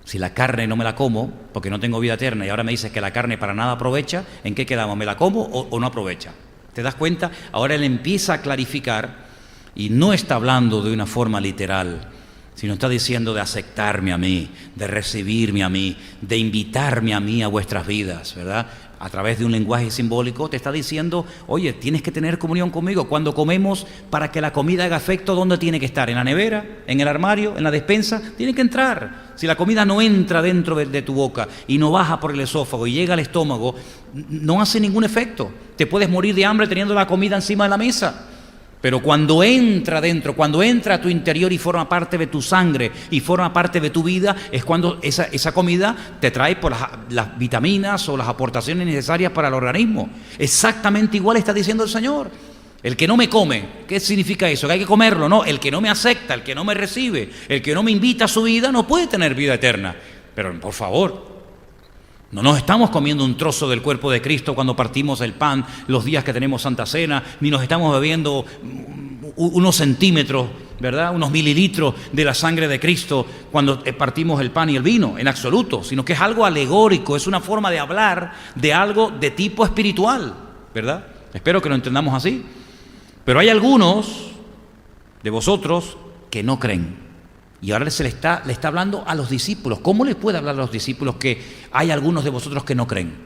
Si la carne no me la como porque no tengo vida eterna y ahora me dices que la carne para nada aprovecha, ¿en qué quedamos? ¿Me la como o no aprovecha? ¿Te das cuenta? Ahora él empieza a clarificar y no está hablando de una forma literal, sino está diciendo de aceptarme a mí, de recibirme a mí, de invitarme a mí a vuestras vidas, ¿verdad? A través de un lenguaje simbólico te está diciendo: oye, tienes que tener comunión conmigo. Cuando comemos, para que la comida haga efecto, ¿dónde tiene que estar? ¿En la nevera? ¿En el armario? ¿En la despensa? Tiene que entrar. Si la comida no entra dentro de tu boca y no baja por el esófago y llega al estómago, no hace ningún efecto. Te puedes morir de hambre teniendo la comida encima de la mesa. Pero cuando entra dentro, cuando entra a tu interior y forma parte de tu sangre y forma parte de tu vida, es cuando esa comida te trae por las vitaminas o las aportaciones necesarias para el organismo. Exactamente igual está diciendo el Señor. El que no me come, ¿qué significa eso? ¿Que hay que comerlo? No, el que no me acepta, el que no me recibe, el que no me invita a su vida, no puede tener vida eterna. Pero por favor, no nos estamos comiendo un trozo del cuerpo de Cristo cuando partimos el pan los días que tenemos Santa Cena, ni nos estamos bebiendo unos centímetros, ¿verdad? Unos mililitros de la sangre de Cristo cuando partimos el pan y el vino, en absoluto, sino que es algo alegórico, es una forma de hablar de algo de tipo espiritual, ¿verdad? Espero que lo entendamos así. Pero hay algunos de vosotros que no creen. Y ahora le está hablando a los discípulos. ¿Cómo les puede hablar a los discípulos que hay algunos de vosotros que no creen?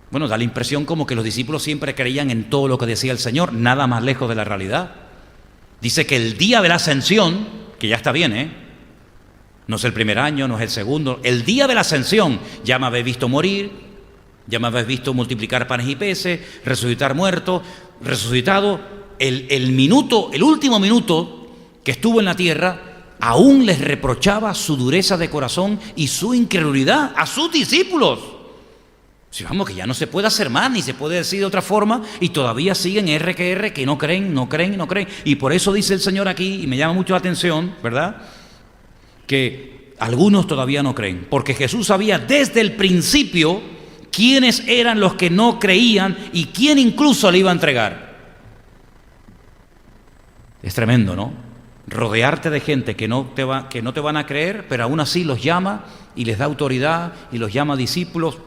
Bueno, da la impresión como que los discípulos siempre creían en todo lo que decía el Señor, nada más lejos de la realidad. Dice que el día de la ascensión, que ya está bien, no es el primer año, no es el segundo, el día de la ascensión, ya me habéis visto morir, ya me habéis visto multiplicar panes y peces, resucitar muertos, resucitado, el último minuto que estuvo en la tierra, aún les reprochaba su dureza de corazón y su incredulidad a sus discípulos. Si vamos, que ya no se puede hacer más, ni se puede decir de otra forma, y todavía siguen que no creen. Y por eso dice el Señor aquí, y me llama mucho la atención, ¿verdad?, que algunos todavía no creen, porque Jesús sabía desde el principio quiénes eran los que no creían y quién incluso le iba a entregar. Es tremendo, ¿no? Rodearte de gente que no te van a creer, pero aún así los llama y les da autoridad y los llama discípulos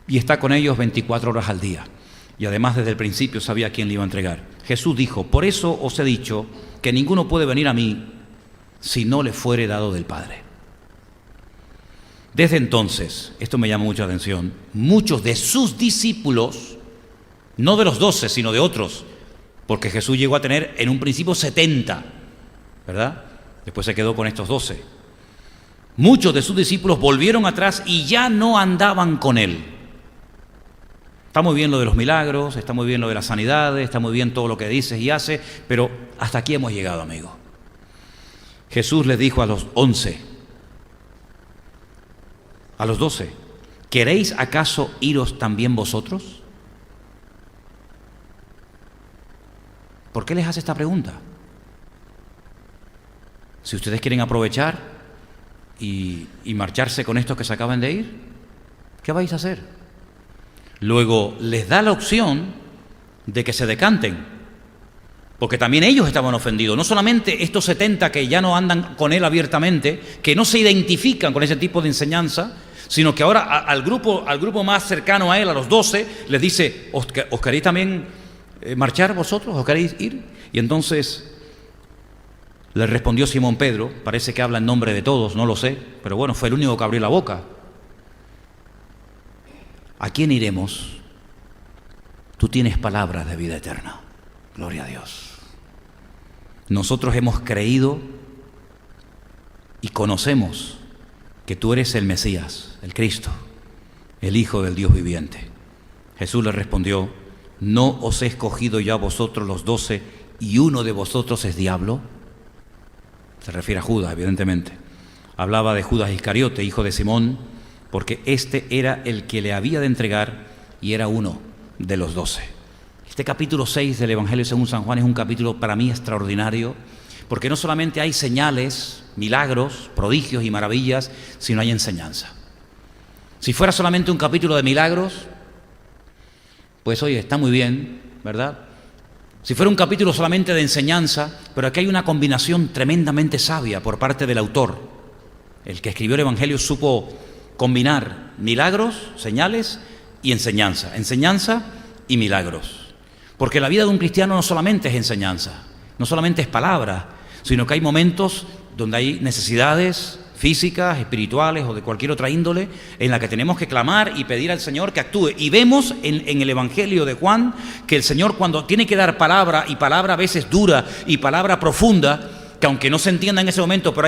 y está con ellos 24 horas al día. Y además desde el principio sabía a quién le iba a entregar. Jesús dijo: por eso os he dicho que ninguno puede venir a mí si no le fuere dado del Padre. Desde entonces, esto me llama mucha atención, muchos de sus discípulos, no de los 12, sino de otros, porque Jesús llegó a tener en un principio 70, ¿verdad? Después se quedó con estos 12. Muchos de sus discípulos volvieron atrás y ya no andaban con él. Está muy bien lo de los milagros, está muy bien lo de las sanidades, está muy bien todo lo que dices y haces, pero hasta aquí hemos llegado, amigo. Jesús les dijo a los 11, a los 12, ¿queréis acaso iros también vosotros? ¿Por qué les hace esta pregunta? Si ustedes quieren aprovechar y marcharse con estos que se acaban de ir, ¿qué vais a hacer? Luego les da la opción de que se decanten, porque también ellos estaban ofendidos, no solamente estos 70 que ya no andan con él abiertamente, que no se identifican con ese tipo de enseñanza, sino que ahora al grupo más cercano a él, a los 12, les dice: ¿os queréis también marchar vosotros? ¿Os queréis ir? Y entonces le respondió Simón Pedro, parece que habla en nombre de todos, no lo sé, pero bueno, fue el único que abrió la boca: ¿a quién iremos? Tú tienes palabras de vida eterna. Gloria a Dios. Nosotros hemos creído y conocemos que tú eres el Mesías, el Cristo, el Hijo del Dios viviente. Jesús le respondió: ¿no os he escogido yo a vosotros los 12 y uno de vosotros es diablo? Se refiere a Judas, evidentemente. Hablaba de Judas Iscariote, hijo de Simón, porque este era el que le había de entregar y era uno de los 12. Este capítulo 6 del Evangelio según San Juan es un capítulo para mí extraordinario, porque no solamente hay señales, milagros, prodigios y maravillas, sino hay enseñanza. Si fuera solamente un capítulo de milagros, pues oye, está muy bien, ¿verdad? Si fuera un capítulo solamente de enseñanza, pero aquí hay una combinación tremendamente sabia por parte del autor. El que escribió el Evangelio supo combinar milagros, señales y enseñanza. Enseñanza y milagros. Porque la vida de un cristiano no solamente es enseñanza, no solamente es palabra, sino que hay momentos donde hay necesidades físicas, espirituales o de cualquier otra índole, en la que tenemos que clamar y pedir al Señor que actúe. Y vemos en el Evangelio de Juan que el Señor, cuando tiene que dar palabra, y palabra a veces dura y palabra profunda, que aunque no se entienda en ese momento, pero hay